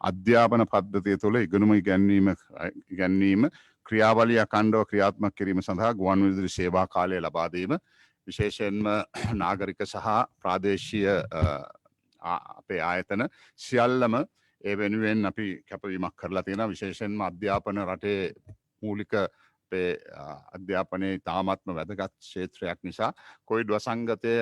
අධ්‍යාපන පද්ධතිය තුළ ඉගැන්වීම ක්‍රියාවලිය අඛණ්ඩව ක්‍රියාත්මක කිරීම සඳහා ගුවන් විදුලි සේවා කාලය ලබා දීම විශේෂයෙන්ම නාගරික සහ ප්‍රාදේශීය අපේ ආයතන සියල්ලම ඒ වෙනුවෙන් අපි කැපවීමක් කරලා තියෙනවා. විශේෂයෙන්ම අධ්‍යාපන රටේ මූලික අපේ අධ්‍යාපනයේ තාමත්ම වැදගත් ක්ෂේත්‍රයක් නිසා කොවිඩ් වසංගතය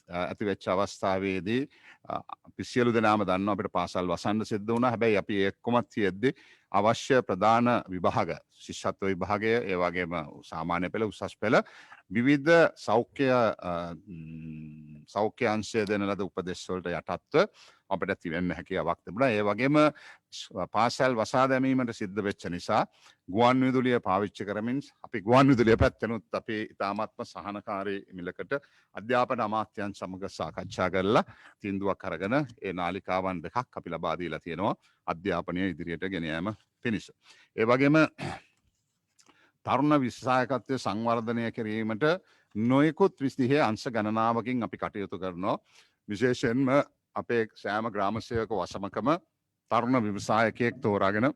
ඇතිවෙච්ච අවස්ථාවේදී අපි සියලු දෙනාම දන්නවා අපිට පාසල් වසන්න සිද්ධ වුණා. හැබැයි අපි එක්කමත් තියෙද්දි අවශ්‍ය ප්‍රධාන විභාග ශිෂ්‍යත්ව විභාගය ඒ වගේම සාමාන්‍ය පෙළ උසස් පෙළ විවිධ සෞඛ්‍ය අංශය දෙන ලද උපදෙස් වලට යටත්ව අපිට තිබෙන්න හැකියාවක් තිබුණා. ඒ වගේම පාසල් වසා දැමීමට සිද්ධ වෙච්ච නිසා ගුවන් විදුලිය පාවිච්චි කරමින් අපි ගුවන් විදුලිය පැත්තෙනුත් අපි ඉතාමත්ම සහනකාරී මිලකට අධ්‍යාපන අමාත්‍යයන් සමග සාකච්ඡා කරලා තීන්දුවක් අරගෙන ඒ නාලිකාවන් දෙකක් අපි ලබා දීලා තියෙනවා අධ්‍යාපනය ඉදිරියට ගෙන යාම පිණිස. ඒ වගේම තරුණ විශ්වාසකත්වය සංවර්ධනය කිරීමට නොයෙකුත් විදිහේ අංශ ගණනාවකින් අපි කටයුතු කරනවා. විශේෂයෙන්ම අපේ සෑම ග්‍රාම සේවක වසමකම තරුණ ව්‍යවසායකයෙක් තෝරාගෙන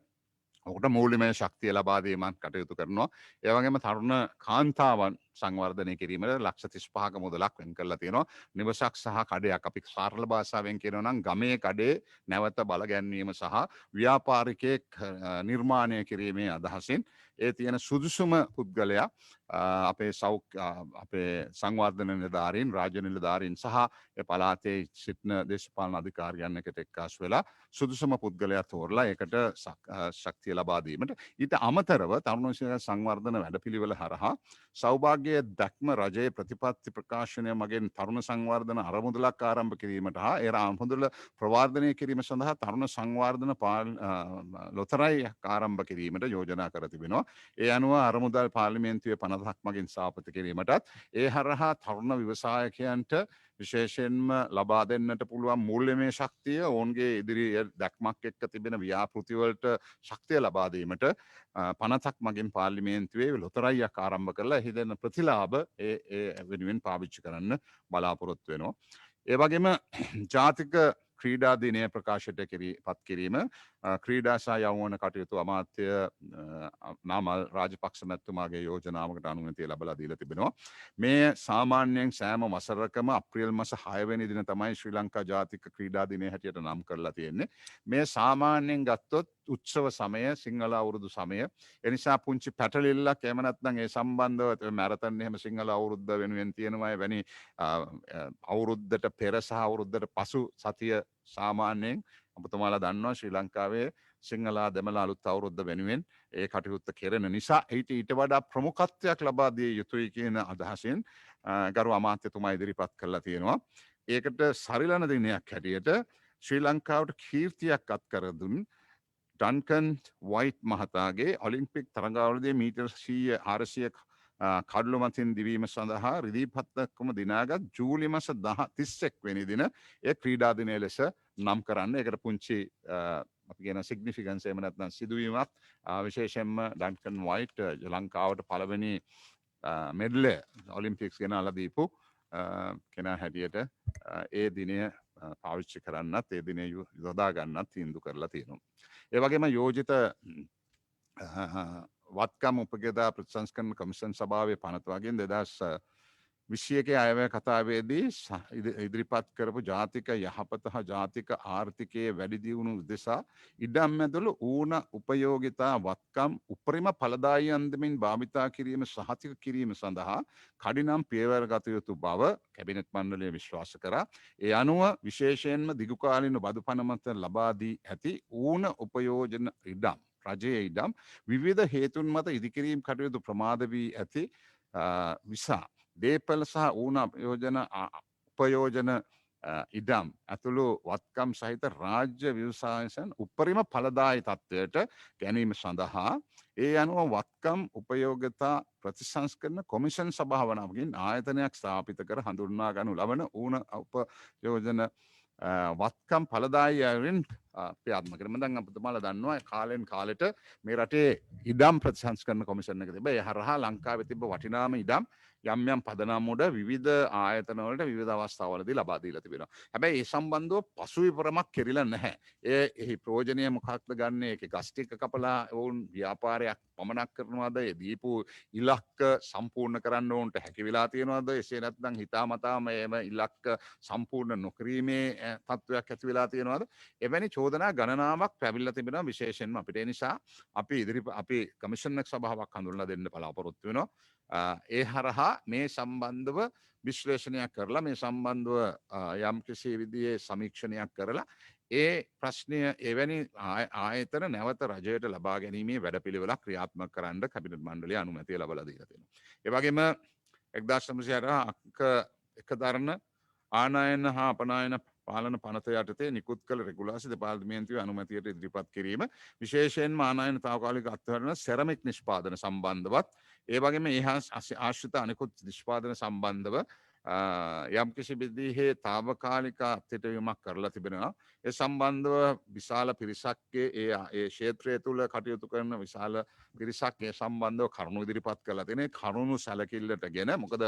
ඔහුට මූල්‍යමය ශක්තිය ලබා දීමක් කටයුතු කරනවා. ඒ වගේම තරුණ කාන්තාවන් සංවර්ධනය කිරීමට ලක්ෂ 35ක මුදලක් වෙන් කරලා තියෙනවා. නිවසක් සහ කඩයක් අපි සරල භාෂාවෙන් කියනවා නම් ගමේ කඩේ නැවත බල ගැන්වීම සහ ව්‍යාපාරිකයෙක් නිර්මාණය කිරීමේ අදහසින් ඒ තියෙන සුදුසුම පුද්ගලයා අපේ අපේ සංවර්ධන නිලධාරීන් රාජ්‍ය නිලධාරීන් සහ ඒ පළාතේ සිටින දේශපාලන අධිකාරියන් එකට එක්කාසු වෙලා සුදුසුම පුද්ගලයා තෝරලා ඒකට ශක්තිය ලබා දීමට ඊට අමතරව තරුණ විශ්ව සංවර්ධන වැඩපිළිවෙල හරහා සෞභාග්‍ය දැක්ම රජයේ ප්‍රතිපත්ති ප්‍රකාශනය මගින් තරුණ සංවර්ධන අරමුදලක් ආරම්භ කිරීමට හා ඒ අරමුදල ප්‍රවර්ධනය කිරීම සඳහා තරුණ සංවර්ධන ලොතරැයි ආරම්භ කිරීමට යෝජනා කර තිබෙනවා. ඒ අනුව අරමුදල් පාර්ලිමේන්තුවේ 50ක් මගින් සාපත කිරීමටත් ඒ හරහා තරුණ ව්‍යවසායකයන්ට විශේෂයෙන්ම ලබා දෙන්නට පුළුවන් මූල්‍යමය ශක්තිය ඔවුන්ගේ ඉදිරි දැක්මක් එක්ක තිබෙන ව්‍යාපෘතිවලට ශක්තිය ලබා දීමට 50ක් මගින් පාර්ලිමේන්තුවේ ලොතරැයියක් ආරම්භ කරලා එහි දෙන ප්‍රතිලාභ ඒ වෙනුවෙන් පාවිච්චි කරන්න බලාපොරොත්තු වෙනවා. ඒ වගේම ජාතික ක්‍රීඩා දිනය ප්‍රකාශයට පත් කිරීම ක්‍රීඩා සහ යෞවන කටයුතු අමාත්‍ය නාමල් රාජපක්ෂ මැතිතුමාගේ යෝජනාවකට අනුමැතිය ලැබලා දීලා තිබෙනවා. මේ සාමාන්‍යයෙන් සෑම වසරකම අප්‍රේල් මාස 6 වෙනි දින තමයි ශ්‍රී ලංකා ජාතික ක්‍රීඩා දිනය හැටියට නම් කරලා තියෙන්නේ. මේ සාමාන්‍යයෙන් ගත්තොත් උත්සව සමය සිංහල අවුරුදු සමය. ඒ නිසා පුංචි පැටලිල්ලක් එහෙම නැත්නම් ඒ සම්බන්ධව මැරතන් එහෙම සිංහල අවුරුද්ද වෙනුවෙන් තියෙනවා වැනි අවුරුද්දට පෙර සහ අවුරුද්දට පසු සතිය සාමාන්‍යයෙන් ඔබතුමාලා දන්නවා ශ්‍රී ලංකාවේ සිංහල දෙමළ අලුත් අවුරුද්ද වෙනුවෙන් ඒ කටයුත්ත කෙරෙන නිසා ඊට වඩා ප්‍රමුඛත්වයක් ලබා දිය යුතුයි කියන අදහසින් ගරු අමාත්‍යතුමා ඉදිරිපත් කළා තියෙනවා. ඒකට සරිලන දිනයක් හැටියට ශ්‍රී ලංකාවට කීර්තියක් අත්කර දුන් ඩන්කන් වයිට් මහතාගේ ඔලිම්පික් තරගාවලියේදී මීටර් 100 400 කඩලු මතින් දිවීම සඳහා රිදී පත්කම දිනාගත් ජූලි මාස 31 වෙනි දින ඒ ක්‍රීඩා දිනය ලෙස නම් කරන්න. ඒකට පුංචි අපි කියන සිග්නිෆිකන්ස් එහෙම නැත්නම් සිදුවීමක් විශේෂයෙන්ම ඩන්කන් වයිට් ලංකාවට පළවෙනි මෙඩල් ඔලිම්පික්ස් ගෙනල්ලා දීපු කෙනා හැටියට ඒ දිනය පාවිච්චි කරන්නත් ඒ දිනය යොදා ගන්නත් තීන්දුව කරලා තියෙනවා. ඒ වගේම යෝජිත වත්කම් උපගදා ප්‍රතිසංස්කරණ කමිෂන් සභාවේ පනත වගේ 2021 අයවැය කතාවේදී ඉදිරිපත් කරපු ජාතික යහපත හා ජාතික ආර්ථිකයේ වැඩි දියුණු උදෙසා ඉඩම් ඇතුළු ඌන උපයෝගිතා වත්කම් උපරිම ඵලදායී අන්දමින් භාවිතා කිරීම සහතික කිරීම සඳහා කඩිනම් පියවර ගත යුතු බව කැබිනට් මණ්ඩලය විශ්වාස කරා. ඒ අනුව විශේෂයෙන්ම දිගුකාලීන බදු පන මත ලබා දී ඇති ඌන උපයෝජන ඉඩම් රජයේ ඉඩම් විවිධ හේතුන් මත ඉදිකිරීම් කටයුතු ප්‍රමාද වී ඇති විසා දේපල සහ ඌන උපයෝජන ඉඩම් ඇතුළු වත්කම් සහිත රාජ්‍ය ව්‍යවසායයන් උපරිම ඵලදායී තත්ත්වයට ගැනීම සඳහා ඒ අනුව වත්කම් උපයෝගතා ප්‍රතිසංස්කරණ කොමිෂන් සභාව නමකින් ආයතනයක් ස්ථාපිත කර හඳුන්වා ගනු ලබන ඌන උපයෝජන වත්කම් ඵලදායී අයුරින් ක්‍රියාත්මක කරනවා. දැන් අපතුමාලා දන්නවා කාලෙන් කාලෙට මේ රටේ ඉඩම් ප්‍රතිසංස්කරණ කොමිෂන් එක තිබ්බා. ඒ හරහා ලංකාවේ තිබ්බ වටිනාම ඉඩම් යම් යම් පදනම් උඩ විවිධ ආයතන වලට විවිධ අවස්ථාවලදී ලබා දීලා තිබෙනවා. හැබැයි ඒ සම්බන්ධව පසුවිපරමක් කෙරිලා නැහැ. එහි ප්‍රයෝජනය මොකක්ද ගන්න? ඒකේ ගස් ටික කපලා වුන් ව්‍යාපාරයක් පමණක් කරනවද? ඒ දීපු ඉලක්ක සම්පූර්ණ කරන්න ඕන්ට හැකි වෙලා තියෙනවද? එසේ නැත්නම් හිතාමතා මේම ඉලක්ක සම්පූර්ණ නොකිරීමේ තත්ත්වයක් ඇති වෙලා තියෙනවද? එවැනි චෝදනා ගණනාවක් පැමිණලා තිබෙනවා විශේෂයෙන්ම අපිට. ඒ නිසා අපි කමිෂන් එක සභාවක් හඳුන්වලා දෙන්න බලාපොරොත්තු වෙනවා. ඒ හරහා මේ සම්බන්ධව විශ්ලේෂණයක් කරලා මේ සම්බන්ධව යම් කිසි විදිහේ සමීක්ෂණයක් කරලා ඒ ප්‍රශ්නය එවැනි ආයතන නැවත රජයට ලබා ගැනීමේ වැඩපිළිවෙලක් ක්‍රියාත්මක කරන්න කැබිනට් මණ්ඩලය අනුමැතිය ලබා දීලා තියෙනවා. ඒ වගේම 1960 එක දරන ආනයන හා අපනයන පාලන පනත යටතේ නිකුත් කළ රෙගුලාසි දෙපාර්තමේන්තුවේ අනුමැතියට ඉදිරිපත් කිරීම විශේෂයෙන්ම ආනයන තාවකාලික අත්හරින සෙරමික් නිෂ්පාදන සම්බන්ධවත් ඒ වගේම ඒ හා ආශ්‍රිත අනෙකුත් නිෂ්පාදන සම්බන්ධව යම් කිසි විදිහේ තාවකාලික අත්හිටවීමක් කරලා තිබෙනවා. ඒ සම්බන්ධව විශාල පිරිසක්ගේ ඒ ක්ෂේත්‍රය තුළ කටයුතු කරන විශාල පිරිසක් ඒ සම්බන්ධව කරුණු ඉදිරිපත් කරලා තියෙන කරුණු සැලකිල්ලට ගෙන මොකද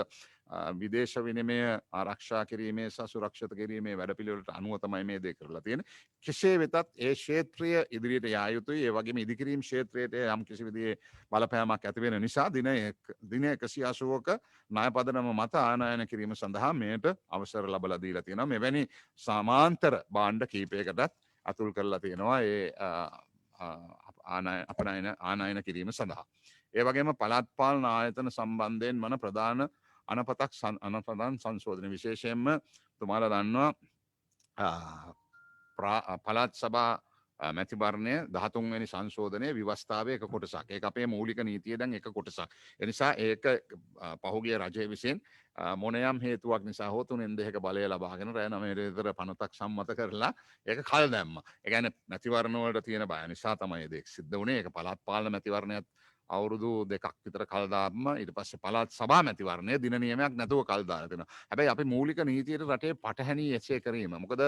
විදේශ විනිමය ආරක්ෂා කිරීමේ සහ සුරක්ෂිත කිරීමේ වැඩපිළිවෙලට අනුව තමයි මේ දේ කරලා තියෙන්නේ. කෙසේ වෙතත් ඒ ක්ෂේත්‍රය ඉදිරියට යා යුතුයි. ඒ වගේම ඉදිකිරීම ක්ෂේත්‍රයට යම් කිසි විදිහේ බලපෑමක් ඇති වෙන නිසා දින 180ක ණය පදනම මත ආනයන කිරීම සඳහා මෙයට අවසර ලබලා දීලා තියෙනවා. මෙවැනි සමාන්තර භාණ්ඩ කීපයකටත් අතුල් කරලා තියෙනවා ඒ ආනයන කිරීම සඳහා. ඒ වගේම පළාත් පාලන ආයතන සම්බන්ධයෙන් වන ප්‍රධාන අනපදන් සංශෝධන විශේෂයෙන්ම තුමාලා දන්නවා පළාත් සභා මැතිවරණය 13 වෙනි සංශෝධනයේ ව්‍යවස්ථාවේ එක කොටසක්. ඒක අපේ මූලික නීතියේ දැන් එක කොටසක්. ඒ නිසා ඒක පහුගිය රජය විසින් මොනයම් හේතුවක් නිසා හෝ 3-2ක බලය ලබාගෙන රැය 9 විතර පනතක් සම්මත කරලා ඒක කල් දැම්මා. ඒ කියන්නේ මැතිවරණ වලට තියෙන බය නිසා තමයි ඒක සිද්ධ වුණේ. ඒක පළාත් පාලන මැතිවරණයත් අවුරුදු 2ක් විතර කල් දාපම ඊට පස්සේ පළාත් සභා මැතිවරණය දින නියමයක් නැතුව කල් දාලා දෙනවා. හැබැයි අපි මූලික නීතියට රටේ පටහැනි එසේ කිරීම. මොකද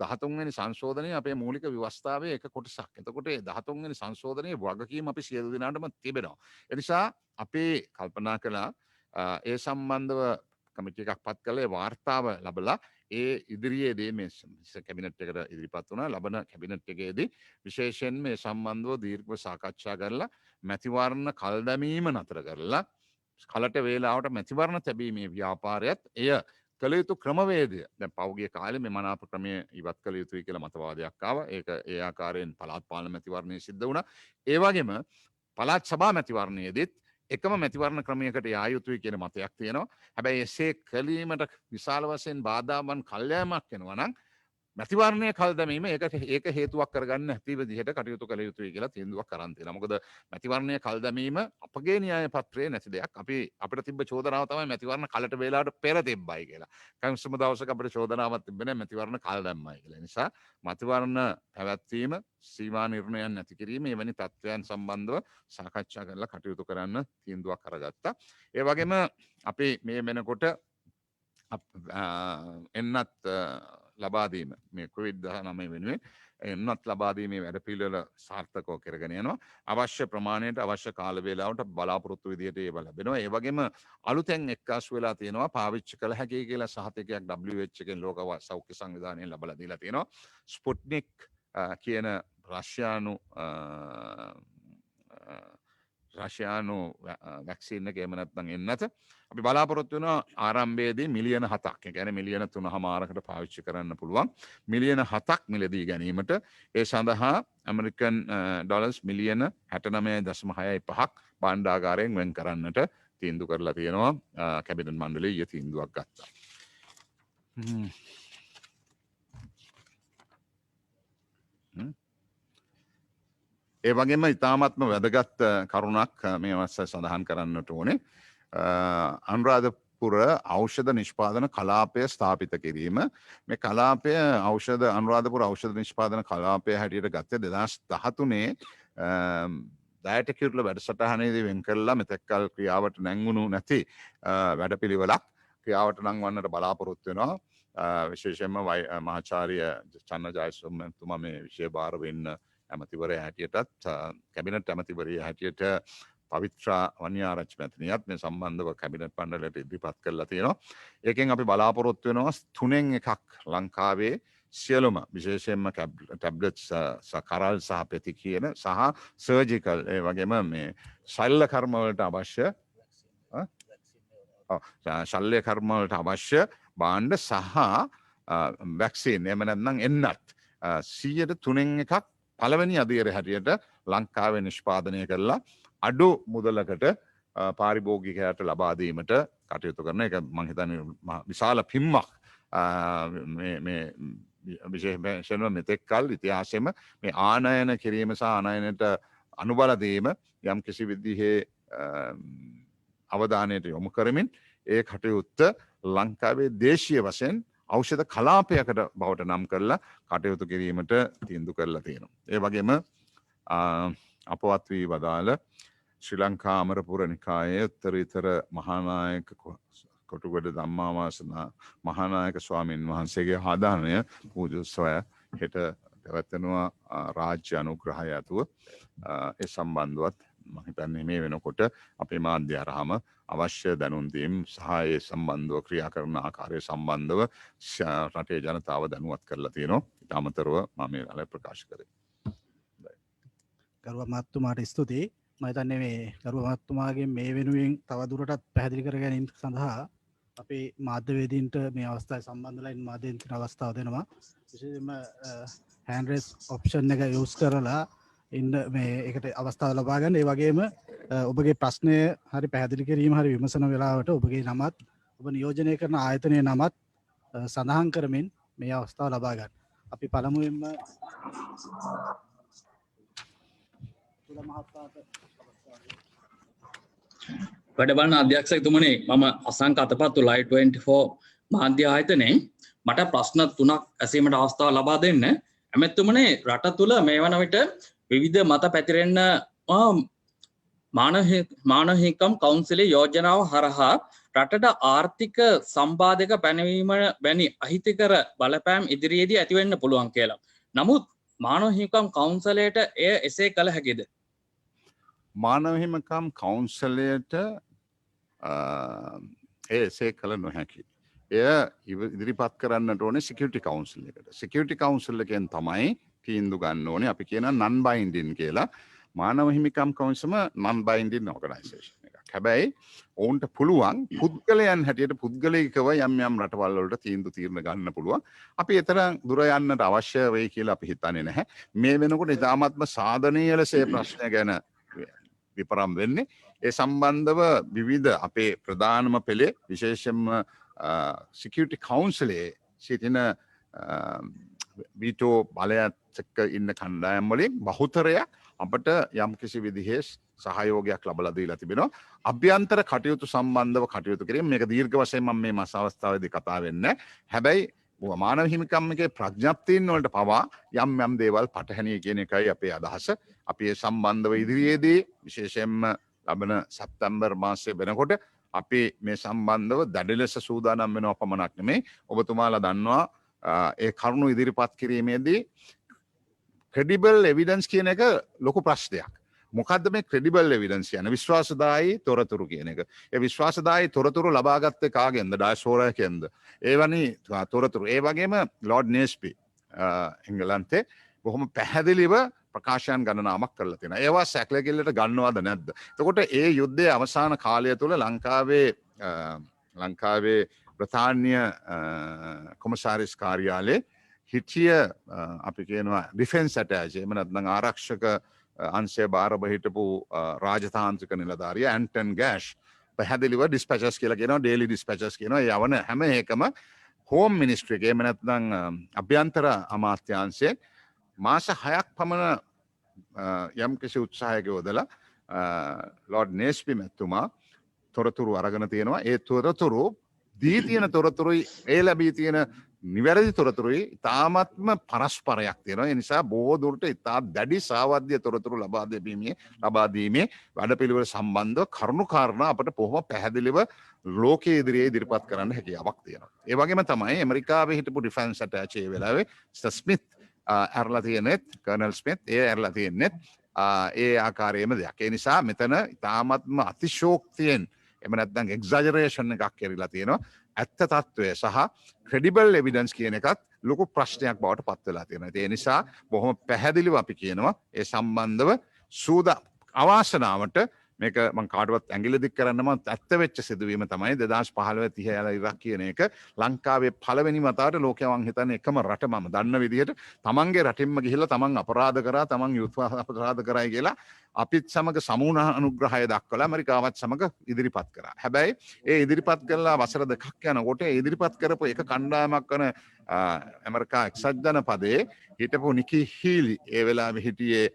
13 වෙනි සංශෝධනයේ අපේ මූලික ව්‍යවස්ථාවේ එක කොටසක්. එතකොට 13 වෙනි සංශෝධනයේ වගකීම් අපි සියලු දෙනාටම තිබෙනවා. ඒ නිසා අපි කල්පනා කළා ඒ සම්බන්ධව කමිටු එකක් පත් කළේ වාර්තාව ලැබලා ඒ ඉදිරියේදී මේ කැබිනට් එකට ඉදිරිපත් වුණා. ලබන කැබිනට් එකේදී විශේෂයෙන් මේ සම්බන්ධව දීර්ඝව සාකච්ඡා කරලා මැතිවරණ කල් දැමීම නතර කරලා කලට වේලාවට මැතිවරණ තැබීමේ ව්‍යාපාරයත් එය කළ යුතු ක්‍රමවේදය දැන් පෞගිය කාලේ මේ මනාප ක්‍රමය ඉවත් කළ යුතුයි කියලා මතවාදයක් ආවා. ඒක ඒ ආකාරයෙන් පළාත් පාලන මැතිවරණයේ සිද්ධ වුණා. ඒ වගේම පළාත් සභා මැතිවරණයේදීත් එකම මැතිවරණ ක්‍රමයකට යා යුතුයි කියන මතයක් තියෙනවා. හැබැයි එසේ කලීමට විශාල වශයෙන් බාධාවන් කල්යෑමක් වෙනවා නම් මැතිවරණය කල් දැමීම ඒක හේතුවක් කරගන්න නැති විදිහට කටයුතු කළ යුතුයි කියලා තීන්දුවක් අරන් තියෙනවා. මොකද මැතිවරණය කල් දැමීම අපගේ න්‍යාය පත්‍රයේ නැති දෙයක්. අපිට තිබ්බ චෝදනාව තමයි මැතිවරණ කලට වේලාවට පෙර තිබ්බයි කියලා. කම්සම දවසක අපිට චෝදනාවක් තිබ්බේ නැහැ මැතිවරණ කල් දැම්මයි කියලා. නිසා මැතිවරණ පැවැත්වීම සීමා නිර්ණයන් නැති කිරීම එවැනි තත්ත්වයන් සම්බන්ධව සාකච්ඡා කරලා කටයුතු කරන්න තීන්දුවක් අරගත්තා. ඒ වගේම අපි මේ වෙනකොට එන්නත් ලබාදීම මේ කොවිඩ්-19 වෙනුවෙන් එන්නත් ලබාදීමේ වැඩපිළිවෙල සාර්ථකව කරගෙන යනවා. අවශ්‍ය ප්‍රමාණයට අවශ්‍ය කාල වේලාවට බලාපොරොත්තු විදිහට ඒව ලැබෙනවා. ඒ වගේම අලුතෙන් එක්කාසු වෙලා තියෙනවා පාවිච්චි කළ හැකි කියලා සහතිකයක් WHO එකෙන් ලෝක සෞඛ්‍ය සංවිධානයෙන් ලබලා දීලා තියෙනවා. ස්පුට්නික් කියන රෂයානු වැක්සින් එක එහෙම නැත්නම් එන්නත අපි බලාපොරොත්තු වෙනවා ආරම්භයේදී මිලියන 7ක්. ඒ කියන්නේ මිලියන 3.5කට පාවිච්චි කරන්න පුළුවන්. මිලියන 7ක් මිලදී ගැනීමට ඒ සඳහා ඇමරිකන් ඩොලර්ස් මිලියන 69.65ක් භාණ්ඩාගාරයෙන් වෙන් කරන්නට තීන්දුව කරලා තියෙනවා. කැබිනට් මණ්ඩලය ඊයේ තීන්දුවක් ගත්තා. ඒ වගේම ඉතාමත්ම වැදගත් කරුණක් මේ අවස්ථාවේ සඳහන් කරන්නට ඕනේ. අනුරාධපුර ඖෂධ නිෂ්පාදන කලාපය ස්ථාපිත කිරීම. මේ කලාපය අනුරාධපුර ඖෂධ නිෂ්පාදන කලාපය හැටියට ගත්තේ 2013 දයට කිරුළ වැඩසටහනේදී වෙන් කරලා මෙතෙක්කල් ක්‍රියාවට නැංගුණු නැති වැඩපිළිවෙලක් ක්‍රියාවට නංවන්නට බලාපොරොත්තු වෙනවා. විශේෂයෙන්ම මහාචාර්ය චන්න ජයසුමතුමා මේ විෂය භාර වෙන්න ඇමතිවරයා හැටියටත් කැබිනට් ඇමතිවරයා හැටියට පවිත්‍රා වන්‍යාරච්චි මැතිනියත් මේ සම්බන්ධව කැබිනට් මණ්ඩලයට ඉදිරිපත් කරලා තියෙනවා. ඒකෙන් අපි බලාපොරොත්තු වෙනවා 3න් එකක් ලංකාවේ සියලුම විශේෂයෙන්ම ටැබ්ලට්ස් කරල් සහ පෙති කියන සහ සර්ජිකල් ඒ වගේම මේ ශල්‍ය කර්ම වලට අවශ්‍ය ශල්‍ය කර්ම වලට අවශ්‍ය භාණ්ඩ සහ වැක්සින් එහෙම නැත්නම් එන්නත් 100%න් එකක් පළවෙනි අදියර හැටියට ලංකාවේ නිෂ්පාදනය කරලා අඩු මුදලකට පාරිභෝගිකයාට ලබා දීමට කටයුතු කරන එක මම හිතන්නේ විශාල පිම්මක් මේ විශේෂයෙන්ම මෙතෙක් කල් ඉතිහාසෙම මේ ආනයන කිරීම සහ ආනයනයට අනුබල දීම යම් කිසි විදිහේ අවධානයට යොමු කරමින් ඒ කටයුත්ත ලංකාවේ දේශීය වශයෙන් ඖෂධ කලාපයකට බවට නම් කරලා කටයුතු කිරීමට තීන්දුව කරලා තියෙනවා. ඒ වගේම අපවත් වී වදාළ ශ්‍රී ලංකා අමරපුර නිකායේ උත්තරීතර මහානායක කොටුගොඩ ධම්මාවාසනා මහානායක ස්වාමීන් වහන්සේගේ ආදානය පූජෝත්සවය හෙට පැවැත්වෙනවා රාජ්‍ය අනුග්‍රහය ඇතුව. ඒ සම්බන්ධවත් මම හිතන්නේ මේ වෙනකොට අපේ මාධ්‍ය හරහාම අවශ්‍ය දැනුම් දීම් සහ ඒ සම්බන්ධව ක්‍රියා කරන ආකාරය සම්බන්ධව රටේ ජනතාව දැනුවත් කරලා තියෙනවා. ඊට අමතරව මම මේ රැළ ප්‍රකාශ කරේ. ගරුව මහත්තුමාට ස්තුතියි. මම හිතන්නේ මේ ගරුව මහත්තුමාගේ මේ වෙනුවෙන් තව දුරටත් පැහැදිලි කර ගැනීම සඳහා අපේ මාධ්‍යවේදීන්ට මේ අවස්ථාවේ සම්බන්ධ වෙලා ඉන්න මාධ්‍යවේදීන්ට අවස්ථාව දෙනවා. විශේෂයෙන්ම hand raise option එක use කරලා ඉන්න මේ ඒකට අවස්ථාව ලබා ගන්න. ඒ වගේම ඔබගේ ප්‍රශ්නය හරි පැහැදිලි කිරීම හරි විමසන වෙලාවට ඔබගේ නමත් ඔබ නියෝජනය කරන ආයතනයේ නමත් සඳහන් කරමින් මේ අවස්ථාව ලබා ගන්න. අපි පළමුවෙන්ම වැඩබලන අධ්‍යක්ෂකතුමනි මම අසංක අතපත්තු ලයිට් 24 මාධ්‍ය ආයතනයෙන් මට ප්‍රශ්න 3ක් ඇසීමට අවස්ථාව ලබා දෙන්න. ඇමැතුමනේ රට තුළ මේ වන විට විවිධ මත පැතිරෙන්න මානවහිකම් කවුන්සිලේ යෝජනාව හරහා රටට ආර්ථික සම්බාධක පැනවීම වැනි අහිතකර බලපෑම් ඉදිරියේදී ඇතිවෙන්න පුළුවන් කියලා. නමුත් මානවහිකම් කවුන්සලයට එය එසේ කළ හැකිද? මානවහිමකම් කවුන්සලයට එසේ කළ නොහැකි. එය ඉදිරිපත් කරන්නට ඕනේ සිකියුරිටි කවුන්සිල් එකට. සිකියුරිටි කවුන්සිල් එකෙන් තමයි තීන්දුව ගන්න ඕනේ. අපි කියන non binding කියලා. මානව හිමිකම් කවුන්සිලම non binding organisation එකක්. හැබැයි ඔවුන්ට පුළුවන් පුද්ගලයන් හැටියට පුද්ගලිකව යම් යම් රටවල් වලට තීන්දුව ගන්න පුළුවන්. අපි එතරම් දුර යන්නට අවශ්‍ය වෙයි කියලා අපි හිතන්නේ නැහැ. මේ වෙනකොට ඉතාමත්ම සාධනීය ලෙස මේ ප්‍රශ්නය ගැන විපරම් වෙන්නේ. ඒ සම්බන්ධව විවිධ අපේ ප්‍රධානම පෙළේ විශේෂයෙන්ම සිකියුරිටි කවුන්සිලේ සිටින වීටෝ බලයත් එක්ක ඉන්න කණ්ඩායම් වලින් බහුතරයක් අපට යම් කිසි විදිහේ සහයෝගයක් ලබලා දීලා තිබෙනවා. අභ්‍යන්තර කටයුතු සම්බන්ධව කටයුතු කිරීම මේක දීර්ඝ වශයෙන් මම මේ මාස අවස්ථාවේදී කතා වෙන්නේ. හැබැයි මානව හිමිකම් එකේ ප්‍රඥප්තියන් වලට පවා යම් දේවල් පටහැනිය කියන එකයි අපේ අදහස. අපි ඒ සම්බන්ධව ඉදිරියේදී විශේෂයෙන්ම ලබන සැප්තැම්බර් මාසයේ වෙනකොට අපි මේ සම්බන්ධව දැඩි ලෙස සූදානම් වෙනවා පමණක් නෙමෙයි. ඔබතුමාලා දන්නවා ඒ කරුණු ඉදිරිපත් කිරීමේදී credible evidence කියන එක ලොකු ප්‍රශ්නයක්. මොකද්ද මේ credible evidence කියන්නේ? විශ්වාසදායී තොරතුරු කියන එක. ඒ විශ්වාසදායී තොරතුරු ලබාගත්තේ කාගෙන්ද? ඩයස්පෝරා එකෙන්ද? ඒවනි තොරතුරු. ඒ වගේම ලෝඩ් නේස්පි එංගලන්තේ බොහොම පැහැදිලිව ප්‍රකාශයන් ගණනාවක් කරලා තියෙනවා. ඒවා සැකලකිල්ලට ගන්නවද නැද්ද? එතකොට ඒ යුද්ධයේ අවසාන කාලය තුල ලංකාවේ බ්‍රිතාන්‍ය කොමසාරිස් කාර්යාලයේ හිටිය අපි කියනවා ඩිෆෙන්ස් ඇටැච් එහෙම නැත්නම් ආරක්ෂක අංශය බාරව හිටපු රාජතාන්ත්‍රික නිලධාරියා ඇන්ටන් ගෑෂ් පැහැදිලිව ඩිස්පැචර්ස් කියලා කියනවා, ඩේලි ඩිස්පැචර්ස් කියනවා. ඒ යවන හැම එකම හෝම් මිනිස්ට්‍රි එක එහෙම නැත්නම් අභ්‍යන්තර අමාත්‍යාංශයේ මාස 6ක් පමණ යම් කිසි උත්සාහයක යොදලා ලෝඩ් නේස්පි මැතිතුමා තොරතුරු අරගෙන තියෙනවා. ඒ තොරතුරු දී තියෙන තොරතුරුයි ඒ ලැබී තියෙන නිවැරදි තොරතුරුයි ඉතාමත්ම පරස්පරයක් තියෙනවා. ඒ නිසා බොහෝ දුරට ඉතා දැඩි සාවද්‍ය තොරතුරු ලබා දීමේ වැඩපිළිවෙල සම්බන්ධව කරුණු කාරණා අපට බොහොම පැහැදිලිව ලෝකයේ ඉදිරියේ ඉදිරිපත් කරන්න හැකියාවක් තියෙනවා. ඒ වගේම තමයි ඇමරිකාවේ හිටපු ඩිෆෙන්ස් ඇටැච් ඒ වෙලාවේ ස්මිත් ඇරලා තියෙනෙත් කර්නල් ස්මිත් ඒ ඇරලා තියෙනෙත් ඒ ආකාරයේම දෙයක්. ඒ නිසා මෙතන ඉතාමත්ම අතිශෝක්තියෙන් එම නැත්නම් එක්සැජරේෂන් එකක් කරලා තියෙනවා. ඇත්ත තත්ත්වය සහ ක්‍රෙඩිබල් එවිඩන්ස් කියන එකත් ලොකු ප්‍රශ්නයක් බවට පත් වෙලා තියෙනවා. ඒ නිසා බොහොම පැහැදිලිව අපි කියනවා ඒ සම්බන්ධව අවාසනාවට මේක මං කාටවත් ඇඟිලි දික් කරන්නම ඇත්ත වෙච්ච සිදුවීම තමයි 2015 30 යන ඉරක් කියන එක ලංකාවේ පළවෙනි වතාවට ලෝකයා මං හිතන්නේ එකම රට මම දන්න විදිහට තමන්ගේ රටින්ම ගිහිල්ලා තමන් අපරාධ කරා තමන් යුද්ධ අපරාධ කරයි කියලා අපිත් සමග සමූහ අනුග්‍රහය දක්වලා ඇමරිකාවත් සමග ඉදිරිපත් කරා. හැබැයි ඒ ඉදිරිපත් කළා වසර දෙකක් යනකොට ඒ ඉදිරිපත් කරපු එක කණ්ඩායමක් වන ඇමරිකා එක්සත් ජනපදයේ හිටපු නිකි හීලි ඒ වෙලාවේ හිටියේ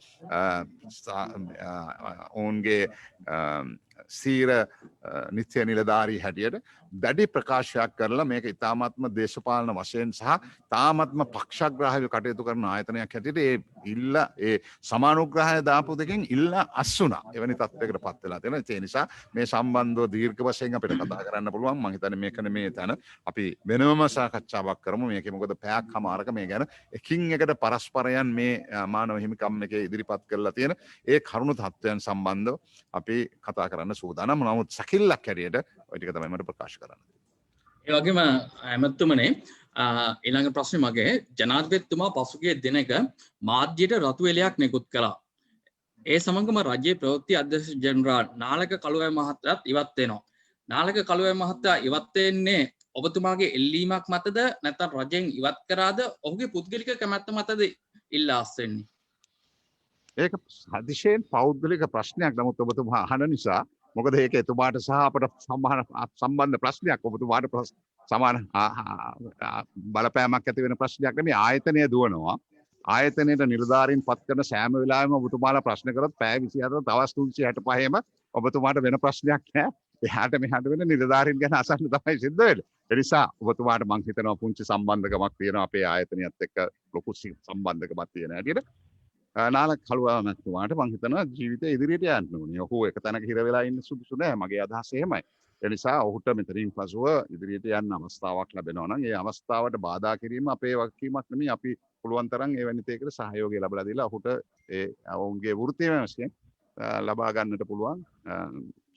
ඔවුන්ගේ සීර නිත්‍ය නිලධාරී හැටියට දැඩි ප්‍රකාශයක් කරලා මේක ඉතාමත්ම දේශපාලන වශයෙන් සහ තාමත්ම පක්ෂග්‍රාහීව කටයුතු කරන ආයතනයක් හැටියට ඒ සමානුග්‍රහය දාපු දෙකෙන් ඉල්ල අස්සුනා. එවැනි තත්ත්වයකට පත් වෙලා තියෙනවා. ඒ නිසා මේ සම්බන්ධව දීර්ඝ වශයෙන් අපිට කතා කරන්න පුළුවන්. මම හිතන්නේ මේකනේ මේ තැන අපි වෙනම සාකච්ඡාවක් කරමු. මේකේ මොකද පැයක් හමාරක මේ ගැන එකින් එකට පරස්පරයන් මේ මානව හිමිකම් එකේ ඉදිරිපත් කරලා තියෙන ඒ කරුණු තත්ත්වයන් සම්බන්ධව අපි කතා කරන්න සූදානම්. නමුත් සැකිල්ලක් හැටියට ඔය ටික තමයි මට ප්‍රකාශ කරන්න. ඒ වගේම ඇමතුමනේ ඊළඟ ප්‍රශ්නේ මගේ ජනාධිපතිතුමා පසුගිය දිනක මාධ්‍යයට රතු එළියක් නිකුත් කළා. ඒ සමගම රජයේ ප්‍රවෘත්ති අධ්‍යක්ෂ ජෙනරාල් නාලක කළුවැය මහතාත් ඉවත් වෙනවා. නාලක කළුවැය මහතා ඉවත් වෙන්නේ ඔබතුමාගේ එල්ලීමක් මතද නැත්නම් රජයෙන් ඉවත් කරාද ඔහුගේ පුද්ගලික කැමැත්ත මතද ඉල්ලා අස්වෙන්නේ? ඒක අතිශයින් පෞද්ගලික ප්‍රශ්නයක්. නමුත් ඔබතුමා අහන නිසා මොකද ඒක එතුමාට සහ අපට සම්බන්ධ ප්‍රශ්නයක්. ඔබතුමාට සමාන බලපෑමක් ඇති වෙන ප්‍රශ්නයක් නෙමෙයි. ආයතනය දුවනවා. ආයතනයේ නිලධාරීන් පත් කරන සෑම වෙලාවෙම ඔබතුමාලා ප්‍රශ්න කරොත් පැය 24 දවස් 365ම ඔබතුමාට වෙන ප්‍රශ්නයක් නැහැ. එහාට මෙහාට වෙන නිලධාරීන් ගැන අසන්න තමයි සිද්ධ වෙන්නේ. ඒ නිසා ඔබතුමාට මම හිතනවා පුංචි සම්බන්ධකමක් තියෙනවා අපේ ආයතනයත් එක්ක ලොකු සම්බන්ධකමක් තියෙන හැටියට. නාලක කළුවා මැතිතුමාට මං හිතනවා ජීවිතේ ඉදිරියට යන්න ඕනේ. ඔහු එක තැනක හිර වෙලා ඉන්න සුදුසු නෑ. මගේ අදහස එහෙමයි. ඒ නිසා ඔහුට මෙතනින් පසුව ඉදිරියට යන්න අවස්ථාවක් ලැබෙනවා නම් ඒ අවස්ථාවට බාධා කිරීම අපේ වගකීමක් නෙමෙයි. අපි පුළුවන් තරම් එවැනි දෙයකට සහයෝගය ලැබලා දීලා ඔහුට ඒ ඔවුන්ගේ වෘත්තීය වශයෙන් ලබා ගන්නට පුළුවන්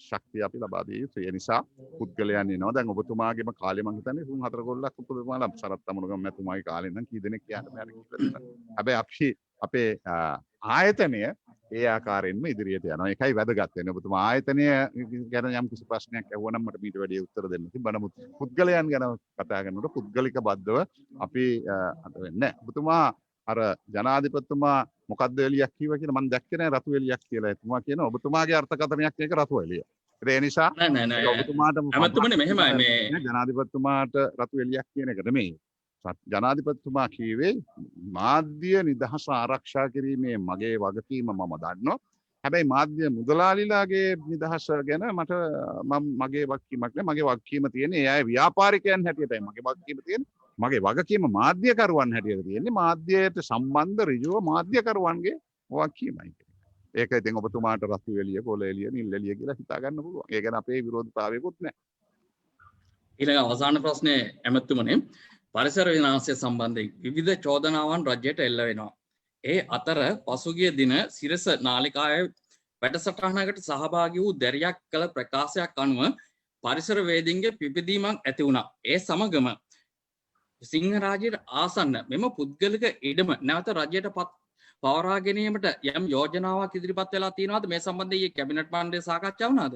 ශක්තිය අපි ලබා දිය යුතුයි. ඒ නිසා පුද්ගලයන් ඉනවා. දැන් ඔබතුමාගේම කාලේ මං හිතන්නේ 3-4 ගොල්ලක් ඔබතුමාලා සරත් තමුණුගම මැතිතුමාගේ කාලේ නම් කී දෙනෙක් යන්න බැරි කියලා. හැබැයි අපේ ආයතනය ඒ ආකාරයෙන්ම ඉදිරියට යනවා. ඒකයි වැදගත් වෙන්නේ. ඔබතුමා ආයතනය ගැන යම් කිසි ප්‍රශ්නයක් අහුවනම් මට මීට වැඩි උත්තර දෙන්න තිබ්බා. නමුත් පුද්ගලයන් ගැන කතා කරනකොට පුද්ගලික බද්ධව අපි අත වෙන්නේ නැහැ. ඔබතුමා අර ජනාධිපතිතුමා මොකද්ද එළියක් කිව්වා කියලා මම දැක්කේ නැහැ. රතු එළියක් කියලා. එතුමා කියන ඔබතුමාගේ අර්ථකථනයක් මේක රතු එළිය. ඒ නිසා නෑ ඔබතුමාට ඇමතුමනේ මෙහෙමයි මේ ජනාධිපතිතුමාට රතු එළියක් කියන එක නෙමෙයි. ජනාධිපතිතුමා කීවේ මාධ්‍ය නිදහස ආරක්ෂා කිරීමේ මගේ වගකීම මම දන්නවා. හැබැයි මාධ්‍ය මුදලාලිලාගේ නිදහස ගැන මට මගේ වගකීමක් නෑ. මගේ වගකීම තියෙන්නේ ඒ අය ව්‍යාපාරිකයන් හැටියටයි මගේ වගකීම තියෙන්නේ. මගේ වගකීම මාධ්‍යකරුවන් හැටියට තියෙන්නේ මාධ්‍යයට සම්බන්ධ ඍජුව මාධ්‍යකරුවන්ගේ වගකීමයි. ඒක ඉතින් ඔබතුමාට රතු එළිය, කොළ එළිය, නිල් එළිය කියලා හිතා ගන්න පුළුවන්. ඒ ගැන අපේ විරෝධතාවයකුත් නෑ. ඊළඟ අවසාන ප්‍රශ්නේ ඇමතුමනේ පරිසර විනාශය සම්බන්ධයෙන් විවිධ චෝදනාවන් රජයට එල්ල වෙනවා. ඒ අතර පසුගිය දින සිරස නාලිකාවේ වැඩසටහනකට සහභාගී වූ දැරියක් කළ ප්‍රකාශයක් අනුව පරිසර වේදීන්ගේ පිපිදීමක් ඇති වුණා. ඒ සමගම සිංහරාජයට ආසන්න මෙම පුද්ගලික ඉඩම නැවත රජයට පවරා ගැනීමට යම් යෝජනාවක් ඉදිරිපත් වෙලා තියෙනවද? මේ සම්බන්ධයෙන් කැබිනට් මණ්ඩලයේ සාකච්ඡා වුණාද?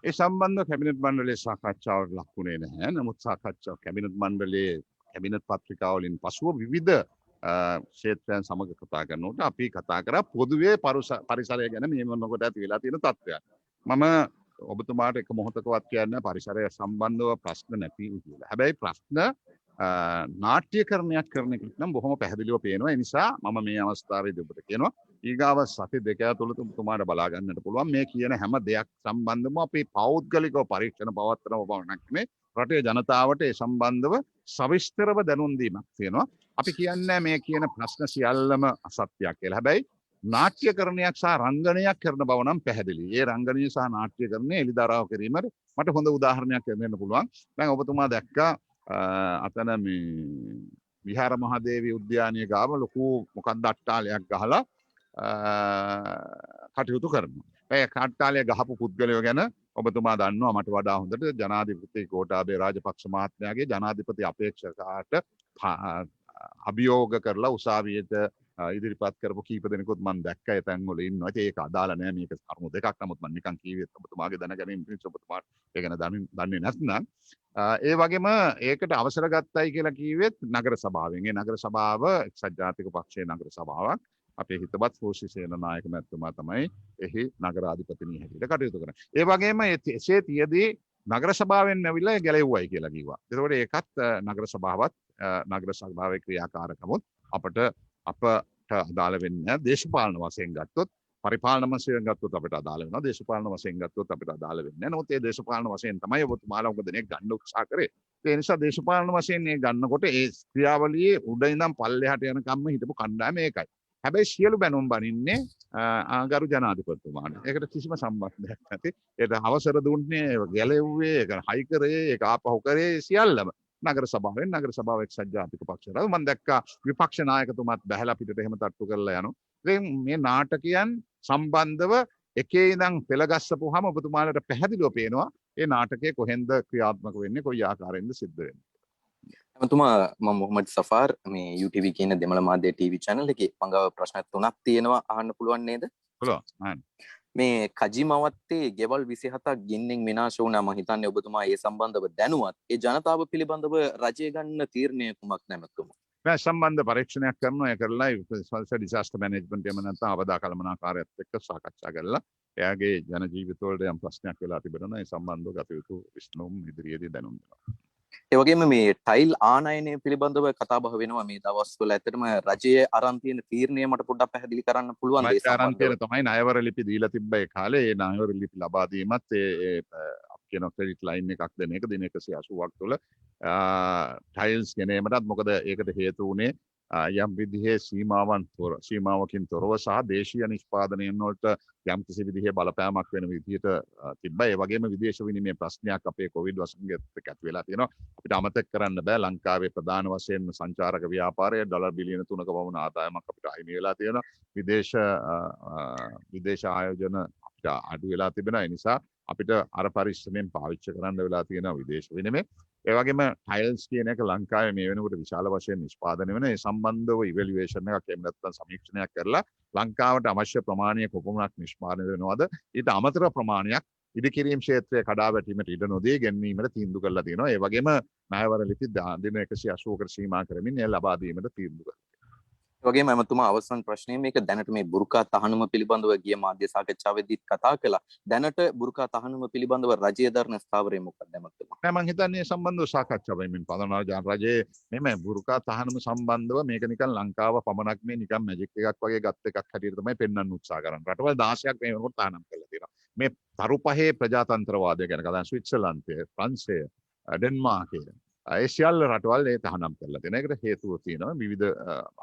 ඒ සම්බන්ධ කැබිනට් මණ්ඩලයේ සාකච්ඡාවට ලක් වුණේ නැහැ. නමුත් සාකච්ඡාව කැබිනට් මණ්ඩලයේ කැබිනට් පත්‍රිකාවලින් පසුව විවිධ ක්ෂේත්‍රයන් සමග කතා කරනකොට අපි කතා කරා පොදුවේ පරිසරය ගැන මේ මොනකොට ඇති වෙලා තියෙන තත්ත්වයක්. මම ඔබතුමාට එක මොහොතකවත් කියන්නේ පරිසරය සම්බන්ධව ප්‍රශ්න නැති කියලා. හැබැයි ප්‍රශ්න නාට්‍යකරණයක් කරන එක නම් බොහොම පැහැදිලිව පේනවා. ඒ නිසා මම මේ අවස්ථාවේදී ඔබට කියනවා ඊගාව සති දෙක ඇතුළත ඔබතුමාට බලා ගන්නට පුළුවන් මේ කියන හැම දෙයක් සම්බන්ධව අපි පෞද්ගලිකව පරීක්ෂණ පවත්වනව බවනක් නෙමෙයි. රටේ ජනතාවට ඒ සම්බන්ධව සවිස්තරව දැනුම් දීමක් තියෙනවා. අපි කියන්නේ මේ කියන ප්‍රශ්න සියල්ලම අසත්‍යයක් කියලා. හැබැයි නාට්‍යකරණයක් සහ රංගනයක් කරන බව නම් පැහැදිලි. ඒ රංගනීය සහ නාට්‍යකරණය එළිදරව් කිරීමට මට හොඳ උදාහරණයක් දෙන්න පුළුවන්. දැන් ඔබතුමා දැක්කා අතන මේ විහාර මහදේවී උද්‍යානයේ ගාව ලොකු මොකක්ද අට්ටාලයක් ගහලා කටයුතු කරනවා. ඒ කාලේ ගහපු පුද්ගලයෝ ගැන ඔබතුමා දන්නවා මට වඩා හොඳට ජනාධිපති ගෝඨාභය රාජපක්ෂ මහත්මයාගේ ජනාධිපති අපේක්ෂකයාට අභියෝග කරලා උසාවියට ඉදිරිපත් කරපු කීප දෙනෙකුත් මම දැක්කා ඒ තැන්වල ඉන්නවා. ඉතින් ඒක අදාළ නෑ මේක කරුණු දෙකක්. නමුත් මම නිකන් කීවේ ඔබතුමාගේ දැනගැනීම පිණිස ඔබතුමාට ඒ ගැන දන්නේ නැත්නම් ඒ වගේම ඒකට අවසර ගත්තයි කියලා කීවෙත් නගර සභාවෙන්. ඒ නගර සභාව එක්සත් ජාතික පක්ෂයේ නගර සභාවක්. අපේ හිතවත් සෝෂිසේන නායක මැතිතුමා තමයි එහි නගරාධිපතිනිය හැටියට කටයුතු කරන්නේ. ඒ වගේම එසේ තියදී නගර සභාවෙන් ඇවිල්ලා ගැලෙව්වයි කියලා කිව්වා. ඒකෝට ඒකත් නගර සභාවත් නගර සභාවේ ක්‍රියාකාරකමුත් අපට අදාළ වෙන්නේ දේශපාලන වශයෙන් ගත්තොත් පරිපාලන වශයෙන් ගත්තොත් අපිට අදාළ වෙනවා. දේශපාලන වශයෙන් ගත්තොත් අපිට අදාළ වෙන්නේ නැහැ. නමුත් ඒ දේශපාලන වශයෙන් තමයි ඔබතුමාලා උග දෙනෙක් ගන්න උත්සාහ කරේ. ඒ නිසා දේශපාලන වශයෙන් මේ ගන්නකොට ඒ ක්‍රියාවලියේ උඩ ඉඳන් පල්ලෙහාට යන කම්ම හිටපු කණ්ඩායම ඒකයි. හැබැයි සියලු බැනුම් බනින්නේ ගරු ජනාධිපතිතුමාට. ඒකට කිසිම සම්බන්ධයක් නැති. ඒකට අවසර දුන්නේ ගැලෙව්වේ, ඒක හයි කරේ, ඒක ආපහු කරේ සියල්ලම නගර සභාවෙන් නගර සභාව එක්සත් ජාතික පක්ෂයට. මම දැක්කා විපක්ෂ නායකතුමාත් බැහැලා පිටට එහෙම තට්ටු කරලා යනවා. ඉතින් මේ නාටකයන් සම්බන්ධව එකේ ඉඳන් පෙළගස්සපුවාම ඔබතුමාලට පැහැදිලිව පේනවා ඒ නාටකය කොහෙන්ද ක්‍රියාත්මක වෙන්නේ, කොයි ආකාරයෙන්ද සිද්ධ වෙන්නේ. එතුමා මම මොහමඩ් සෆාර් මේ UTV කියන දෙමළ මාධ්‍ය TV channel එකේ මංගව ප්‍රශ්න 3ක් තියෙනවා අහන්න පුළුවන් නේද? පුළුවන්. මේ කජිමවත්තේ ගෙවල් 27ක් ගින්නෙන් විනාශ වුණා. මම හිතන්නේ ඔබතුමා ඒ සම්බන්ධව දැනුවත්. ඒ ජනතාව පිළිබඳව රජය ගන්න තීරණය කුමක් නැමතුමා? මේ සම්බන්ධ පරීක්ෂණයක් කරනවා. ඒ කරලා ඩිසාස්ටර් මැනේජ්මන්ට් එහෙම නැත්නම් අවදා කළමනාකාරයත් එක්ක සාකච්ඡා කරලා එයාගේ ජන ජීවිත වලට යම් ප්‍රශ්නයක් වෙලා තිබෙනවා. ඒ සම්බන්ධව ගත යුතු විශ්නුම් ඉදිරියේදී දැනුම් දෙනවා. ඒ වගේම මේ ටයිල් ආනයනය පිළිබඳව කතා බහ වෙනවා මේ දවස්වල. ඇත්තටම රජයේ අරන් තියෙන තීරණය මට පොඩ්ඩක් පැහැදිලි කරන්න පුළුවන් ඒ සම්බන්ධව. තමයි ණයවර ලිපි දීලා තිබ්බ ඒ කාලේ ඒ ණයවර ලිපි ලබා දීමත් ඒ අපි කියන ක්‍රෙඩිට් ලයින් එකක් දෙන එක දින 180ක් තුළ ටයිල්ස් ගෙනීමටත් මොකද ඒකට හේතු වුණේ යම් විදිහේ සීමාවකින් තොරව සහ දේශීය නිෂ්පාදනයන් වලට යම් කිසි විදිහේ බලපෑමක් වෙන විදිහට තිබ්බා. ඒ වගේම විදේශ විනිමය ප්‍රශ්නයක් අපේ කොවිඩ් වසංගතයත් එක්ක ඇති වෙලා තියෙනවා. අපිට අමතක කරන්න බෑ ලංකාවේ ප්‍රධාන වශයෙන් සංචාරක ව්‍යාපාරය ඩොලර් බිලියන 3ක වුණ ආදායමක් අපිට අහිමි වෙලා තියෙනවා. විදේශ ආයෝජන අපිට අඩු වෙලා තිබෙනවා. ඒ නිසා අපිට අර පරිස්සමෙන් පාවිච්චි කරන්න වෙලා තියෙනවා විදේශ විනිමය. ඒ වගේම ටයිල්ස් කියන එක ලංකාවේ මේ වෙනකොට විශාල වශයෙන් නිෂ්පාදනය වෙන. ඒ සම්බන්ධව ඉවැලුවේෂන් එකක් එහෙම නැත්නම් සමීක්ෂණයක් කරලා ලංකාවට අවශ්‍ය ප්‍රමාණය කොපමණක් නිෂ්පාදනය වෙනවද, ඊට අමතර ප්‍රමාණයක් ඉදිකිරීම් ක්ෂේත්‍රයේ කඩා වැටීමට ඉඩ නොදී ගැනීමට තීන්දුව කරලා තියෙනවා. ඒ වගේම ණයවර ලිපි දින 180කට සීමා කරමින් එය ලබා දීමට තීන්දුව කරලා. වගේම එමතුමා අවසන් ප්‍රශ්නය මේක දැනට මේ බුරුකා තහනම පිළිබඳව ගිය මාධ්‍ය සාකච්ඡාවේදීත් කතා කළා. දැනට බුරුකා තහනම පිළිබඳව රජය දරන ස්ථාවරය මොකක්ද එමතුමා? නෑ මම හිතන්නේ සම්බන්ධව සාකච්ඡා වෙමින් පදනවා රජයේ මේ බුරුකා තහනම සම්බන්ධව මේක නිකන් ලංකාව පමණක් මේ නිකන් මැජික් එකක් වගේ ගත් එකක් හැටියට තමයි පෙන්වන්න උත්සාහ කරන්නේ. රටවල් 16ක් මේ වෙනකොට තහනම් කරලා තියෙනවා. මේ තරු පහේ ප්‍රජාතන්ත්‍රවාදය ගැන කතා ස්විට්සර්ලන්තය, ප්‍රංශය, ඩෙන්මාර්කය ඒ සියල්ල රටවල් ඒ තහනම් කරලා තියෙනවා. ඒකට හේතුව තියෙනවා විවිධ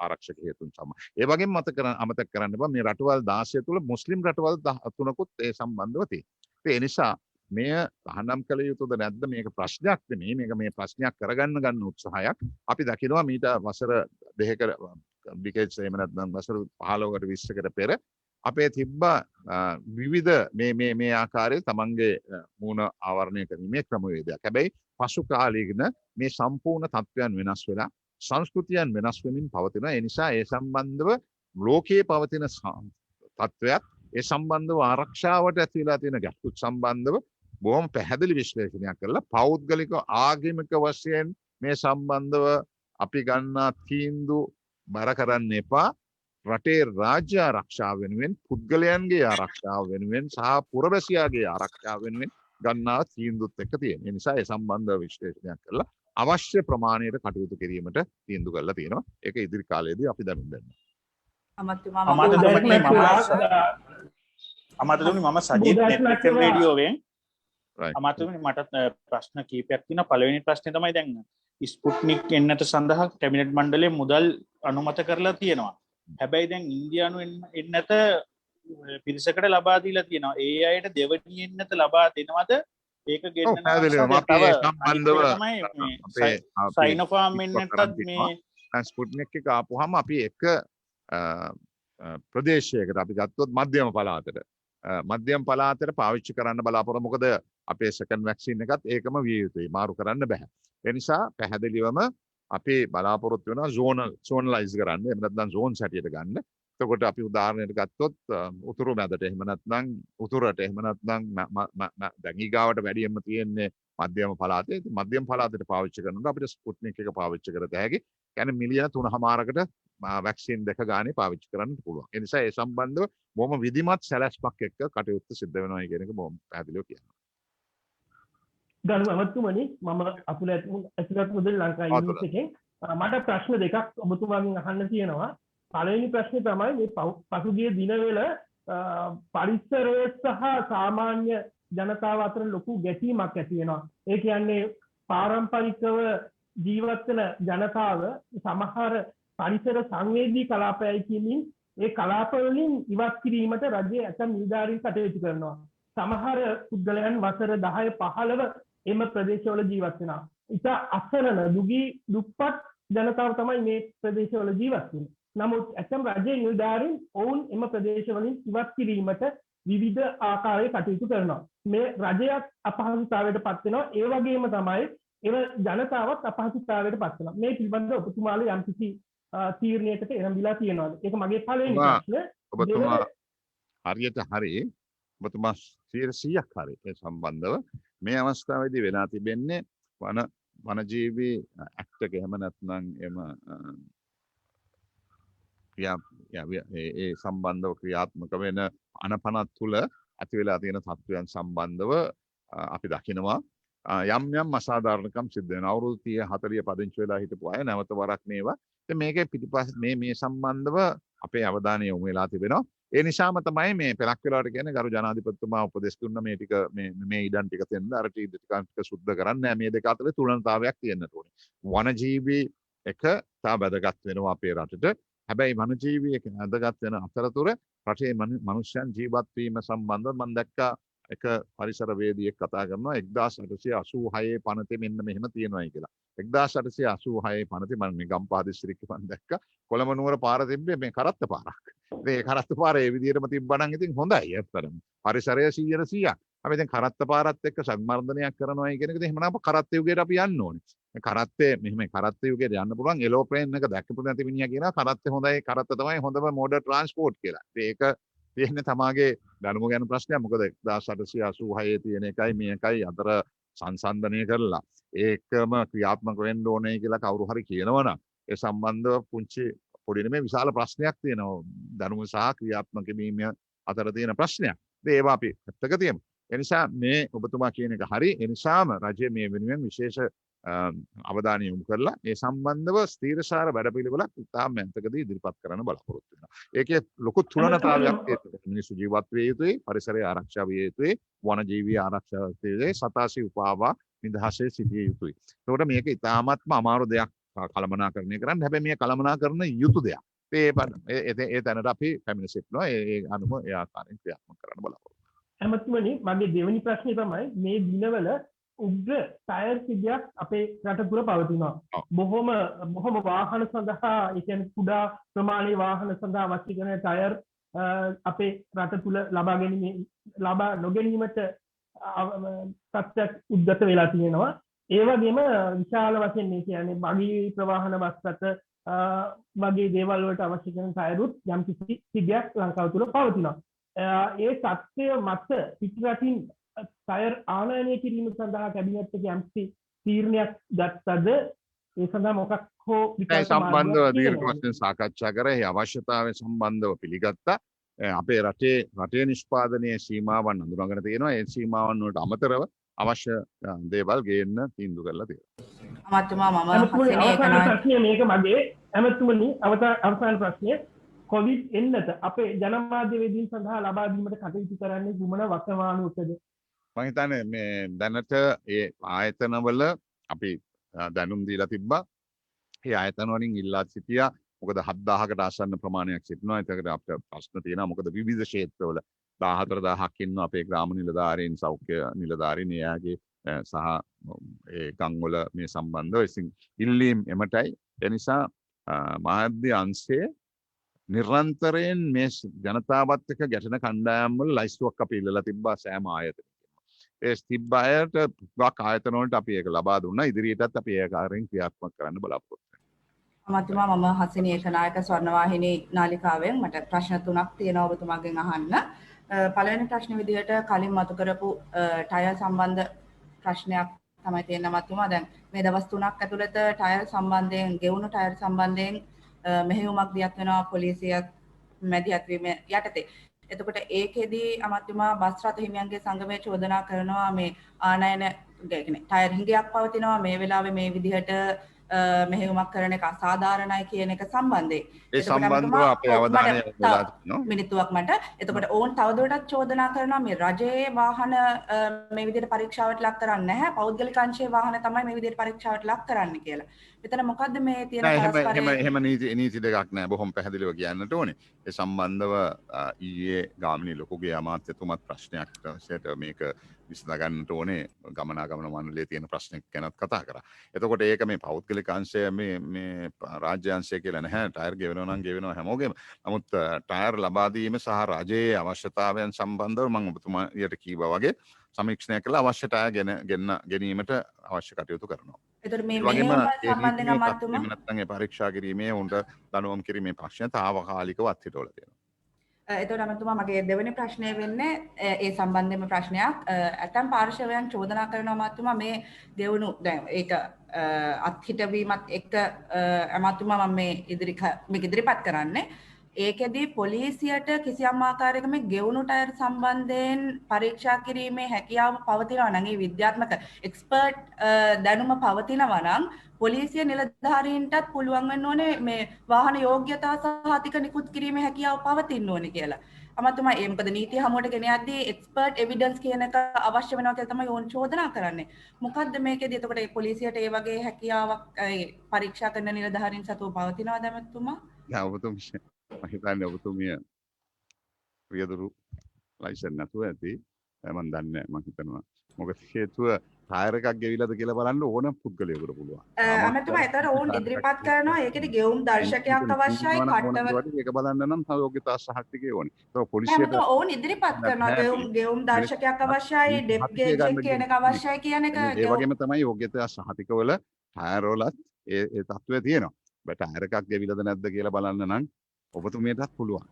ආරක්ෂක හේතුන් සම. ඒ වගේම අමතක කරන්න බෑ මේ රටවල් 16 තුල මුස්ලිම් රටවල් 13කුත් ඒ සම්බන්ධව තියෙනවා. ඒ නිසා මෙය තහනම් කළ යුතුද නැද්ද මේක ප්‍රශ්නයක් නෙමෙයි. මේක මේ ප්‍රශ්නයක් කරගන්න ගන්න උත්සාහයක්. අපි දකිනවා මීට වසර දෙකක ඩිකේඩ්ස් එහෙම නැත්නම් වසර 15කට 20කට පෙර අපේ තිබ්බ විවිධ මේ ආකාරයේ තමන්ගේ මූණ ආවරණය කිරීමේ ක්‍රමවේදයක්. හැබැයි පසු කාලීන මේ සම්පූර්ණ තත්ත්වයන් වෙනස් වෙලා සංස්කෘතියන් වෙනස් වෙමින් පවතිනවා. ඒ නිසා ඒ සම්බන්ධව ලෝකයේ පවතින තත්ත්වයක් ඒ සම්බන්ධව ආරක්ෂාවට ඇති වෙලා තියෙන ගැටලු සම්බන්ධව බොහොම පැහැදිලි විශ්ලේෂණයක් කරලා පෞද්ගලික ආගමික වශයෙන් මේ සම්බන්ධව අපි ගන්නා තීන්දුව බර කරන්න එපා. රටේ රාජ්‍ය ආරක්ෂාව වෙනුවෙන් පුද්ගලයන්ගේ ආරක්ෂාව වෙනුවෙන් සහ පුරවැසියාගේ ආරක්ෂාව වෙනුවෙන් ගන්නා තීන්දුවත් එක්ක තියෙන. ඒ නිසා ඒ සම්බන්ධව විශ්ලේෂණයක් කරලා අවශ්‍ය ප්‍රමාණයට කටයුතු කිරීමට තීන්දුව කරලා තියෙනවා. ඒක ඉදිරි කාලයේදී අපි දැනුම් දෙන්නම්. අමාත්‍යතුමනි මම සජිත් නෙට්වර්ක් රේඩියෝවෙන් අමාත්‍යතුමනි මට ප්‍රශ්න කීපයක් තියෙනවා. පළවෙනි ප්‍රශ්නේ තමයි දැන් ස්පුට්නික් එන්නට සඳහා කැබිනට් මණ්ඩලයේ මුදල් අනුමත කරලා තියෙනවා. හැබැයි දැන් ඉන්දියානු එන්නත පිරිසකට ලබා දීලා තියෙනවා. ඒ අයට දෙවනි එන්නත ලබා දෙනවද? ඒක ගෙන්නන සයිනෝෆාර්ම් එන්නටත් මේ ස්පුට්නික් එක ආපුවාම අපි එක ප්‍රදේශයකට අපි ගත්තොත් මධ්‍යම පළාතට මධ්‍යම පළාතට පාවිච්චි කරන්න බලාපොරොත්තු මොකද අපේ සෙකන්ඩ් වැක්සින් එකත් ඒකම විය යුතුයි මාරු කරන්න බෑ ඒ නිසා පැහැදිලිවම අපි බලාපොරොත්තු වෙනවා සෝනලයිස් කරන්න එහෙම නැත්නම් zones හැටියට ගන්න එතකොට අපි උදාහරණයක් ගත්තොත් උතුරු මැදට එහෙම නැත්නම් උතුරට එහෙම නැත්නම් දැන් ඊගාවට වැඩියෙන්ම තියෙන්නේ මධ්‍යම පළාතේ මධ්‍යම පළාතට පාවිච්චි කරනකොට අපිට ස්පුට්නික් එක පාවිච්චි කරත හැකි කියන්නේ මිලියන 3.5කට වැක්සින් දෙක ගානේ පාවිච්චි කරන්න පුළුවන්. ඒ නිසා ඒ සම්බන්ධව බොහොම විධිමත් සැලැස්මක් එක්ක කටයුතු සිද්ධ වෙනවා කියන එක බොහොම පැහැදිලිව කියනවා. ගරු ඇමතුමනි මම අතුල ඇතුළත් මුදල් ලංකා යුනිවර්සිටි එකෙන් මට ප්‍රශ්න දෙකක් ඔබතුමාගෙන් අහන්න තියෙනවා. පළවෙනි ප්‍රශ්නේ තමයි මේ පසුගිය දිනවල පරිසරය සහ සාමාන්‍ය ජනතාව අතර ලොකු ගැටීමක් ඇති වෙනවා. ඒ කියන්නේ පාරම්පරිකව ජීවත් වෙන ජනතාව සමහර පරිසර සංවේදී කලාපයයි කියමින් ඒ කලාප වලින් ඉවත් කිරීමට රජය ඇතම් නිලධාරීන් කටයුතු කරනවා. සමහර පුද්ගලයන් වසර 10 15 එම ප්‍රදේශවල ජීවත් වෙනවා. ඉතා අසරණ දුගී දුප්පත් ජනතාව තමයි මේ ප්‍රදේශවල ජීවත් වෙන්නේ. නමුත් ඇතම් රජයේ නිලධාරීන් ඔවුන් එම ප්‍රදේශවලින් ඉවත් කිරීමට විවිධ ආකාරයේ කටයුතු කරනවා. මේ රජයත් අපහසුතාවයට පත් වෙනවා. ඒ වගේම තමයි එම ජනතාවත් අපහසුතාවයට පත් වෙනවා. මේ පිළිබඳව ඔබතුමාලා යම්කිසි තීරණයකට එළඹිලා තියෙනවාද? ඒක මගේ පළවෙනි ප්‍රශ්නේ. ඔබතුමා හරියට හරි ඔබතුමා 100ක් හරි ඒ සම්බන්ධව මේ අවස්ථාවේදී වෙලා තිබෙන්නේ වනජීවී ඇක්ට් එක එහෙම නැත්නම් එම ඒ සම්බන්ධව ක්‍රියාත්මක වෙන අනපනත් තුළ ඇති වෙලා තියෙන තත්ත්වයන් සම්බන්ධව අපි දකිනවා යම් යම් අසාධාරණකම් සිද්ධ වෙනවා. අවුරුදු 30 40 පදිංචි වෙලා හිටපු අය නැවත වරක් මේවා. ඉතින් මේකේ පිටිපස්ස මේ සම්බන්ධව අපේ අවධානය යොමු වෙලා තිබෙනවා. ඒ නිසාම තමයි මේ පෙරක් වෙලාවට කියන්නේ ගරු ජනාධිපතිතුමා උපදෙස් දුන්න මේ ටික මේ ඉඩම් ටික දෙන්න අර ටික සුද්ධ කරන්න මේ දෙක අතර තුලනතාවයක් තියෙන්න ඕනේ. වනජීවී එක තා වැදගත් වෙනවා අපේ රටට. හැබැයි වනජීවී එක වැදගත් වෙන අතරතුර රටේ මනුෂ්‍යයන් ජීවත් වීම සම්බන්ධව මම දැක්කා එක පරිසරවේදියෙක් කතා කරනවා 1886 පනතේ මෙන්න මෙහෙම තියෙනවායි කියලා. 1886 පනතේ මම මේ ගම්පහ දිස්ත්‍රික්කේ මම දැක්කා කොළඹ නුවර පාර තිබ්බේ මේ කරත්ත පාරක්. මේ කරත්ත පාර ඒ විදිහටම තිබ්බනම් ඉතින් හොඳයි ඇත්තටම. පරිසරය 100%ක්. අපි දැන් කරත්ත පාරත් එක්ක සංවර්ධනයක් කරනවායි කියන එකද එහෙමනම් අප කරත්ත යුගයට අපි යන්න ඕනේ. මේ කරත්තේ මෙහෙම කරත්ත යුගයට යන්න පුළුවන් එලෝප්ලේන් එක දැක්කපු නැති මිනිහා කියනවා කරත්ත හොඳයි කරත්ත තමයි හොඳම මෝඩර් ට්‍රාන්ස්පෝර්ට් කියලා. ඒක තියෙන්නේ තමාගේ දැනුම ගැන ප්‍රශ්නයක්. මොකද 1886 තියෙන එකයි මේකයි අතර සංසන්දනය කරලා ඒකම ක්‍රියාත්මක වෙන්න ඕනේ කියලා කවුරු හරි කියනවනම් ඒ සම්බන්ධව පුංචි පොඩි නෙමෙයි විශාල ප්‍රශ්නයක් තියෙනවා. දැනුම සහ ක්‍රියාත්මක වීම අතර තියෙන ප්‍රශ්නයක්. ඒවා අපි පැත්තක තියමු. ඒ නිසා මේ ඔබතුමා කියන එක හරි. ඒ නිසාම රජය මේ වෙනුවෙන් විශේෂ අවධානය යොමු කරලා ඒ සම්බන්ධව ස්ථීරසාර වැඩපිළිවෙලක් ඉතාම මැන්තකදී ඉදිරිපත් කරන්න බලාපොරොත්තු වෙනවා. ඒකේ ලොකු තුලනතාවයක් තියෙනවා. මිනිස්සු ජීවත් විය යුතුයි, පරිසරය ආරක්ෂා විය යුතුයි, වනජීවී ආරක්ෂා විය යුතුයි, සතාසි උපාවා නිදහසේ සිටිය යුතුයි. ඒකට මේක ඉතාමත්ම අමාරු දෙයක් කළමනාකරණය කරන්න. හැබැයි මේ කළමනාකරන යුතු දෙයක්. ඒ තැනට අපි පැමිණ සිටිනවා. ඒ අනුව ඒ ආකාරයෙන් ක්‍රියාත්මක කරන්න බලාපොරොත්තු වෙනවා. ඇමතුමනි මගේ දෙවෙනි ප්‍රශ්නේ තමයි මේ දිනවල උග්‍ර ටයර් සිද්ධියක් අපේ රට තුළ පවතිනවා. බොහොම වාහන සඳහා ඒ කියන්නේ කුඩා ප්‍රමාණයේ වාහන සඳහා අවශ්‍ය කරන ටයර් අපේ රට තුළ ලබා නොගැනීමට තත්ත්වයක් උද්ගත වෙලා තියෙනවා. ඒ වගේම විශාල වශයෙන් මේ කියන්නේ බගී ප්‍රවාහන බස් රථ වගේ දේවල් වලට අවශ්‍ය කරන ටයරුත් යම් කිසි සිද්ධියක් ලංකාව තුළ පවතිනවා. ඒ තත්ත්වය මත පිටරටින් ටයර් ආනයනය කිරීම සඳහා කැබිනට් එකේ යම්කිසි තීරණයක් ගත්තද ඒ සඳහා මොකක් හෝ සම්බන්ධව දීර්ඝ වශයෙන් සාකච්ඡා කරා. ඒ අවශ්‍යතාවය සම්බන්ධව පිළිගත්තා. අපේ රටේ නිෂ්පාදනයේ සීමාවන් අඳුනගෙන තියෙනවා. ඒ සීමාවන් වලට අමතරව අවශ්‍ය දේවල් ගේන්න තීන්දුව කරලා තියෙනවා. ප්‍රශ්නය මේක මගේ ඇමතුමනි අවසාන ප්‍රශ්නය කොවිඩ් එන්නත අපේ ජනමාධ්‍යවේදීන් සඳහා ලබා දීමට කටයුතු කරන්නේ කුමන වකවානුවකද? මම හිතන්නේ මේ දැනට ඒ ආයතනවල අපි දැනුම් දීලා තිබ්බා. ඒ ආයතන වලින් ඉල්ලා සිටියා. මොකද 7000කට ආසන්න ප්‍රමාණයක් සිටිනවා. ඒකට අපිට ප්‍රශ්න තියෙනවා. මොකද විවිධ ක්ෂේත්‍රවල 14000ක් ඉන්නවා අපේ ග්‍රාම නිලධාරීන්, සෞඛ්‍ය නිලධාරීන්, එයාගේ සහ ඒ ගම්වල මේ සම්බන්ධව ඉතින් ඉල්ලීම් එමටයි. ඒ නිසා මාධ්‍ය අංශයේ නිරන්තරයෙන් මේ ජනතාවත් එක්ක ගැටෙන කණ්ඩායම් වල ලයිස්තුවක් අපි ඉල්ලලා තිබ්බා සෑම ආයතනයකම. ඒ තිබ්බ අයට ගොඩක් ආයතන වලට අපි ඒක ලබා දුන්නා. ඉදිරියටත් අපි ඒ ආකාරයෙන් ක්‍රියාත්මක කරන්න බලාපොරොත්තු වෙනවා. අමතුමා මම හසිනී ඒකනායක ස්වර්ණවාහිනී නාලිකාවෙන් මට ප්‍රශ්න 3ක් තියෙනවා ඔබතුමාගෙන් අහන්න. පළවෙනි ප්‍රශ්න විදිහට කලින් මතු කරපු ටයර් සම්බන්ධ ප්‍රශ්නයක් තමයි තියෙනවා මතුමා. දැන් මේ දවස් 3ක් ඇතුළත ටයර් සම්බන්ධයෙන් ගෙවුණු ටයර් සම්බන්ධයෙන් මෙහෙයුමක් දියත් වෙනවා පොලිසියක් මැදිහත් වීම යටතේ. එතකොට ඒකෙදී අමතුමා බස් රථ හිමියන්ගේ සංගමයේ චෝදනා කරනවා මේ ආනයන කියන්නේ ටයර් හිඟයක් පවතිනවා මේ වෙලාවේ මේ විදිහට මෙහෙයුමක් කරන එක අසාධාරණයි කියන එක සම්බන්ධයෙන්. ඒ සම්බන්ධව අපේ අවධානය යොමු කරනවා. මිනිත්තුවක් මට. එතකොට ඕන් තවදුරටත් චෝදනා කරනවා මේ රජයේ වාහන මේ විදිහට පරීක්ෂාවට ලක් කරන්නේ නැහැ. පෞද්ගලික අංශයේ වාහන තමයි මේ විදිහට පරීක්ෂාවට ලක් කරන්නේ කියලා. මෙතන මොකද්ද මේ තියෙන එහෙම නීති දෙකක් නෑ. බොහොම පැහැදිලිව කියන්නට ඕනේ. ඒ සම්බන්ධව ඊයේ ගාමිණී ලොකුගේ අමාත්‍යතුමත් ප්‍රශ්නයක් විශේෂයට මේක විසඳගන්නට ඕනේ ගමනාගමන මණ්ඩලයේ තියෙන ප්‍රශ්නයක් ගැනත් කතා කරා. එතකොට ඒක මේ පෞද්ගලික අංශය මේ රාජ්‍ය අංශය කියලා නැහැ. ටයර් ගෙවනවා නම් ගෙවනවා හැමෝගෙම. නමුත් ටයර් ලබා දීම සහ රජයේ අවශ්‍යතාවයන් සම්බන්ධව මම ඔබතුමාට කීවා වගේ සමීක්ෂණය කළා අවශ්‍ය ටයර් ගැනීමට අවශ්‍ය කටයුතු කරනවා. එතකොට මේ සම්බන්ධයෙන් අමාත්‍යතුමා නැත්නම් ඒ පරීක්ෂා කිරීමේ උන්ට දනුවම් කිරීමේ ප්‍රශ්න තාවකාලිකව අත්හිටවල තියෙනවා. එතකොට අමතුමා මගේ දෙවෙනි ප්‍රශ්නය වෙන්නේ ඒ සම්බන්ධයෙන්ම ප්‍රශ්නයක්. ඇතම් පාර්ශවයන් චෝදනා කරනවා අමතුමා මේ ගෙවුණු දැන් ඒක අත්හිටවීමත් එක්ක අමතුමා මම මේ ඉදිරිපත් කරන්නේ. ඒකෙදී පොලිසියට කිසියම් ආකාරයක මේ ගෙවුණු ටයර් සම්බන්ධයෙන් පරීක්ෂා කිරීමේ හැකියාව පවතිනවා නම් ඒ විද්‍යාත්මක එක්ස්පර්ට් දැනුම පවතිනවා නම් පොලිසිය නිලධාරීන්ටත් පුළුවන් වෙන්න ඕනේ මේ වාහන යෝග්‍යතා සහතික නිකුත් කිරීමේ හැකියාව පවතින්න ඕනේ කියලා. අමතුමා ඒ මොකද නීතිය හමුවට ගෙන යද්දී එක්ස්පර්ට් එවිඩන්ස් කියන එක අවශ්‍ය වෙනවා කියලා තමයි ඕන් චෝදනා කරන්නේ. මොකද්ද මේකෙදී එතකොට ඒ පොලිසියට ඒ වගේ හැකියාවක් පරීක්ෂා කරන නිලධාරීන් සතුව පවතිනවද අමතුමා? ඔබතුමිය මම හිතන්නේ ඔබතුමිය රියදුරු ලයිසන් නැතුව ඇති. මම දන්නේ මම හිතනවා. මොකද හේතුව ටයර් එකක් ගෙවිලාද කියලා බලන්න ඕන පුද්ගලයෙකුට පුළුවන්. අමතුමා ඒතර ඕන් ඉදිරිපත් කරනවා ඒකෙදි ගෙවුම් දර්ශකයක් අවශ්‍යයි කට්ටව ඒක බලන්න නම් යෝග්‍යතා සහතිකය ඕනේ. ඒක පොලිසියට ඕන් ඉදිරිපත් කරනවා ගෙවුම් දර්ශකයක් අවශ්‍යයි ඩෙප් ගේජ් එක කියන එක අවශ්‍යයි කියන එක ඒ වගේම තමයි යෝග්‍යතා සහතිකවල ටයර් වලත් ඒ තත්ත්වය තියෙනවා. ටයර් එකක් ගෙවිලාද නැද්ද කියලා බලන්න නම් ඔබතුමියටත් පුළුවන්.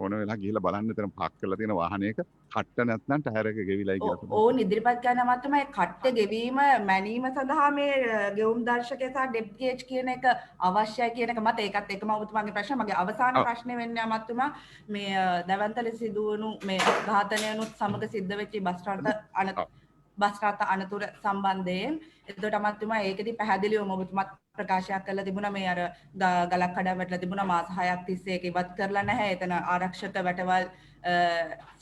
ඕන වෙලා ගිහිල්ලා බලන්න එතන පාක් කරලා තියෙන වාහනයක කට්ට නැත්නම් ටයර් එක ගෙවිලායි කියලා. ඕන් ඉදිරිපත් කරන අමතුමා මේ කට්ට ගෙවීම මැනීම සඳහා මේ ගෙවුම් දර්ශකය සහ ඩෙප් ගේජ් කියන එක අවශ්‍යයි කියන එක මත ඒකත් එක්කම ඔබතුමාගේ ප්‍රශ්න මගේ අවසාන ප්‍රශ්නේ වෙන්නේ අමතුමා මේ දවන්තලේ සිදුවුණු මේ ඝාතනයනුත් සමග සිද්ධ වෙච්ච බස් රථ අනතුර සම්බන්ධයෙන් එතකොට අමතුමා ඒකෙදි පැහැදිලිවම ඔබතුමාත් ප්‍රකාශයක් කරලා තිබුණා මේ අර ගලක් කඩා වැටලා තිබුණා මාස 6ක් තිස්සේ ඒක ඉවත් කරලා නැහැ. එතන ආරක්ෂක වැටවල්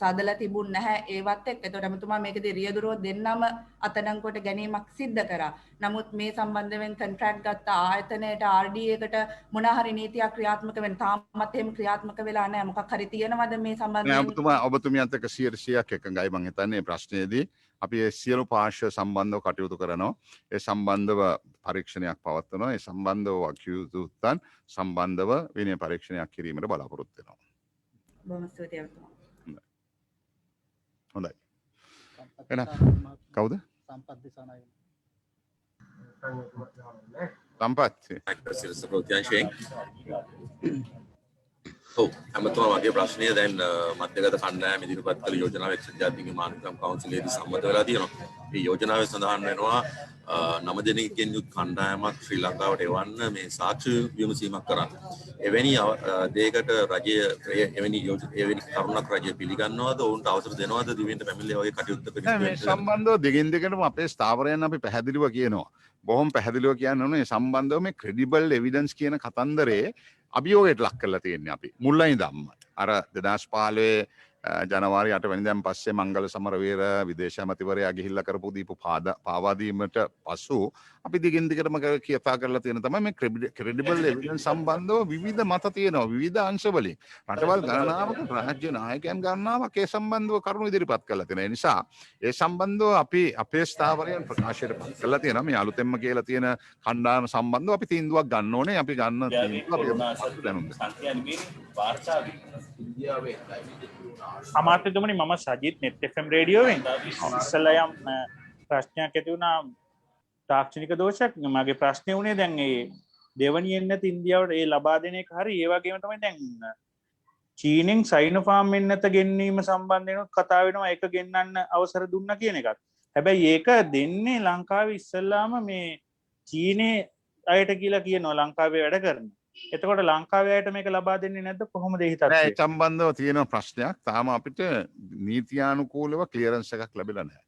සාදලා තිබුණ නැහැ ඒවත් එක්ක. එතකොට අමතුමා මේකෙදි රියදුරෝ දෙන්නම අතනංකොට ගැනීමක් සිද්ධ කරා. නමුත් මේ සම්බන්ධයෙන් කොන්ට්‍රැක්ට් ගත්ත ආයතනයට RDA එකට මොන හරි නීතියක් ක්‍රියාත්මක වෙන්න තාමත් එහෙම ක්‍රියාත්මක වෙලා නැහැ. මොකක් හරි තියෙනවද මේ සම්බන්ධයෙන්? ඔබතුමියත් එක්ක 100%ක් එකඟයි මම හිතන්නේ ප්‍රශ්නයේදී අපි ඒ සියලු පාර්ශ්ව සම්බන්ධව කටයුතු කරනවා. ඒ සම්බන්ධව පරීක්ෂණයක් පවත්වනවා. ඒ සම්බන්ධව වකියුතුන් සම්බන්ධව විනය පරීක්ෂණයක් කිරීමට බලාපොරොත්තු වෙනවා. බොහොම ස්තුතියි අමතුමා. හොඳයි. එහෙනම් කවුද? සම්පත් දිසානායක. සම්පත්. සිරස ප්‍රත්‍යංශයෙන්. ඔව් අමතුමා වගේ ප්‍රශ්නය දැන් මධ්‍යගත කණ්ඩායම ඉදිරිපත් කළ යෝජනාව එක්සත් ජාතීන්ගේ මානවකම් කවුන්සිලයේදී සම්මත වෙලා තියෙනවා. මේ යෝජනාවේ සඳහන් වෙනවා 9 දෙනෙක්ගෙන් යුත් කණ්ඩායමක් ශ්‍රී ලංකාවට එවන්න මේ සාක්ෂි විමසීමක් කරන්න. එවැනි දෙයකට රජය එවැනි කරුණක් රජය පිළිගන්නවද? ඔවුන්ට අවසර දෙනවද දිවෙන්ට පැමිණිලි වගේ කටයුත්තක? මේ සම්බන්ධව දෙකින් දෙකටම අපේ ස්ථාවරයන් අපි පැහැදිලිව කියනවා. බොහොම පැහැදිලිව කියන්න ඕනේ මේ සම්බන්ධව මේ ක්‍රෙඩිබල් එවිඩන්ස් කියන කතන්දරේ අභියෝගයට ලක් කරලා තියෙන්නේ අපි මුල්ලා ඉඳන්ම. අර 2015 ජනවාරි 8 වෙනිදාන් පස්සේ මංගල සමරවීර විදේශ ඇමතිවරයා ගිහිල්ලා කරපු දීපු පාවා දීමට පසු අපි දිගින් දිගටම කියතා කරලා තියෙන තමයි මේ ක්‍රෙඩිබල් එවිඩන්ස් සම්බන්ධව විවිධ මත තියෙනවා විවිධ අංශ වලින් රටවල් ගණනාවක රාජ්‍ය නායකයන් ගණනාවක් ඒ සම්බන්ධව කරුණු ඉදිරිපත් කරලා තියෙනවා. ඒ නිසා ඒ සම්බන්ධව අපි අපේ ස්ථාවරයන් ප්‍රකාශයට පත් කරලා තියෙනවා. මේ අලුතෙන්ම කියලා තියෙන කණ්ඩායම සම්බන්ධව අපි තීන්දුවක් ගන්න ඕනේ. අපි ගන්න තීන්දුව අපි දැනුම් අමාත්‍යතුමනි මම සජිත් net fm රේඩියෝවෙන් ඉස්සෙල්ලා යම් ප්‍රශ්නයක් ඇති වුණා තාක්ෂණික දෝෂයක්. මගේ ප්‍රශ්නේ උනේ දැන් ඒ දෙවනියෙන් නැති ඉන්දියාවට ඒ ලබා දෙන එක හරි ඒ වගේම තමයි දැන් චීනෙන් සයිනෝෆාම් එන්නත ගෙන්වීම සම්බන්ධයෙන් කතා වෙනවා ඒක ගෙන්නන්න අවසර දුන්නා කියන එකත්. හැබැයි ඒක දෙන්නේ ලංකාවේ ඉස්සෙල්ලාම මේ චීනේ අයට කියලා කියනවා ලංකාවේ වැඩ කරන. එතකොට ලංකාවේ අයට මේක ලබා දෙන්නේ නැද්ද කොහොමද ඒ හිතන්නේ? ඒ සම්බන්ධව තියෙන ප්‍රශ්නයක් තාම අපිට නීතියානුකූලව ක්ලියරන්ස් එකක් ලැබිලා නැහැ.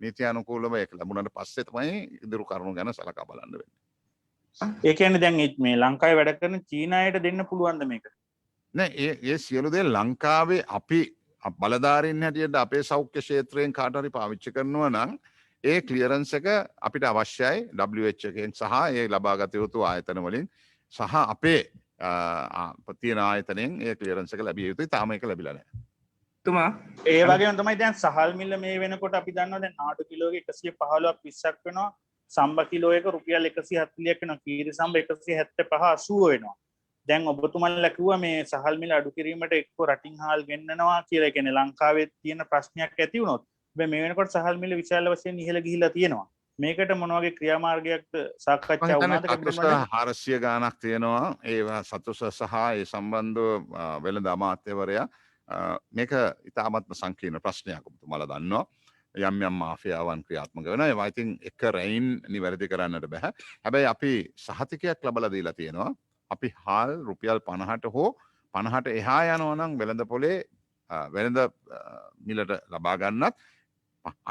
නීතියානුකූලව ඒක ලැබුණාට පස්සේ තමයි ඉදිරි කරුණු ගැන සලකා බලන්න වෙන්නේ. ඒ කියන්නේ දැන් මේ ලංකාවේ වැඩ කරන චීන අයට දෙන්න පුළුවන්ද මේක? නෑ ඒ සියලු දේ ලංකාවේ අපි බලධාරීන් හැටියට අපේ සෞඛ්‍ය ක්ෂේත්‍රයෙන් කාට හරි පාවිච්චි කරනවා නම් ඒ ක්ලියරන්ස් එක අපිට අවශ්‍යයි WH එකෙන් සහ ඒ ලබාගත යුතු ආයතන වලින් සහ අපේ තියෙන ආයතනයෙන් ඒ ක්ලියරන්ස් එක ලැබිය යුතුයි. තාම ඒක ලැබිලා නැහැ. තුමා ඒ වගේම තමයි දැන් සහල් මිල මේ වෙනකොට අපි දන්නවා දැන් ආඩු කිලෝගේ 115ක් 20ක් වෙනවා. සම්බ කිලෝ එක රුපියල් 140ක් වෙනවා. කීරි සම්බ 175 80 වෙනවා. දැන් ඔබතුමන්ලා කිව්වා මේ සහල් මිල අඩු කිරීමට එක්ක රටින් හාල් ගෙන්නනවා කියලා. ඒ කියන්නේ ලංකාවේ තියෙන ප්‍රශ්නයක් ඇති වුණොත් මේ වෙනකොට සහල් මිල විශාල වශයෙන් ඉහළ ගිහිලා තියෙනවා. මේකට මොන වගේ ක්‍රියාමාර්ගයක්ද සාකච්ඡා වුණාද? 400 ගාණක් තියෙනවා. ඒ සතුස සහ ඒ සම්බන්ධව වෙළඳ අමාත්‍යවරයා මේක ඉතාමත්ම සංකීර්ණ ප්‍රශ්නයක් ඔබතුමාලා දන්නවා. යම් යම් මාෆියාවන් ක්‍රියාත්මක වෙනවා. ඒවා ඉතින් එක රැයින් නිවැරදි කරන්නට බෑ. හැබැයි අපි සහතිකයක් ලබලා දීලා තියෙනවා. අපි හාල් රුපියල් 50ට හෝ 50ට එහා යනවා නම් වෙළඳ පොලේ වෙළඳ මිලට ලබා ගන්නත්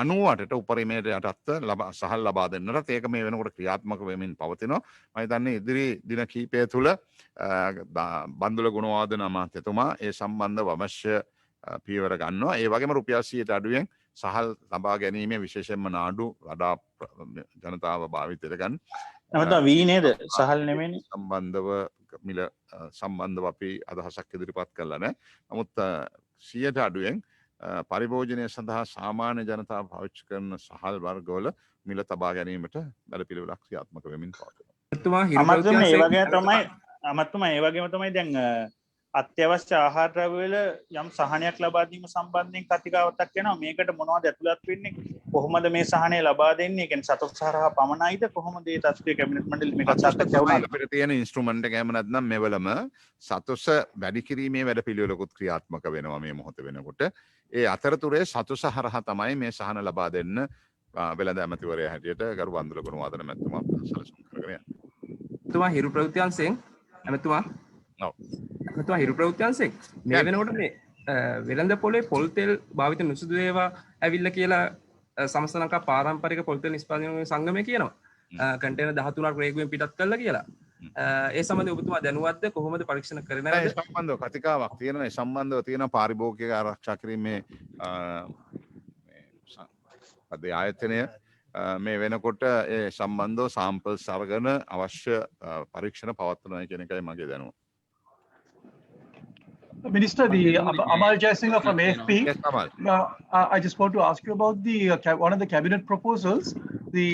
98ට උපරිමයට යටත්ව සහල් ලබා දෙන්නට ඒක මේ වෙනකොට ක්‍රියාත්මක වෙමින් පවතිනවා. මම හිතන්නේ ඉදිරි දින කිහිපය තුළ බන්දුල ගුණවාදන අමාත්‍යතුමා ඒ සම්බන්ධව අවශ්‍ය පියවර ගන්නවා. ඒ වගේම රුපියල් 100ට අඩුවෙන් සහල් ලබා ගැනීමේ විශේෂයෙන්ම නාඩු වඩා ජනතාව භාවිතයට ගන්න. නැවත වී නේද? සහල් නෙමෙයිනේ. සම්බන්ධව මිල සම්බන්ධව අපි අදහසක් ඉදිරිපත් කළා නෑ. නමුත් 100ට අඩුවෙන් පරිභෝජනය සඳහා සාමාන්‍ය ජනතාව පාවිච්චි කරන සහල් වර්ගවල මිල තබා ගැනීමට වැඩපිළිවෙලක් ක්‍රියාත්මක වෙමින් පවතිනවා. අමතුමා ඒ වගේම තමයි දැන් අත්‍යවශ්‍ය ආහාර ද්‍රව්‍යවල යම් සහනයක් ලබා දීම සම්බන්ධයෙන් කතිකාවතක් යනවා. මේකට මොනවද ඇතුළත් වෙන්නේ? කොහොමද මේ සහනය ලබා දෙන්නේ? ඒ කියන්නේ සතොස් හරහා පමණයිද? කොහොමද ඒ තත්ත්වයේ කැබිනට් මණ්ඩලෙ මේක සාකච්ඡා වුණාද? අපිට තියෙන ඉන්ස්ට්‍රුමන්ට් එක එහෙම නැත්නම් මෙවලම සතොස් වැඩි කිරීමේ වැඩපිළිවෙලකුත් ක්‍රියාත්මක වෙනවා මේ මොහොත වෙනකොට. ඒ අතරතුරේ සතුස හරහා තමයි මේ සහන ලබා දෙන්න වෙළඳ ඇමතිවරයා හැටියට ගරු බන්දුල ගුණවාදන මැතිතුමා සැලසුම් කරගෙන යනවා. තුමා හිරු ප්‍රවෘත්තිංශයෙන් ඇමතුමා ඇමතුමා හිරු ප්‍රවෘත්තිංශයෙන් මේ වෙනකොට මේ වෙළඳ පොලේ පොල් තෙල් භාවිත නුසුදු ඒවා ඇවිල්ලා කියලා සමස්ත ලංකා පාරම්පරික පොල් තෙල් නිෂ්පාදන සංගමය කියනවා. කන්ටේනර් 13ක් රේගුවෙන් පිටත් කළා කියලා. ඒ සම්බන්ධව ඔබතුමා දැනුවත්ද? කොහොමද පරීක්ෂණ කරන්නේ? ඒ සම්බන්ධව කතිකාවක් තියෙනවා. ඒ සම්බන්ධව තියෙන පාරිභෝගික ආරක්ෂා කිරීමේ අධි ආයතනය මේ වෙනකොට ඒ සම්බන්ධව සාම්පල්ස් අරගෙන අවශ්‍ය පරීක්ෂණ පවත්වනවා කියන එකයි මගේ දැනුම. Minister, Amal Jayasinghe from AFP. Yes, Amal. I just want to ask you about the one of the cabinet proposals, the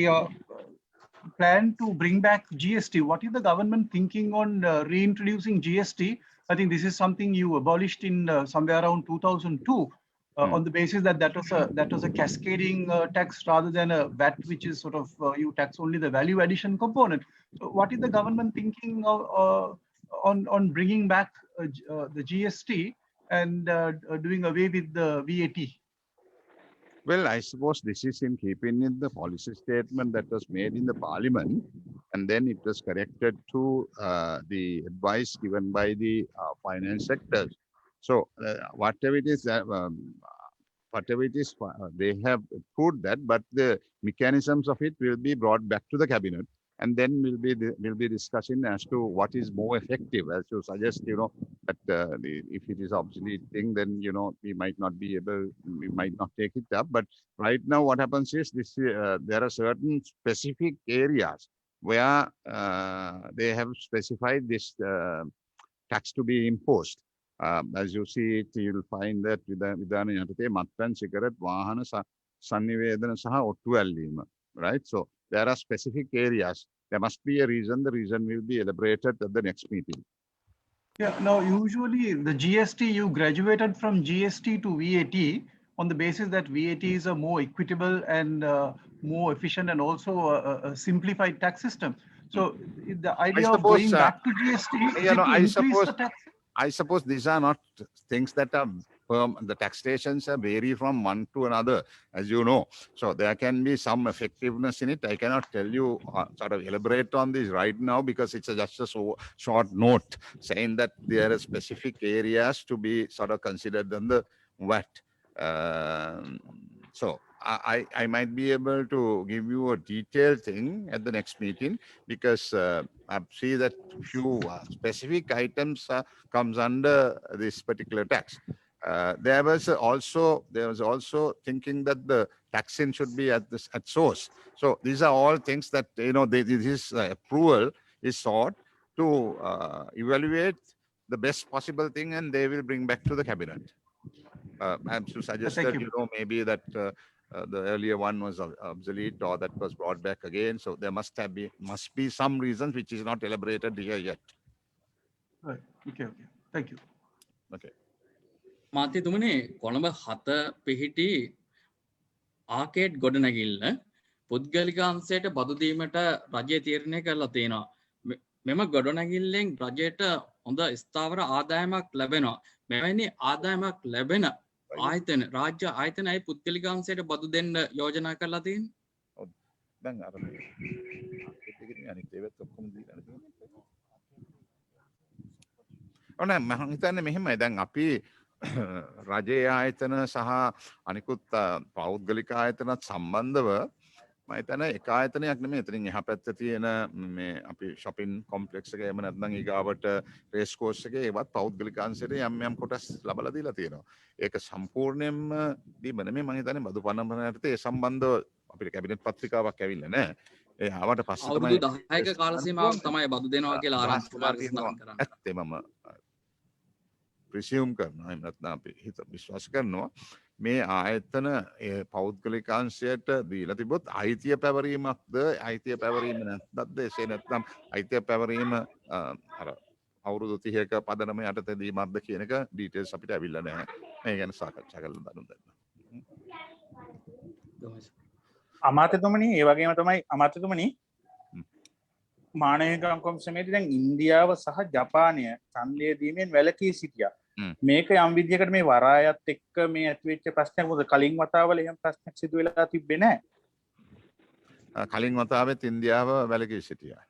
plan to bring back GST. What is the government thinking on reintroducing GST? I think this is something you abolished in somewhere around 2002 on the basis that that was a cascading tax rather than a VAT, which is sort of you tax only the value addition component. So what is the government thinking on bringing back the GST and doing away with the VAT? Well, I suppose this is in keeping with the policy statement that was made in the parliament, and then it was corrected to the advice given by the finance sectors. So whatever it is, they have proved that, but the mechanisms of it will be brought back to the cabinet, and then we'll be discussing as to what is more effective. As you suggest, But if it is obsolete thing, then we might not take it up. But right now, what happens is this: there are certain specific areas where they have specified this tax to be imposed. As you see it, you'll find that විධාන යටතේ මත්පැන් cigarette වාහන sannivedana සහ ඔට්ටු ඇල්ලීම, right? So there are specific areas. There must be a reason. The reason will be elaborated at the next meeting. Yeah, now usually the GST, you graduated from GST to VAT on the basis that VAT is a more equitable and more efficient and also a simplified tax system. So the idea of going back to GST is to increase the tax. I suppose these are not things that are firm. The taxations vary from one to another, as you know. So there can be some effectiveness in it. I cannot tell you, sort of elaborate on this right now because it's just a short note saying that there are specific areas to be sort of considered on the VAT. So I might be able to give you a detailed thing at the next meeting because I see that few specific items comes under this particular tax. There was also thinking that the taxing should be at source. So these are all things that this approval is sought to evaluate the best possible thing, and they will bring back to the cabinet. I'm to suggest that maybe that the earlier one was obsolete or that was brought back again. So there must be some reasons which is not elaborated here yet. Right. Okay. Thank you. Okay. මාත්‍යතුමනි Colombo 7 පිහිටි Arcade ගොඩනැගිල්ල පුද්ගලික අංශයට බදු දීමට රජය තීරණය කරලා තියෙනවා. මෙම ගොඩනැගිල්ලෙන් රජයට හොඳ ස්ථාවර ආදායමක් ලැබෙනවා. මෙවැනි ආදායමක් ලැබෙන ආයතන රාජ්‍ය ආයතනයි පුද්ගලික අංශයට බදු දෙන්න යෝජනා කරලා තියෙන්නේ. දැන් අර අනිත් ඒවත් ඔක්කොම දීලා තියෙනවා. ඔන්න මම හිතන්නේ මෙහෙමයි. දැන් අපි රජයේ ආයතන සහ අනිකුත් පෞද්ගලික ආයතනත් සම්බන්ධව මම හිතන්නේ එක ආයතනයක් නෙමෙයි. එතනින් එහා පැත්තේ තියෙන මේ අපි shopping complex එකේ එහෙම නැත්නම් ඊගාවට race course එකේ ඒවත් පෞද්ගලික අංශයට යම් කොටස් ලබලා දීලා තියෙනවා. ඒක සම්පූර්ණයෙන්ම දීම නෙමෙයි. මම හිතන්නේ බදු පනම්පනයට ඒ සම්බන්ධව අපිට කැබිනට් පත්‍රිකාවක් ඇවිල්ලා නැහැ. ඒ ආවට පස්සේ තමයි අවුරුදු 10ක කාල සීමාවක් තමයි බදු දෙනවා කියලා ආරංචි කුමාර සඳහන් කරන්නේ. ඇත්තේ මම ප්‍රිසියුම් කරනවා. එහෙම නැත්නම් අපි විශ්වාස කරනවා මේ ආයතන පෞද්ගලික අංශයට දීලා තිබොත් අයිතිය පැවරීමක්ද අයිතිය පැවරීම නැත්නම්ද එසේ නැත්නම් අයිතිය පැවරීම අර අවුරුදු 30ක පදනම යටතේ දීමක්ද කියන එක ඩීටේල්ස් අපිට ඇවිල්ලා නැහැ. මේ ගැන සාකච්ඡා කරලා දනුම් දෙන්න. අමාත්‍යතුමනි ඒ වගේම තමයි අමාත්‍යතුමනි මානව හිමිකම් කොමිසමේදී දැන් ඉන්දියාව සහ ජපානය ඡන්දය දීමෙන් වැළකී සිටියා. මේක යම් විදියකට මේ වරායත් එක්ක මේ ඇතිවෙච්ච ප්‍රශ්නයක් මොකද කලින් වතාවල එහෙම ප්‍රශ්නයක් සිදු වෙලා තිබ්බේ නැහැ. කලින් වතාවෙත් ඉන්දියාව වැළකී සිටියා.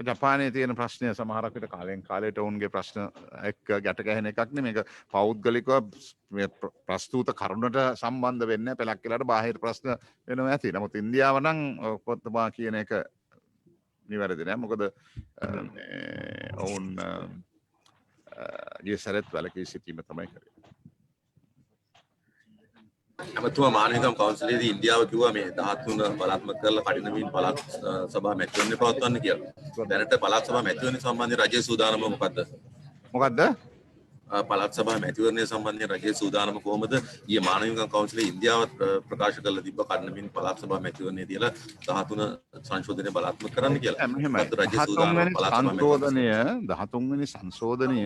ජපානයේ තියෙන ප්‍රශ්නය සමහරක් විට කාලෙන් කාලයට ඔවුන්ගේ ප්‍රශ්න එක්ක ගැට ගැහෙන එකක් නෙමෙයි. මේක පෞද්ගලිකව මේ ප්‍රස්තුත කරුණට සම්බන්ධ වෙන්නේ පළක් කියලාට බාහිර ප්‍රශ්න වෙනවා ඇති. නමුත් ඉන්දියාව නම් කොත්තමා කියන එක නිවැරදි නෑ. මොකද ඔවුන් ගිය සැරේත් වැළකී සිටීම තමයි කරේ. ඇමතුමා මානව හිමිකම් කවුන්සිලේදී ඉන්දියාව කිව්වා මේ 13 බලාත්මක කරලා කඩිනමින් පළාත් සභා මැතිවරණය පවත්වන්න කියලා. දැනට පළාත් සභා මැතිවරණය සම්බන්ධයෙන් රජයේ සූදානම මොකද්ද? පළාත් සභා මැතිවරණය සම්බන්ධයෙන් රජයේ සූදානම කොහොමද? ඊයේ මානව හිමිකම් කවුන්සිලේ ඉන්දියාවත් ප්‍රකාශ කරලා තිබ්බ කඩිනමින් පළාත් සභා මැතිවරණයේ තියලා 13 සංශෝධනය බලාත්මක කරන්න කියලා. රජයේ සූදානම පළාත් සභා මැතිවරණය 13 වෙනි සංශෝධනය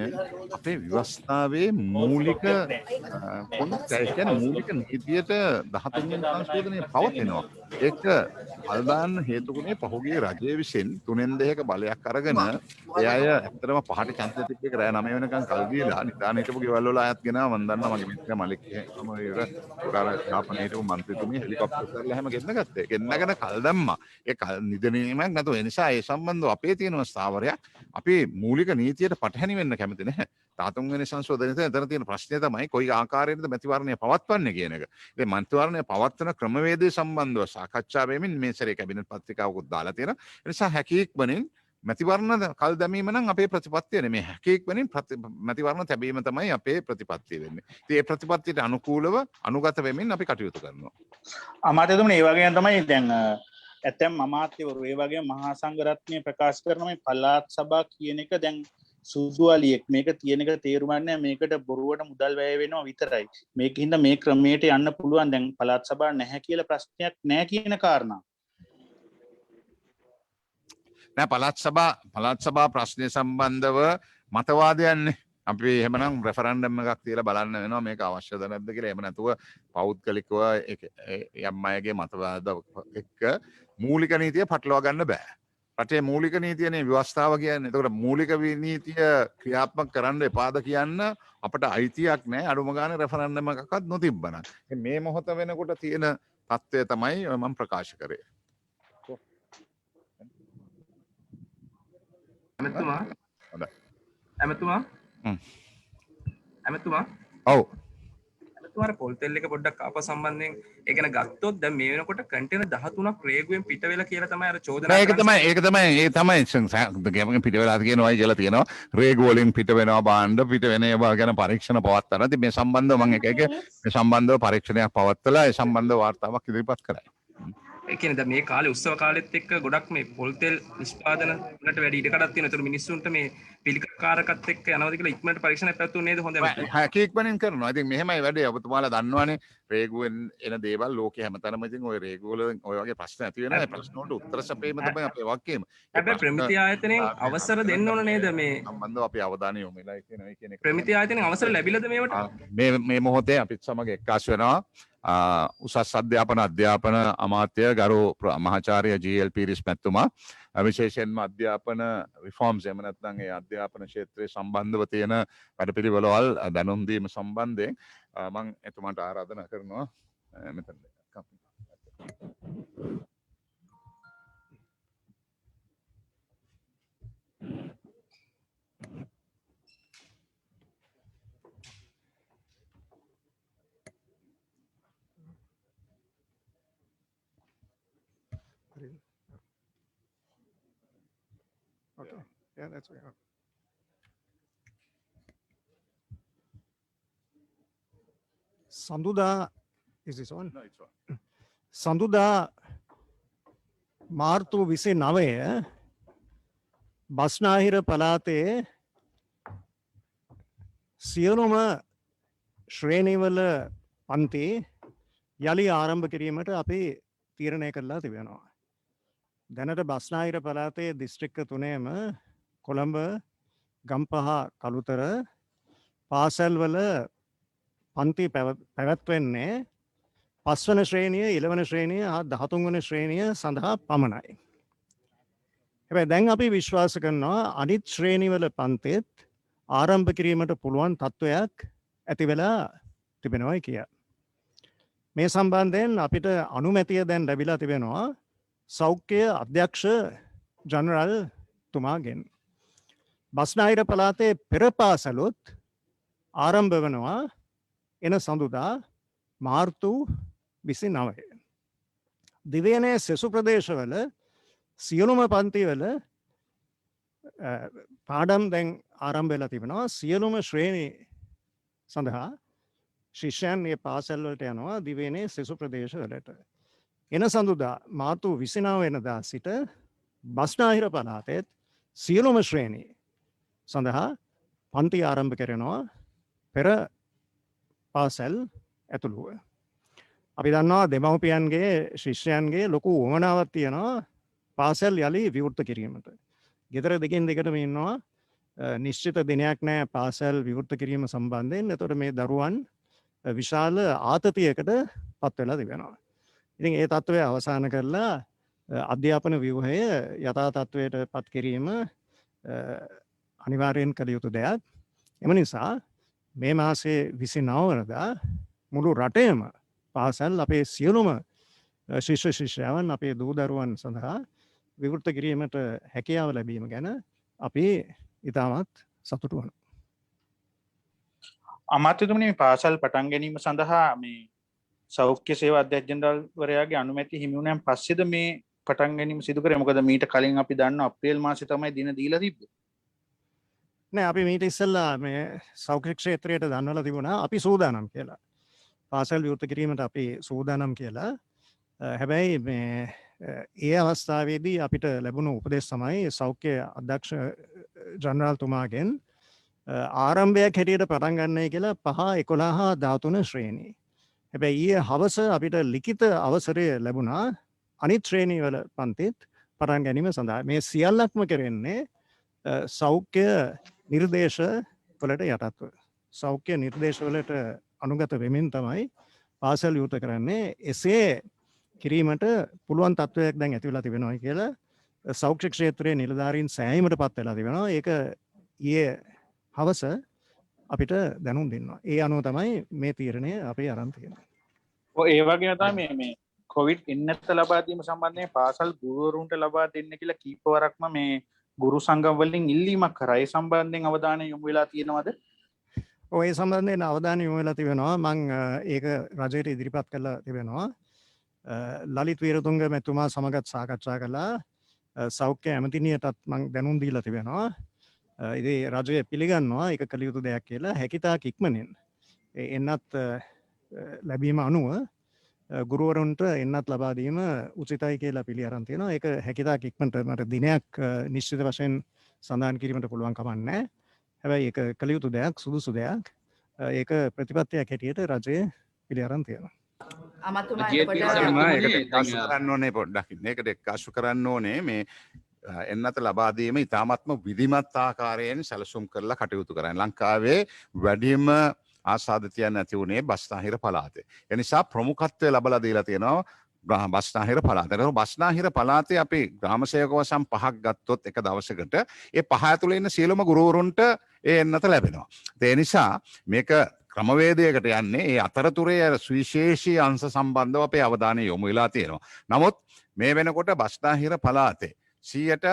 අපේ ව්‍යවස්ථාවේ මූලික මූලික නීතියට 13 වෙනි සංශෝධනය පවතිනවා. ඒක අල්දාන්න හේතුුනේ පහුගිය රජය විසින් 3/2ක බලයක් අරගෙන ඒ අය ඇත්තටම පහට ඡන්ද ටික එක රෑ 9 වෙනකන් කල් දීලා නිදාන හිටපු ගෙවල් වල අයත් ගෙනාව මම දන්නවා මගේ මිත්‍ර මලික් තමයි යාපනයේ හිටපු මන්ත්‍රීතුමිය හෙලිකොප්ටර් කරලා හැම ගෙන්න ගත්තේ. ගෙන්නගෙන කල් දැම්මා. ඒ නිදනීමක් නැතුව ඒ නිසා ඒ සම්බන්ධව අපේ තියෙන ස්ථාවරයක් අපි මූලික නීතියට පටහැනි වෙන්න කැමති නැහැ. 13 වෙනි සංශෝධනයේ එතන තියෙන ප්‍රශ්නය තමයි කොයි ආකාරයෙන්ද මැතිවරණය පවත්වන්නේ කියන එක. ඉතින් මැතිවරණය පවත්වන ක්‍රමවේදය සම්බන්ධව සාකච්ඡා වෙමින් මේ සැරේ කැබිනට් පත්‍රිකාවකුත් දාලා තියෙනවා. ඒ නිසා හැකි ඉක්මනින් මැතිවරණ කල් දැමීම නම් අපේ ප්‍රතිපත්තිය නෙමෙයි. හැකේක් වෙනින් මැතිවරණ තැබීම තමයි අපේ ප්‍රතිපත්තිය වෙන්නේ. ඉතින් ඒ ප්‍රතිපත්තියට අනුකූලව අනුගත වෙමින් අපි කටයුතු කරනවා. අමාත්‍යතුමනි ඒ වගේම තමයි දැන් ඇතැම් අමාත්‍යවරු ඒ වගේම මහා සංඝරත්නය ප්‍රකාශ කරන මේ පළාත් සභා කියන එක දැන් සුදු අලියෙක් මේක තියෙන එක තේරුම් ගන්න මේකට බොරුවට මුදල් වැය වෙනවා විතරයි. මේකින්ද මේ ක්‍රමයට යන්න පුළුවන් දැන් පළාත් සභා නැහැ කියලා ප්‍රශ්නයක් නැහැ කියන කාරණා. නෑ පළාත් සභා ප්‍රශ්නය සම්බන්ධව මතවාදයන්නේ අපි එහෙමනම් රෙෆරන්ඩම් එකක් තියලා බලන්න වෙනවා මේක අවශ්‍යද නැද්ද කියලා. එහෙම නැතුව පෞද්ගලිකව යම් අයගේ මතවාද එක්ක මූලික නීතිය පටලවා ගන්න බෑ. රටේ මූලික නීතියනේ ව්‍යවස්ථාව කියන්නේ. එතකොට මූලික නීතිය ක්‍රියාත්මක කරන්න එපාද කියන්න අපට අයිතියක් නැහැ. අඩුම ගානේ රෙෆරන්ඩම් එකක්වත් නොතිබ්බනම්. මේ මොහොත වෙනකොට තියෙන තත්ත්වය තමයි මම ප්‍රකාශ කරේ. ඇමතුමා ඔව් ඇමතුමාට පොල් තෙල් එක පොඩ්ඩක් ආපහු සම්බන්ධයෙන් ඒ ගැන ගත්තොත් දැන් මේ වෙනකොට කන්ටේනර් 13ක් රේගුවෙන් පිට වෙලා කියලා තමයි අර චෝදනා කරන්නේ. ඒක තමයි පිට වෙලා කියනවායි කියලා තියෙනවා. රේගු වලින් පිට වෙනවා භාණ්ඩ පිට වෙන ඒවා ගැන පරීක්ෂණ පවත්වනවා. ඉතින් මේ සම්බන්ධව මම මේ සම්බන්ධව පරීක්ෂණයක් පවත්වලා ඒ සම්බන්ධ වාර්තාවක් ඉදිරිපත් කරා. ඒ කියන්නේ දැන් මේ කාලේ උත්සව කාලෙත් එක්ක ගොඩක් මේ පොල් තෙල් නිෂ්පාදන වලට වැඩි ඉඩකඩක් තියෙනවා. ඒතර මිනිස්සුන්ට මේ පිළිකාරකත් එක්ක යනවාද කියලා ඉක්මනට පරීක්ෂණයක් පැවැත්වුනේ නේද? හොඳයි. හැකීක්මනින් කරනවා. ඉතින් මෙහෙමයි වැඩේ. ඔබතුමාලා දන්නවනේ රේගුවෙන් එන දේවල් ලෝකේ හැමතැනම ඉතින් ওই රේගු වල ඔය වගේ ප්‍රශ්න ඇති වෙනවා. ඒ ප්‍රශ්න වලට උත්තර සැපීම තමයි අපේ වගකීම. හැබැයි ප්‍රමිති ආයතනයෙන් අවසර දෙන්න ඕන නේද මේ සම්බන්ධව අපි අවධානය යොමු වෙලා කියන එක. ප්‍රමිති ආයතනයෙන් අවසර ලැබිලාද මේවට? මේ මොහොතේ අපිත් සමග එක්කාසු වෙනවා. උසස් අධ්‍යාපන අමාත්‍ය ගරු මහාචාර්ය ජී.එල්. පීරිස් මැතිතුමා විශේෂයෙන්ම අධ්‍යාපන රිෆෝම්ස් එහෙම නැත්නම් ඒ අධ්‍යාපන ක්ෂේත්‍රයේ සම්බන්ධව තියෙන වැඩපිළිවෙළවල් දැනුම් දීම සම්බන්ධයෙන් මම එතුමාට ආරාධනා කරනවා මෙතන. Okay. Yeah, that's right. Sanduda, is this on? No, it's on. Sanduda මාර්තු 29 බස්නාහිර පළාතේ සියලුම ශ්‍රේණිවල පන්ති යලි ආරම්භ කිරීමට අපි තීරණය කරලා තිබෙනවා. දැනට බස්නාහිර පළාතේ දිස්ත්‍රික්ක 3ම කොළඹ, ගම්පහ, කළුතර පාසල්වල පන්ති පැවැත්වෙන්නේ 5 වන ශ්‍රේණිය, 11 වන ශ්‍රේණිය, 13 වන ශ්‍රේණිය සඳහා පමණයි. හැබැයි දැන් අපි විශ්වාස කරනවා අනිත් ශ්‍රේණිවල පන්තිත් ආරම්භ කිරීමට පුළුවන් තත්ත්වයක් ඇති වෙලා තිබෙනවායි කිය. මේ සම්බන්ධයෙන් අපිට අනුමැතිය දැන් ලැබිලා තිබෙනවා සෞඛ්‍ය අධ්‍යක්ෂ ජනරල් තුමාගෙන්. බස්නාහිර පළාතේ පෙර පාසලුත් ආරම්භ වෙනවා එන සඳුදා මාර්තු 29. දිවයිනේ සෙසු ප්‍රදේශවල සියලුම පන්තිවල පාඩම් දැන් ආරම්භ වෙලා තිබෙනවා. සියලුම ශ්‍රේණි සඳහා ශිෂ්‍යයන් මේ පාසල් වලට යනවා දිවයිනේ සෙසු ප්‍රදේශවලට. එන සඳුදා මාර්තු 29 වෙනිදා සිට බස්නාහිර පළාතේ සියලුම ශ්‍රේණි සඳහා පන්ති ආරම්භ කරනවා පෙර පාසල් ඇතුළුව. අපි දන්නවා දෙමව්පියන්ගේ ශිෂ්‍යයන්ගේ ලොකු උවමනාවක් තියෙනවා පාසල් යලි විවෘත කිරීමට. ගෙදර දෙකින් දෙකටම ඉන්නවා නිශ්චිත දිනයක් නැහැ පාසල් විවෘත කිරීම සම්බන්ධයෙන්. එතකොට මේ දරුවන් විශාල ආතතියකට පත් වෙලා තිබෙනවා. ඉතින් ඒ තත්ත්වය අවසන් කරලා අධ්‍යාපන ව්‍යුහය යථා තත්ත්වයට පත් කිරීම අනිවාර්යෙන් කළ යුතු දෙයක්. එම නිසා මේ මාසේ 29 වෙනිදා මුළු රටේම පාසල් අපේ සියලුම ශිෂ්‍ය ශිෂ්‍යාවන් අපේ දූ දරුවන් සඳහා විවෘත කිරීමට හැකියාව ලැබීම ගැන අපි ඉතාමත් සතුටු වෙනවා. අමාත්‍යතුමනි පාසල් පටන් ගැනීම සඳහා මේ සෞඛ්‍ය සේවා අධ්‍යක්ෂ ජනරල්වරයාගේ අනුමැතිය හිමි වුණාන් පස්සේද මේ පටන් ගැනීම සිදු කරේ. මොකද මීට කලින් අපි දන්නවා අප්‍රේල් මාසේ තමයි දින දීලා තිබ්බේ. නෑ අපි මීට ඉස්සෙල්ලා මේ සෞඛ්‍ය ක්ෂේත්‍රයට දන්වලා තිබුණා අපි සූදානම් කියලා. පාසල් විවෘත කිරීමට අපි සූදානම් කියලා. හැබැයි මේ ඒ අවස්ථාවේදී අපිට ලැබුණු උපදෙස් තමයි සෞඛ්‍ය අධ්‍යක්ෂ ජනරාල්තුමාගෙන් ආරම්භයක් හැටියට පටන් ගන්නයි කියලා 5-11-13 ශ්‍රේණී. හැබැයි ඊයේ හවස අපිට ලිඛිත අවසරය ලැබුණා අනිත් ශ්‍රේණිවල පන්තිත් පටන් ගැනීම සඳහා. මේ සියල්ලක්ම කරන්නේ සෞඛ්‍ය නිර්දේශ වලට යටත්ව. සෞඛ්‍ය නිර්දේශ වලට අනුගත වෙමින් තමයි පාසල් විවෘත කරන්නේ. එසේ කිරීමට පුළුවන් තත්ත්වයක් දැන් ඇති වෙලා තිබෙනවා කියලා සෞඛ්‍ය ක්ෂේත්‍රයේ නිලධාරීන් සෑයීමට පත් වෙලා තිබෙනවා. ඒක ඊයේ හවස අපිට දැනුම් දෙනවා. ඒ අනුව තමයි මේ තීරණය අපි අරන් තියෙන්නේ. ඔය ඒ වගේම තමයි මේ කොවිඩ් එන්නත්ත ලබා දීම සම්බන්ධයෙන් පාසල් ගුරුවරුන්ට ලබා දෙන්න කියලා කීපවරක්ම මේ ගුරු සංගම් වලින් ඉල්ලීමක් කරා. ඒ සම්බන්ධයෙන් අවධානය යොමු වෙලා තියෙනවද? ඔය සම්බන්ධයෙන් අවධානය යොමු වෙලා තිබෙනවා. මම ඒක රජයට ඉදිරිපත් කරලා තිබෙනවා. ලලිත් වීරතුංග මැතිතුමා සමගත් සාකච්ඡා කළා. සෞඛ්‍ය ඇමතිනියටත් මම දැනුම් දීලා තිබෙනවා. ඉතින් රජය පිළිගන්නවා ඒක කළ යුතු දෙයක් කියලා. හැකිතාක් ඉක්මනින් එන්නත් ලැබීම අනුව ගුරුවරුන්ට එන්නත් ලබා දීම උචිතයි කියලා පිළි අරන් තියෙනවා. ඒක හැකිතාක් ඉක්මනට මට දිනයක් නිශ්චිත වශයෙන් සඳහන් කිරීමට පුළුවන් කමක් නැහැ. හැබැයි ඒක කළ යුතු දෙයක්, සුදුසු දෙයක්. ඒක ප්‍රතිපත්තියක් හැටියට රජය පිළි අරන් තියෙනවා. අමතුමා ඒකට කරන්න ඕනේ පොඩ්ඩක්. මේකට එක්කාසු කරන්න ඕනේ මේ එන්නත ලබා දීම ඉතාමත්ම විධිමත් ආකාරයෙන් සැලසුම් කරලා කටයුතු කරන්න. ලංකාවේ වැඩිම ආසාධිතයන් නැති වුණේ බස්නාහිර පළාතේ. ඒ නිසා ප්‍රමුඛත්වය ලබලා දීලා තියෙනවා බස්නාහිර පළාතට. බස්නාහිර පළාතේ අපි ග්‍රාම සේවක වසම් 5ක් ගත්තොත් එක දවසකට ඒ 5 ඇතුළේ ඉන්න සියලුම ගුරුවරුන්ට ඒ එන්නත ලැබෙනවා. ඒ නිසා මේක ක්‍රමවේදයකට යන්නේ ඒ අතරතුරේ සුවිශේෂී අංශ සම්බන්ධව අපේ අවධානය යොමු වෙලා තියෙනවා. නමුත් මේ වෙනකොට බස්නාහිර පළාතේ 40ක්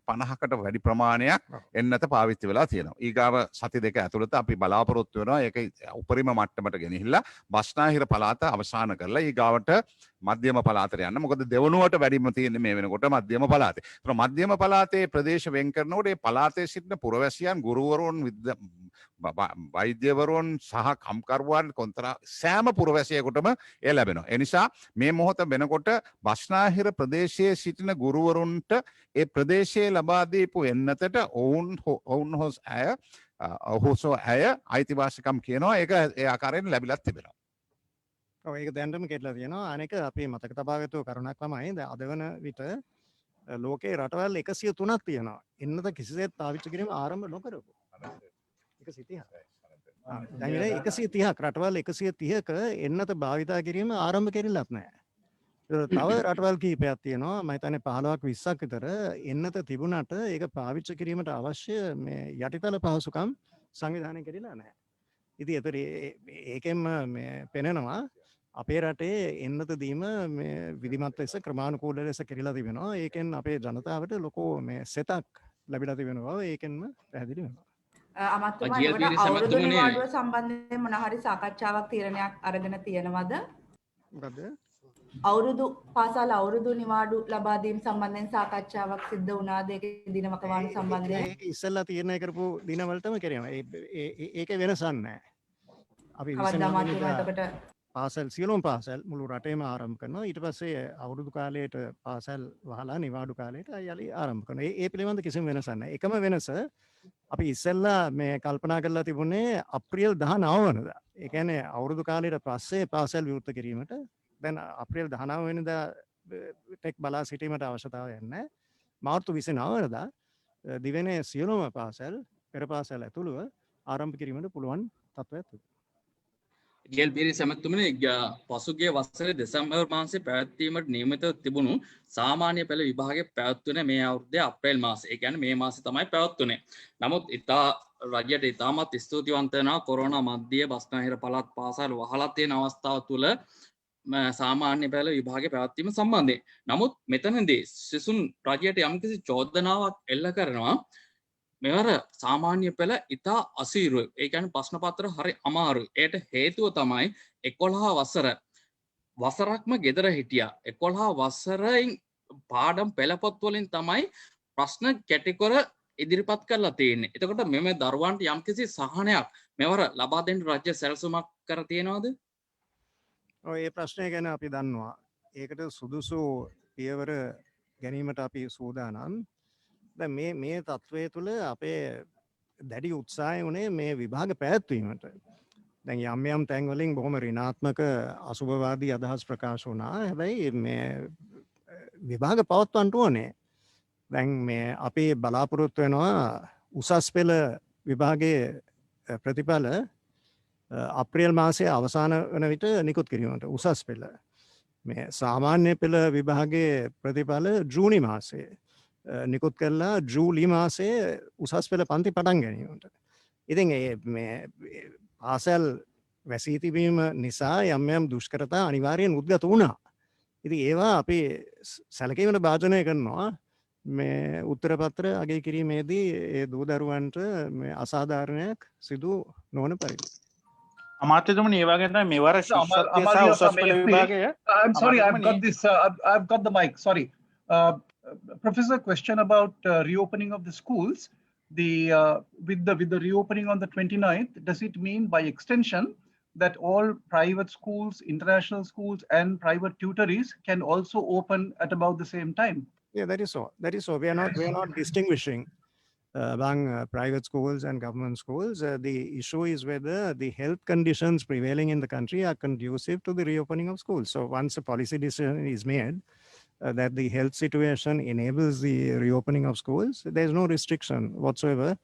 50කට වැඩි ප්‍රමාණයක් එන්නත පාවිච්චි වෙලා තියෙනවා. ඊගාව සති දෙක ඇතුළත අපි බලාපොරොත්තු වෙනවා ඒක උපරිම මට්ටමට ගෙනහිල්ලා බස්නාහිර පළාත අවසන් කරලා ඊගාවට මධ්‍යම පළාතට යන්න. මොකද දෙවනුවට වැඩිම තියෙන්නේ මේ වෙනකොට මධ්‍යම පළාතේ. ඒතර මධ්‍යම පළාතේ ප්‍රදේශ වෙන් කරනකොට ඒ පළාතේ සිටින පුරවැසියන් ගුරුවරුන් වෛද්‍යවරුන් සහ කම්කරුවන් කොන්තරා සෑම පුරවැසියෙකුටම ඒ ලැබෙනවා. ඒ නිසා මේ මොහොත වෙනකොට බස්නාහිර ප්‍රදේශයේ සිටින ගුරුවරුන්ට ඒ ප්‍රදේශයේ ලබා දීපු එන්නතට ඔහුසෝ ඇය අයිතිවාසිකම් කියනවා. ඒක ඒ ආකාරයෙන් ලැබිලත් තිබෙනවා. ඔව් ඒක දැනටම කෙටලා තියෙනවා. අනෙක අපි මතක තබා ගත්ත කරුණක් තමයි දැන් අද වන විට ලෝකේ රටවල් 103ක් තියෙනවා. එන්නත කිසිසේත් පාවිච්චි කිරීම ආරම්භ නොකරපු. 130ක්. දැන් 130ක් රටවල් 130ක එන්නත භාවිතා කිරීම ආරම්භ කෙරෙලත් නැහැ. තව රටවල් කිහිපයක් තියෙනවා. මම හිතන්නේ 15ක් 20ක් විතර එන්නත තිබුණාට ඒක පාවිච්චි කිරීමට අවශ්‍ය මේ යටිතල පහසුකම් සංවිධානය කෙරෙලා නැහැ. ඉතින් ඒතර ඒකෙන්ම මේ පෙනෙනවා අපේ රටේ එන්නත දීම මේ විධිමත් ලෙස ක්‍රමානුකූල ලෙස කෙරෙලා තිබෙනවා. ඒකෙන් අපේ ජනතාවට ලොකු මේ සෙතක් ලැබිලා තිබෙනවා. ඒකෙන්ම පැහැදිලි වෙනවා. අමතුමා ඒකට අවුරුදු නිවාඩුව සම්බන්ධයෙන් මොන හරි සාකච්ඡාවක් තීරණයක් අරගෙන තියෙනවද? මොකද? පාසල් අවුරුදු නිවාඩු ලබා දීම සම්බන්ධයෙන් සාකච්ඡාවක් සිද්ධ වුණාද? ඒකේ දිනමකවාන සම්බන්ධයෙන්? ඒක ඉස්සෙල්ලා තීරණය කරපු දිනවලටම කරනවා. ඒකේ වෙනසක් නැහැ. අපි පාසල් සියලුම පාසල් මුළු රටේම ආරම්භ කරනවා. ඊට පස්සේ අවුරුදු කාලයට පාසල් වහලා නිවාඩු කාලයට යලි ආරම්භ කරනවා. ඒ පිළිබඳ කිසිම වෙනසක් නැහැ. එකම වෙනස අපි ඉස්සෙල්ලා මේ කල්පනා කරලා තිබුණේ අප්‍රේල් 19 වෙනිදා. ඒ කියන්නේ අවුරුදු කාලයට පස්සේ පාසල් විවෘත කිරීමට දැන් අප්‍රේල් 19 වෙනිදා ටෙක් බලා සිටීමට අවශ්‍යතාවයක් නැහැ. මාර්තු 29 වෙනිදා දිවයිනේ සියලුම පාසල් පෙර පාසල් ඇතුළුව ආරම්භ කිරීමට පුළුවන් තත්ත්වයක් තිබුණා. ජෙල් පිරි සැමතුමනි පසුගිය වසරේ දෙසැම්බර් මාසයේ පැවැත්වීමට නියමිත තිබුණු සාමාන්‍ය පෙළ විභාගය පැවැත්වුණේ මේ අවුරුද්දේ අප්‍රේල් මාසයේ. ඒ කියන්නේ මේ මාසේ තමයි පැවැත්වුණේ. නමුත් රජයට ඉතාමත් ස්තුතිවන්ත වෙනවා කොරෝනා මධ්‍ය බස්නාහිර පළාත් පාසල් වහලා තියෙන අවස්ථාව තුළ සාමාන්‍ය පෙළ විභාගය පැවැත්වීම සම්බන්ධයෙන්. නමුත් මෙතනදී සිසුන් රජයට යම්කිසි චෝදනාවක් එල්ල කරනවා. මෙවර සාමාන්‍ය පෙළ ඉතා අසීරුව. ඒ කියන්නේ ප්‍රශ්න පත්‍ර හරි අමාරුයි. ඒට හේතුව තමයි 11 වසරක්ම ගෙදර හිටියා. 11 වසරෙන් පාඩම් පෙළපොත් වලින් තමයි ප්‍රශ්න කැටිකොර ඉදිරිපත් කරලා තියෙන්නේ. එතකොට මෙම දරුවන්ට යම්කිසි සහනයක් මෙවර ලබා දෙන්න රජ්‍ය සැලසුමක් කර තියෙනවද? ඔය ඒ ප්‍රශ්නය ගැන අපි දන්නවා. ඒකට සුදුසු පියවර ගැනීමට අපි සූදානම්. දැන් මේ තත්ත්වය තුළ අපේ දැඩි උත්සාහය වුණේ මේ විභාග පැවැත්වීමට. දැන් යම් යම් තැන්වලින් බොහොම ඍණාත්මක අසුභවාදී අදහස් ප්‍රකාශ වුණා. හැබැයි මේ විභාග පවත්වන්න ඕනේ. දැන් මේ අපි බලාපොරොත්තු වෙනවා උසස් පෙළ විභාගයේ ප්‍රතිඵල අප්‍රේල් මාසයේ අවසාන වන විට නිකුත් කිරීමට උසස් පෙළ. මේ සාමාන්‍ය පෙළ විභාගයේ ප්‍රතිඵල ජූනි මාසයේ නිකුත් කරලා ජූලි මාසයේ උසස් පෙළ පන්ති පටන් ගැනීමට. ඉතින් මේ පාසල් වැසී තිබීම නිසා යම් යම් දුෂ්කරතා අනිවාර්යෙන් උද්ගත වුණා. ඉතින් ඒවා අපි සැලකීමට භාජනය කරනවා. මේ උත්තර පත්‍ර අගය කිරීමේදී ඒ දූ දරුවන්ට මේ අසාධාරණයක් සිදු නොවන පරිදි. අමාත්‍යතුමනි ඒ වගේ තමයි මෙවර ශිෂ්‍යත්වය සහ උසස් පෙළ විභාගය. I'm sorry, I've got this. I've got the mic. Sorry, Professor. Question about reopening of the schools. With the reopening on the 29th, does it mean by extension that all private schools, international schools, and private tutories can also open at about the same time? Yeah, that is so. That is so. We are not distinguishing among private schools and government schools. The issue is whether the health conditions prevailing in the country are conducive to the reopening of schools. So once a policy decision is made that the health situation enables the reopening of schools, there is no restriction whatsoever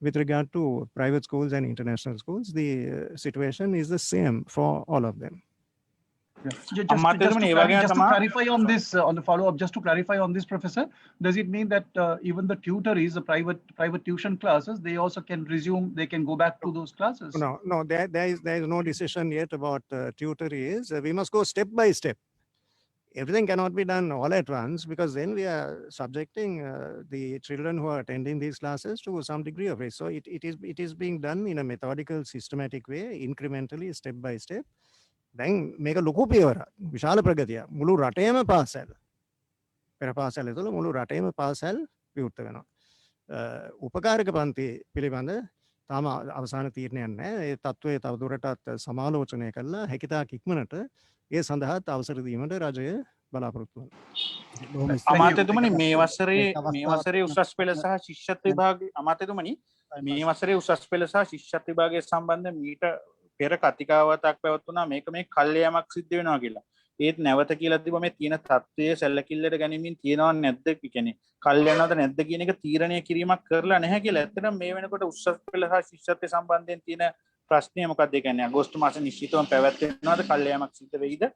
with regard to private schools and international schools. The situation is the same for all of them. Just to clarify on this, on the follow-up, just to clarify on this, Professor, does it mean that even the tutories, the private tuition classes, they also can resume, they can go back to those classes? No, there is no decision yet about tutories. We must go step by step. Everything cannot be done all at once, because then we are subjecting the children who are attending these classes to some degree of risk. So it is being done in a methodical, systematic way, incrementally, step by step. දැන් මේක ලොකු පියවරක් විශාල ප්‍රගතියක් මුළු රටේම පාසල් පෙර පාසල් ඇතුළු මුළු රටේම පාසල් විවෘත වෙනවා. උපකාරක පන්ති පිළිබඳ තාම අවසාන තීරණයක් නැහැ. ඒ තත්ත්වය තවදුරටත් සමාලෝචනය කරලා හැකියතාක් ඉක්මනට ඒ සඳහාත් අවසර දීමට රජය බලාපොරොත්තු වෙනවා. අමාත්‍යතුමනි මේ වසරේ උසස් පෙළ සහ ශිෂ්‍යත්ව විභාගයේ අමාත්‍යතුමනි මේ වසරේ උසස් පෙළ සහ ශිෂ්‍යත්ව විභාගයේ සම්බන්ධ මීට පෙර කතිකාවතක් පැවතුණා මේක මේ කල්යමක් සිද්ධ වෙනවා කියලා. ඒත් නැවත කියලා තිබ්බ මේ තියෙන තත්ත්වයේ සැලකිල්ලට ගැනීමෙන් තියනව නැද්ද කියන්නේ කල්යනවද නැද්ද කියන එක තීරණය කිරීමක් කරලා නැහැ කියලා. ඇත්තටම මේ වෙනකොට උසස් පෙළ සහ ශිෂ්‍යත්වය සම්බන්ධයෙන් තියෙන ප්‍රශ්නය මොකක්ද? ඒ කියන්නේ අගෝස්තු මාසේ නිශ්චිතවම පැවැත්වෙනවද කල්යමක් සිද්ධ වෙයිද?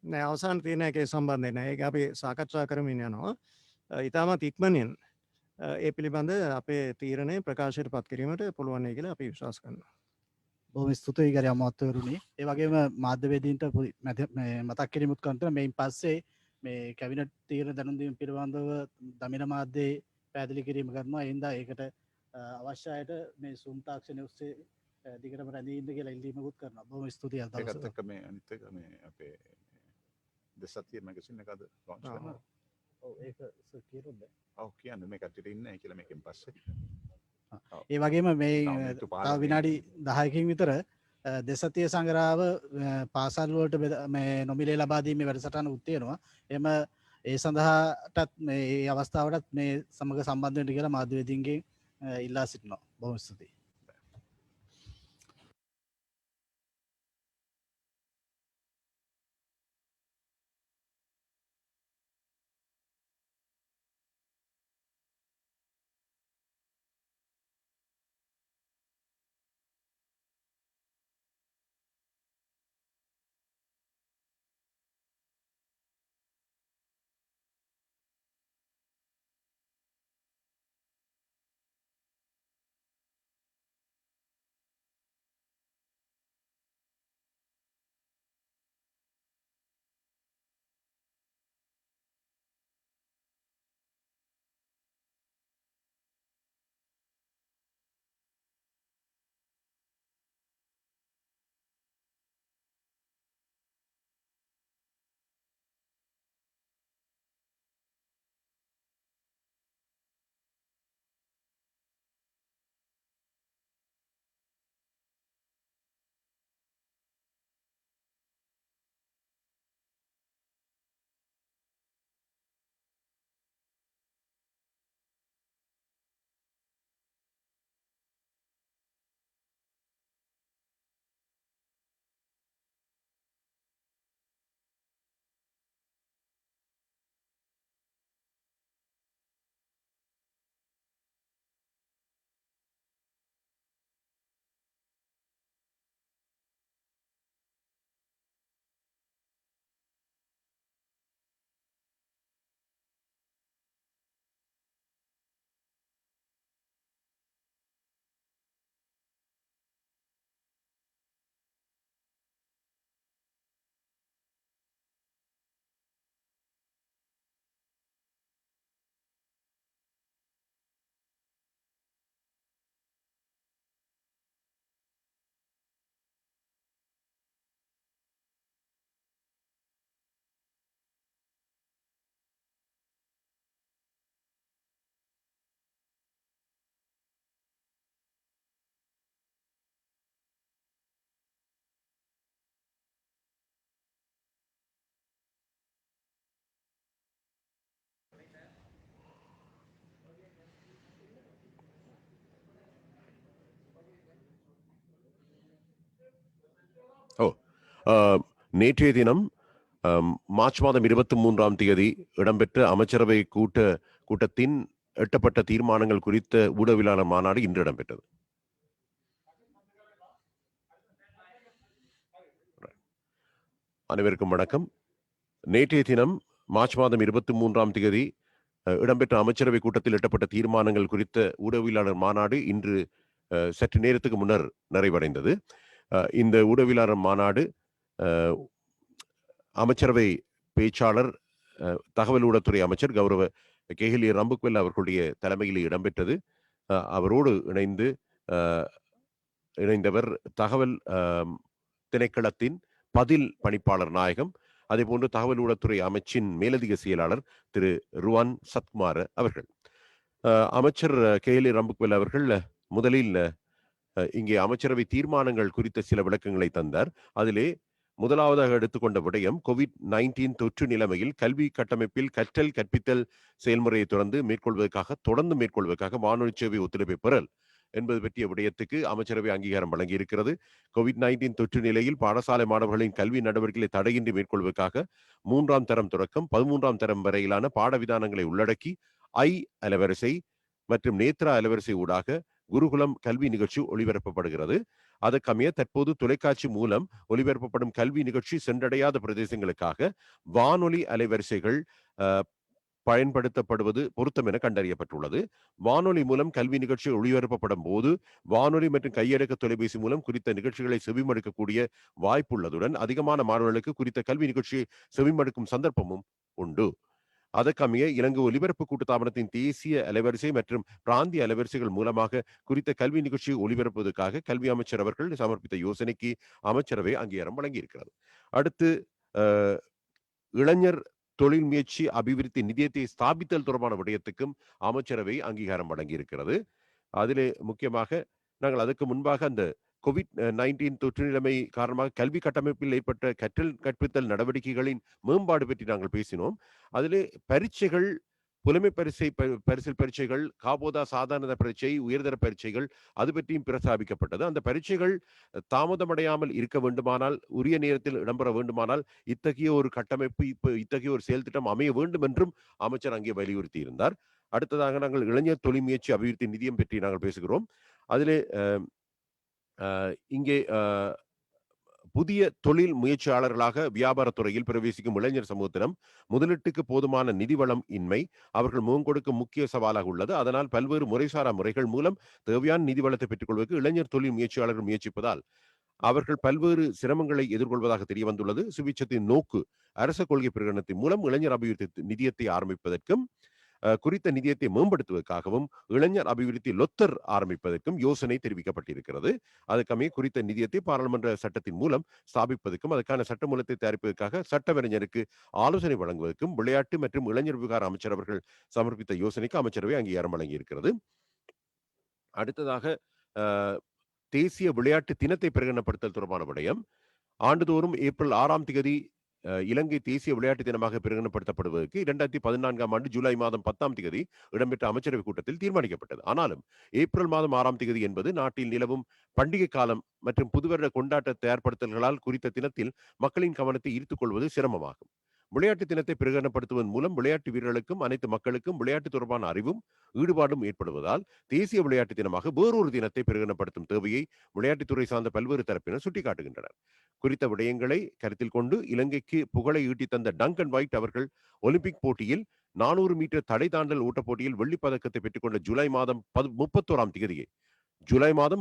නෑ අවසාන තීරණයක සම්බන්ධ නැහැ. ඒක අපි සාකච්ඡා කරමින් යනවා. ඊටමත් ඉක්මනින් ඒ පිළිබඳ අපේ තීරණය ප්‍රකාශයට පත් කිරීමට පුළුවන් වෙයි කියලා අපි විශ්වාස කරනවා. බොහොම ස්තුතියි ගරු අමාත්‍යවරුනි. ඒ වගේම මාධ්‍යවේදීන්ට මතක් කිරීමත් කරනවා මේන් පස්සේ මේ කැබිනට් තීරණ දැනුම් දීම පිළිබඳව දමින මාධ්‍යයේ පැහැදිලි කිරීම කරනවා. ඒ හින්දා ඒකට අවශ්‍ය අයට මේ Zoom තාක්ෂණය ඔස්සේ දිගටම රැඳී ඉන්න කියලා ඉල්ලීමකුත් කරනවා. බොහොම ස්තුතියි අද දවසේ. ඒකත් එක්ක මේ අනිත් එක මේ අපේ දෙසතිය මැගසින් එකද ලොන්ච් කරනවා. ඔව් ඒක කියනොත් බෑ. ඔව් කියන්නේ මේ කට්ටියට ඉන්නේ කියලා මේකෙන් පස්සේ. ඒ වගේම මේ තව විනාඩි 10කින් විතර දෙසතිය සංග්‍රහව පාසල් වලට මේ නොමිලේ ලබා දීමේ වැඩසටහනක් තියෙනවා. එම ඒ සඳහාටත් මේ අවස්ථාවටත් මේ සමග සම්බන්ධ වෙන්න කියලා මාධ්‍යවේදීන්ගෙන් ඉල්ලා සිටිනවා. බොහොම ස්තුතියි. நேற்றைய தினம் மார்ச் மாதம் 23ஆம் தேதி இடம்பெற்ற அமைச்சரவை கூட்டத்தின் எட்டப்பட்ட தீர்மானங்கள் குறித்த ஊடகவியலாளர் மாநாடு இன்று இடம்பெற்றது. அனைவருக்கும் வணக்கம். நேற்றைய தினம் மார்ச் மாதம் 23ஆம் தேதி இடம்பெற்ற அமைச்சரவை கூட்டத்தில் எட்டப்பட்ட தீர்மானங்கள் குறித்த ஊடகவியலாளர் மாநாடு இன்று சற்று நேரத்துக்கு முன்னர் நிறைவடைந்தது. இந்த ஊடகவியலாளர் மாநாடு அமைச்சரவை பேச்சாளர் தகவல் ஊடகத்துறை அமைச்சர் கௌரவ கேஹிலி ரம்புக்வெல் அவர்களுடைய தலைமையில் இடம்பெற்றது. அவரோடு இணைந்தவர் தகவல் திணைக்களத்தின் பதில் பணிப்பாளர் நாயகம், அதே போன்று தகவல் ஊடகத்துறை அமைச்சின் மேலதிக செயலாளர் திரு ருவான் சத்குமார் அவர்கள். அமைச்சர் கேஹிலி ரம்புக்வெல் அவர்கள் முதலில் இங்கே அமைச்சரவை தீர்மானங்கள் குறித்த சில விளக்கங்களை தந்தார். அதிலே முதலாவதாக எடுத்துக்கொண்ட விடயம் COVID-19 தொற்று நிலைமையில் கல்வி கட்டமைப்பில் கற்றல் கற்பித்தல் செயல்முறையை தொடர்ந்து மேற்கொள்வதற்காக வானொலி சேவை ஒத்துழைப்பை பெறல் என்பது பற்றிய விடயத்துக்கு அமைச்சரவை அங்கீகாரம் வழங்கியிருக்கிறது. COVID-19 தொற்று நிலையில் பாடசாலை மாணவர்களின் கல்வி நடவடிக்கைகளை தடையின்றி மேற்கொள்வதற்காக 3ஆம் தரம் தொடக்கம் 13ஆம் தரம் வரையிலான பாடவிதானங்களை உள்ளடக்கி அலைவரிசை மற்றும் நேத்ரா அலைவரிசை ஊடாக குருகுலம் கல்வி நிகழ்ச்சி ஒளிபரப்பப்படுகிறது. அதற்கமைய தற்போது தொலைக்காட்சி மூலம் ஒளிபரப்பப்படும் கல்வி நிகழ்ச்சி சென்றடையாத பிரதேசங்களுக்காக வானொலி அலைவரிசைகள் பயன்படுத்தப்படுவது பொருத்தம் என கண்டறியப்பட்டுள்ளது. வானொலி மூலம் கல்வி நிகழ்ச்சி ஒளிபரப்பப்படும் போது வானொலி மற்றும் கையடக்க தொலைபேசி மூலம் குறித்த நிகழ்ச்சிகளை செவிமடுக்கக்கூடிய வாய்ப்புள்ளதுடன் அதிகமான மாணவர்களுக்கு குறித்த கல்வி நிகழ்ச்சியை செவிமடுக்கும் சந்தர்ப்பமும் உண்டு. அதற்கமைய இலங்கை ஒலிபரப்பு கூட்டுத்தாபனத்தின் தேசிய அலைவரிசை மற்றும் பிராந்திய அலைவரிசைகள் மூலமாக குறித்த கல்வி நிகழ்ச்சியை ஒளிபரப்புவதற்காக கல்வி அமைச்சர் அவர்கள் சமர்ப்பித்த யோசனைக்கு அமைச்சரவை அங்கீகாரம் வழங்கியிருக்கிறது. அடுத்து இளைஞர் தொழில் முயற்சி அபிவிருத்தி நிதியத்தை ஸ்தாபித்தல் தொடர்பான விடயத்துக்கும் அமைச்சரவை அங்கீகாரம் வழங்கியிருக்கிறது. அதிலே முக்கியமாக நாங்கள் அதுக்கு முன்பாக அந்த COVID-19 தொற்று நிலைமை காரணமாக கல்வி கட்டமைப்பில் ஏற்பட்ட கற்றல் கற்பித்தல் நடவடிக்கைகளின் மேம்பாடு பற்றி நாங்கள் பேசினோம். அதிலே பரீட்சைகள், புலமை பரிசில் பரீட்சைகள், காபோதா சாதாரண பரீட்சை, உயர்தர பரீட்சைகள் அது பற்றியும் பிரஸ்தாபிக்கப்பட்டது. அந்த பரீட்சைகள் தாமதமடையாமல் இருக்க வேண்டுமானால், உரிய நேரத்தில் இடம்பெற வேண்டுமானால் இத்தகைய ஒரு கட்டமைப்பு, இத்தகைய ஒரு செயல் திட்டம் அமைய வேண்டும் என்றும் அமைச்சர் அங்கே வலியுறுத்தி இருந்தார். அடுத்ததாக நாங்கள் இளைஞர் தொழில் முயற்சி அபிவிருத்தி நிதியம் பற்றி நாங்கள் பேசுகிறோம். அதிலே இங்கே புதிய தொழில் முயற்சியாளர்களாக வியாபாரத்துறையில் பிரவேசிக்கும் இளைஞர் சமூகத்திடம் முதலீட்டுக்கு போதுமான நிதி வளம் இன்மை அவர்கள் முகம் கொடுக்கும் முக்கிய சவாலாக உள்ளது. அதனால் பல்வேறு முறைசாரா முறைகள் மூலம் தேவையான நிதி வளத்தை பெற்றுக் கொள்வதற்கு இளைஞர் தொழில் முயற்சியாளர்கள் முயற்சிப்பதால் அவர்கள் பல்வேறு சிரமங்களை எதிர்கொள்வதாக தெரிய வந்துள்ளது. சுவிட்சத்தின் நோக்கு அரச கொள்கை பிரகடனத்தின் மூலம் இளைஞர் அபிவிருத்தி நிதியத்தை ஆரம்பிப்பதற்கும் குறித்த நிதியத்தை மேம்படுத்துவதற்காகவும் இளைஞர் அபிவிருத்தி லொத்தர் ஆரம்பிப்பதற்கும் யோசனை தெரிவிக்கப்பட்டிருக்கிறது. அதுக்கமே குறித்த நிதியத்தை பாராளுமன்ற சட்டத்தின் மூலம் ஸ்தாபிப்பதற்கும் அதற்கான சட்டமூலத்தை தயாரிப்பதற்காக சட்டவறிஞருக்கு ஆலோசனை வழங்குவதற்கும் விளையாட்டு மற்றும் இளைஞர் விவகார அமைச்சர் அவர்கள் சமர்ப்பித்த யோசனைக்கு அமைச்சரவை அங்கீகாரம் வழங்கியிருக்கிறது. அடுத்ததாக தேசிய விளையாட்டு தினத்தை பிரகடனப்படுத்தல் தொடர்பான விடயம் ஆண்டுதோறும் ஏப்ரல் 6ஆம் தேதி இலங்கை தேசிய விளையாட்டு தினமாக பிரகடனப்படுத்தப்படுவதற்கு 2014ஆம் ஆண்டு ஜூலை மாதம் 10ஆம் தேதி இடம்பெற்ற அமைச்சரவை கூட்டத்தில் தீர்மானிக்கப்பட்டது. ஆனாலும் ஏப்ரல் மாதம் 6ஆம் தேதி என்பது நாட்டில் நிலவும் பண்டிகை காலம் மற்றும் புதுவருட கொண்டாட்ட தயார்படுத்தல்களால் குறித்த தினத்தில் மக்களின் கவனத்தை ஈர்த்துக் கொள்வது சிரமமாகும். விளையாட்டு தினத்தை பிரகடனப்படுத்துவதன் மூலம் விளையாட்டு வீரர்களுக்கும் அனைத்து மக்களுக்கும் விளையாட்டு தொடர்பான அறிவும் ஈடுபாடும் ஏற்படுவதால் தேசிய விளையாட்டு தினமாக வேறொரு தினத்தை பிரகடனப்படுத்தும் தேவையை விளையாட்டுத்துறை சார்ந்த பல்வேறு தரப்பினர் சுட்டிக்காட்டுகின்றனர். குறித்த விடயங்களை கருத்தில் கொண்டு இலங்கைக்கு புகழை ஈட்டி தந்த டங்கன் வைட் அவர்கள் ஒலிம்பிக் போட்டியில் 400 மீட்டர் தடை தாண்டல் ஓட்ட போட்டியில் வெள்ளிப்பதக்கத்தை பெற்றுக்கொண்ட ஜூலை மாதம்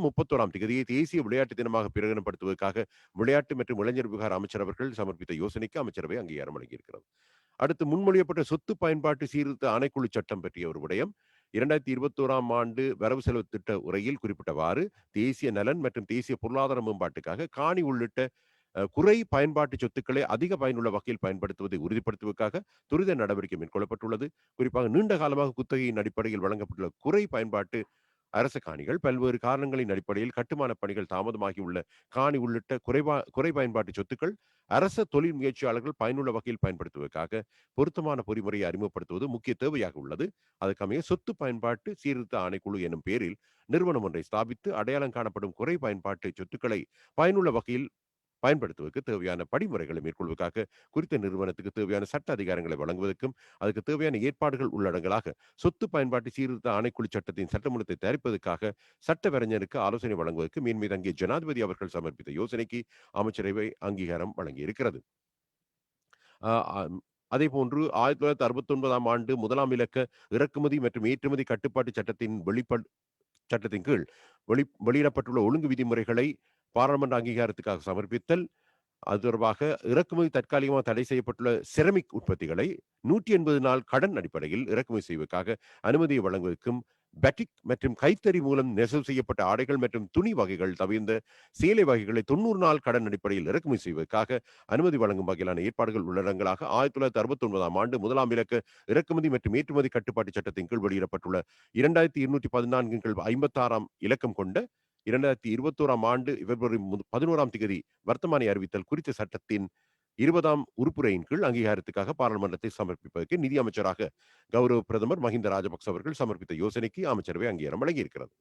31ஆம் தேதியை தேசிய விளையாட்டு தினமாக பிரகடனப்படுத்துவதற்காக விளையாட்டு மற்றும் இளைஞர் விவகார அமைச்சர் அவர்கள் சமர்ப்பித்த யோசனைக்கு அமைச்சரவை அங்கீகாரம் வழங்கியிருக்கிறது. அடுத்து முன்மொழியப்பட்ட சொத்து பயன்பாட்டு சீர்திருத்த ஆணைக்குழு சட்டம் பற்றிய ஒரு விடயம் 2021ஆம் ஆண்டு வரவு செலவு திட்ட உரையில் குறிப்பிட்டவாறு தேசிய நலன் மற்றும் தேசிய பொருளாதார மேம்பாட்டுக்காக காணி உள்ளிட்ட குறை பயன்பாட்டு சொத்துக்களை அதிக பயனுள்ள வகையில் பயன்படுத்துவதை உறுதிப்படுத்துவதற்காக துரித நடவடிக்கை மேற்கொள்ளப்பட்டுள்ளது. குறிப்பாக நீண்ட காலமாக குத்தகையின் அடிப்படையில் வழங்கப்பட்டுள்ள குறை பயன்பாட்டு அரச காணிகள் பல்வேறு காரணங்களின் அடிப்படையில் கட்டுமான பணிகள் தாமதமாகியுள்ள காணி உள்ளிட்ட குறை பயன்பாட்டு சொத்துக்கள் அரச தொழில் முயற்சியாளர்கள் பயனுள்ள வகையில் பயன்படுத்துவதற்காக பொருத்தமான பொறிமுறையை அறிமுகப்படுத்துவது முக்கிய தேவையாக உள்ளது. அதற்கமைய சொத்து பயன்பாட்டு சீர்திருத்த ஆணைக்குழு எனும் பேரில் நிறுவனம் ஒன்றை ஸ்தாபித்து அடையாளம் காணப்படும் குறை பயன்பாட்டு சொத்துக்களை பயனுள்ள வகையில் பயன்படுத்துவதற்கு தேவையான படிமுறைகளை மேற்கொள்வதற்காக குறித்த நிறுவனத்துக்கு தேவையான சட்ட அதிகாரங்களை வழங்குவதற்கும் அதுக்கு தேவையான ஏற்பாடுகள் உள்ளடங்களாக சொத்து பயன்பாட்டு சீர்திருத்த ஆணைக்குழு சட்டத்தின் சட்டமூலத்தை தயாரிப்பதற்காக சட்டவரைஞருக்கு ஆலோசனை வழங்குவதற்கு மேன்மை தங்கிய ஜனாதிபதி அவர்கள் சமர்ப்பித்த யோசனைக்கு அமைச்சரவை அங்கீகாரம் வழங்கியிருக்கிறது. அதே போன்று 1969 ஆண்டு 1ஆம் இலக்க இறக்குமதி மற்றும் ஏற்றுமதி கட்டுப்பாட்டு சட்டத்தின் கீழ் வெளியிடப்பட்டுள்ள ஒழுங்கு விதிமுறைகளை பாராளுமன்ற அங்கீகாரத்துக்காக சமர்ப்பித்தல். அது தொடர்பாக இறக்குமதி தற்காலிகமாக தடை செய்யப்பட்டுள்ள செரமிக் உற்பத்திகளை 180 நாள் கடன் அடிப்படையில் இறக்குமதி செய்வதற்காக அனுமதியை வழங்குவதற்கும் பேட்டிக் மற்றும் கைத்தறி மூலம் நெசவு செய்யப்பட்ட ஆடைகள் மற்றும் துணி வகைகள் தவிர்ந்த சேலை வகைகளை 90 நாள் கடன் அடிப்படையில் இறக்குமதி செய்வதற்காக அனுமதி வழங்கும் வகையிலான ஏற்பாடுகள் உள்ளடங்களாக 1969 ஆண்டு 1ஆம் இலக்க இறக்குமதி மற்றும் ஏற்றுமதி கட்டுப்பாட்டு சட்டத்தின் கீழ் வெளியிடப்பட்டுள்ள 2214 கீழ் 56ஆம் இலக்கம் கொண்ட 2021ஆம் ஆண்டு பிப்ரவரி 11ஆம் தேதி வர்த்தமானி அறிவித்தல் குறித்த சட்டத்தின் 20ஆம் உறுப்புரையின் கீழ் அங்கீகாரத்துக்காக பாராளுமன்றத்தை சமர்ப்பிப்பதற்கு நிதி அமைச்சராக கௌரவ பிரதமர் மஹிந்த ராஜபக்ச அவர்கள் சமர்ப்பித்த யோசனைக்கு அமைச்சரவை அங்கீகாரம் வழங்கியிருக்கிறது.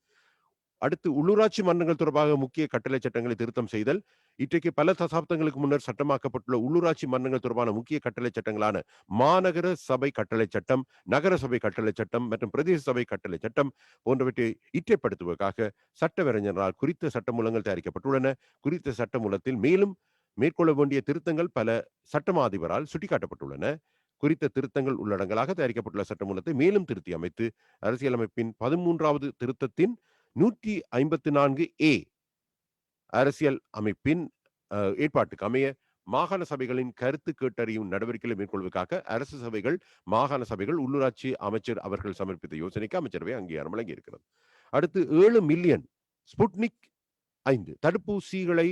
அடுத்து உள்ளூராட்சி மன்றங்கள் தொடர்பாக முக்கிய கட்டளை சட்டங்களை திருத்தம் செய்தல். இன்றைக்கு பல தசாப்தங்களுக்கு முன்னர் சட்டமாக்கப்பட்டுள்ள உள்ளூராட்சி மன்றங்கள் தொடர்பான முக்கிய கட்டளை சட்டங்களான மாநகர சபை கட்டளை சட்டம், நகர சபை கட்டளை சட்டம் மற்றும் பிரதேச சபை கட்டளை சட்டம் போன்றவற்றை இற்றைப்படுத்துவதற்காக சட்டவரைஞரால் குறித்த சட்டமூலங்கள் தயாரிக்கப்பட்டுள்ளன. குறித்த சட்டமூலத்தில் மேலும் மேற்கொள்ள வேண்டிய திருத்தங்கள் பல சட்டமா அதிபரால் சுட்டிக்காட்டப்பட்டுள்ளன. குறித்த திருத்தங்கள் உள்ளடங்களாக தயாரிக்கப்பட்டுள்ள சட்டமூலத்தை மேலும் திருத்தி அமைத்து அரசியலமைப்பின் 13வது திருத்தத்தின் 154A அரசியல் அமைப்பின் ஏற்பாட்டுக்கு அமைய மாகாண சபைகளின் கருத்து கேட்டறியும் நடவடிக்கைகளை மேற்கொள்வதற்காக அரசு சபைகள், மாகாண சபைகள், உள்ளூராட்சி அமைச்சர் அவர்கள் சமர்ப்பித்த யோசனைக்கு அமைச்சரவை அங்கீகாரம் வழங்கியிருக்கிறது. அடுத்து 7 மில்லியன் ஸ்புட்னிக் 5 தடுப்பூசிகளை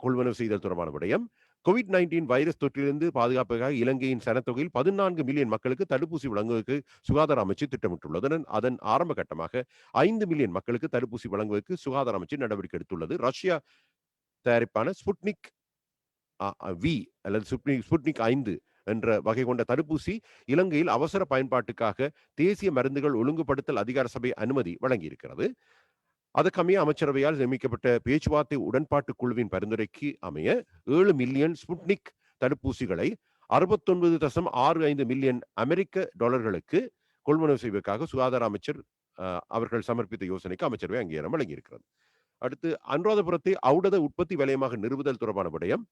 கொள்வனவு செய்தல் தொடர்பான விடயம். COVID-19 வைரஸ் தொற்றிலிருந்து பாதுகாப்புக்காக இலங்கையின் சனத்தொகையில் 14 மில்லியன் மக்களுக்கு தடுப்பூசி வழங்குவதற்கு சுகாதார அமைச்சு திட்டமிட்டுள்ளது. அதன் ஆரம்ப கட்டமாக 5 மில்லியன் மக்களுக்கு தடுப்பூசி வழங்குவதற்கு சுகாதார அமைச்சு நடவடிக்கை எடுத்துள்ளது. ரஷ்யா தயாரிப்பான ஸ்புட்னிக் வி அல்லது ஸ்புட்னிக் 5 என்ற வகை கொண்ட தடுப்பூசி இலங்கையில் அவசர பயன்பாட்டுக்காக தேசிய மருந்துகள் ஒழுங்குபடுத்தல் அதிகார சபை அனுமதி வழங்கியிருக்கிறது. அதற்கமைய அமைச்சரவையால் நியமிக்கப்பட்ட பேச்சுவார்த்தை உடன்பாட்டு குழுவின் பரிந்துரைக்கு அமைய 7 மில்லியன் ஸ்புட்னிக் தடுப்பூசிகளை 69.65 மில்லியன் அமெரிக்க டாலர்களுக்கு கொள்வனவு செய்வதற்காக சுகாதார அமைச்சர் அவர்கள் சமர்ப்பித்த யோசனைக்கு அமைச்சரவை அங்கீகாரம் வழங்கியிருக்கிறது. அடுத்து அனுராதபுரத்தை ஔடத உற்பத்தி வலயமாக நிறுவுதல் தொடர்பான விடயம்.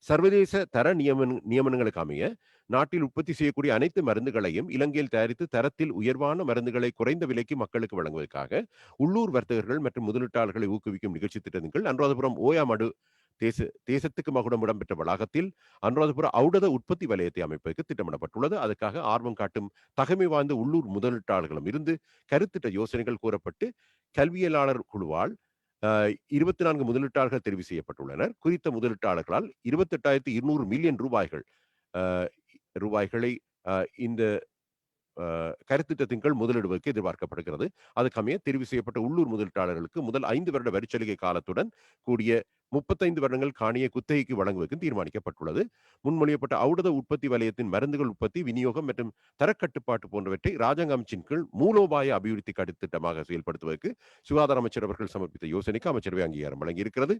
சர்வதேச தர நியமனங்களுக்கு அமைய நாட்டில் உற்பத்தி செய்யக்கூடிய அனைத்து மருந்துகளையும் இலங்கையில் தயாரித்து தரத்தில் உயர்வான மருந்துகளை குறைந்த விலைக்கு மக்களுக்கு வழங்குவதற்காக உள்ளூர் வர்த்தகர்கள் மற்றும் முதலீட்டாளர்களை ஊக்குவிக்கும் நிகழ்ச்சி திட்டத்தின் கீழ் அனுராதபுரம் ஓயாமடு தேசத்துக்கு மகுடம் இடம்பெற்ற வளாகத்தில் அனுராதபுர ஔடத உற்பத்தி வலயத்தை அமைப்பதற்கு திட்டமிடப்பட்டுள்ளது. அதற்காக ஆர்வம் காட்டும் தகமை வாய்ந்த உள்ளூர் முதலீட்டாளர்களும் இருந்து கருத்திட்ட யோசனைகள் கூறப்பட்டு கல்வியலாளர் குழுவால் 24 முதலீட்டாளர்கள் தெரிவு செய்யப்பட்டுள்ளனர். குறித்த முதலீட்டாளர்களால் 28,200 மில்லியன் ரூபாய்களை இந்த கருத்திட்டத்தின் கீழ் முதலிடுவதற்கு எதிர்பார்க்கப்படுகிறது. அதுக்கமைய தெரிவு செய்யப்பட்ட உள்ளூர் முதலீட்டாளர்களுக்கு முதல் 5 வருட வரிச்சலுகை காலத்துடன் கூடிய 35 வருடங்கள் காணியை குத்தகைக்கு வழங்குவதற்கு தீர்மானிக்கப்பட்டுள்ளது. முன்மொழியப்பட்ட ஔடத உற்பத்தி வலயத்தின் மருந்துகள் உற்பத்தி, விநியோகம் மற்றும் தரக்கட்டுப்பாட்டு போன்றவற்றை ராஜாங்க அமைச்சின் கீழ் மூலோபாய அபிவிருத்தி கருத்திட்டமாக செயல்படுத்துவதற்கு சுகாதார அமைச்சர் அவர்கள் சமர்ப்பித்த யோசனைக்கு அமைச்சரவை அங்கீகாரம் வழங்கியிருக்கிறது.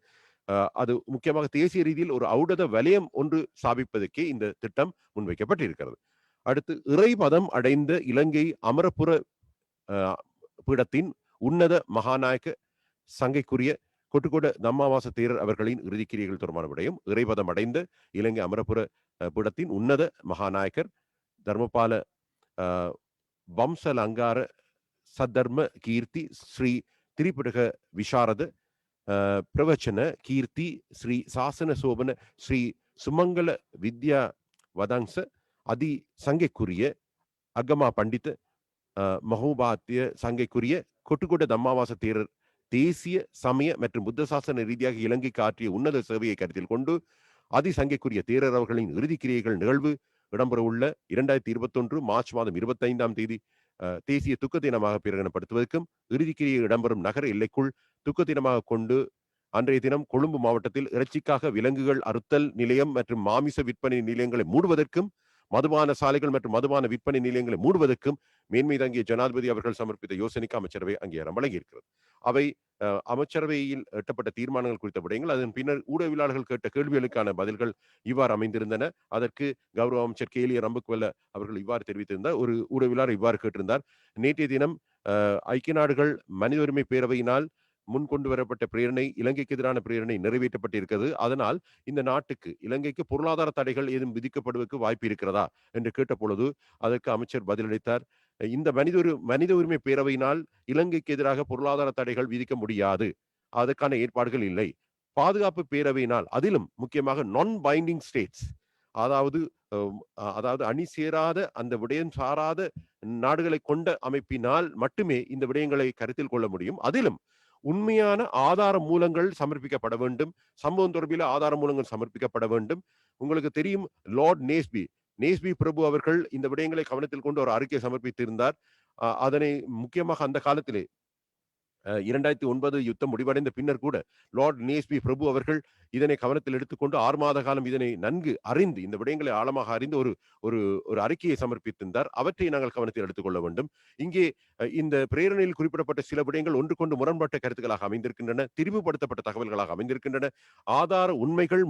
அது முக்கியமாக தேசிய ரீதியில் ஒரு ஔடத வலயம் ஒன்று ஸ்தாபிப்பதற்கே இந்த திட்டம் முன்வைக்கப்பட்டிருக்கிறது. அடுத்து இறைபதம் அடைந்த இலங்கை அமரபுர பீடத்தின் உன்னத மகாநாயக சங்கைக்குரிய கொட்டுக்கோட தம்மாவாச தேரர் அவர்களின் இறுதிக்கிரியைகள் தொடர்பான விடயம். இறைபதம் அடைந்த இலங்கை அமரபுர பீடத்தின் உன்னத மகாநாயகர் தர்மபால வம்சலங்கார சத்தர்ம கீர்த்தி ஸ்ரீ திரிபிடக விசாரத பிரவச்சன கீர்த்தி ஸ்ரீ சாசன சோபன ஸ்ரீ சுமங்கல வித்யா வதங்ச அதி சங்கைக்குரிய அகமா பண்டித மகோபாத்திய சங்கைக்குரிய கொட்டுக்கோட தம்மாவாச தேரர் தேசிய சமய மற்றும் புத்த சாசன ரீதியாக இலங்கைக்கு ஆற்றிய உன்னத சேவையை கருத்தில் கொண்டு அதிசங்கைக்குரிய தேரர் அவர்களின் இறுதிக்கிரியைகள் நிகழ்வு இடம்பெற உள்ள 2021 மார்ச் மாதம் 25ஆம் தேதி தேசிய துக்க தினமாக பிரகடனப்படுத்துவதற்கும் இறுதிக்கிரியை இடம்பெறும் நகர எல்லைக்குள் துக்க தினமாக கொண்டு அன்றைய தினம் கொழும்பு மாவட்டத்தில் இறைச்சிக்காக விலங்குகள் அறுத்தல் நிலையம் மற்றும் மாமிச விற்பனை நிலையங்களை மூடுவதற்கும் மதுபான சாலைகள் மற்றும் மதுபான விற்பனை நிலையங்களை மூடுவதற்கும் மேன்மை தங்கிய ஜனாதிபதி அவர்கள் சமர்ப்பித்த யோசனைக்கு அமைச்சரவை அங்கீகாரம் வழங்கியிருக்கிறது. அவை அமைச்சரவையில் எட்டப்பட்ட தீர்மானங்கள் குறித்த விடயங்கள். அதன் பின்னர் ஊடகவியலாளர்கள் கேட்ட கேள்விகளுக்கான பதில்கள் இவ்வாறு அமைந்திருந்தன. அதற்கு கௌரவ அமைச்சர் கேலிய ரம்புக்வெல்ல அவர்கள் இவ்வாறு தெரிவித்திருந்தார். ஒரு ஊடகவியலாளர் இவ்வாறு கேட்டிருந்தார். நேற்றைய தினம் ஐக்கிய நாடுகள் மனித உரிமை பேரவையினால் முன்கொண்டு வரப்பட்ட பிரேரணை, இலங்கைக்கு எதிரான பிரேரணை நிறைவேற்றப்பட்டிருக்கிறது. அதனால் இந்த நாட்டுக்கு, இலங்கைக்கு பொருளாதார தடைகள் ஏதும் விதிக்கப்படுவதற்கு வாய்ப்பு இருக்கிறதா என்று கேட்ட பொழுது அதற்கு அமைச்சர் பதிலளித்தார். இந்த மனித உரிமை பேரவையினால் இலங்கைக்கு எதிராக பொருளாதார தடைகள் விதிக்க முடியாது, அதற்கான ஏற்பாடுகள் இல்லை. பாதுகாப்பு பேரவையினால், அதிலும் முக்கியமாக நான் பைண்டிங் ஸ்டேட்ஸ், அதாவது அணி சேராத அந்த விடயம் சாராத நாடுகளை கொண்ட அமைப்பினால் மட்டுமே இந்த விடயங்களை கருத்தில் கொள்ள முடியும். அதிலும் உண்மையான ஆதார மூலங்கள் சமர்ப்பிக்கப்பட வேண்டும். சம்பவம் தொடர்பில் ஆதார மூலங்கள் சமர்ப்பிக்கப்பட வேண்டும். உங்களுக்கு தெரியும், லார்ட் நேஸ்பி பிரபு அவர்கள் இந்த விடயங்களை கவனத்தில் கொண்டு ஒரு அறிக்கையை சமர்ப்பித்திருந்தார். அதனை முக்கியமாக அந்த காலத்திலே 2009 யுத்தம் முடிவடைந்த பின்னர் கூட லார்ட் நேஸ்பி பிரபு அவர்கள் இதனை கவனத்தில் எடுத்துக்கொண்டு 6 மாத காலம் இதனை நன்கு அறிந்து, இந்த விடயங்களை ஆழமாக அறிந்து ஒரு அறிக்கையை சமர்ப்பித்திருந்தார். அவற்றை நாங்கள் கவனத்தில் எடுத்துக்கொள்ள வேண்டும். இங்கே இந்த பிரேரணையில் குறிப்பிடப்பட்ட சில விடயங்கள் ஒன்றுக்கொண்டு முரண்பட்ட கருத்துக்களாக அமைந்திருக்கின்றன, திரிவுபடுத்தப்பட்ட தகவல்களாக அமைந்திருக்கின்றன. ஆதார உண்மைகள்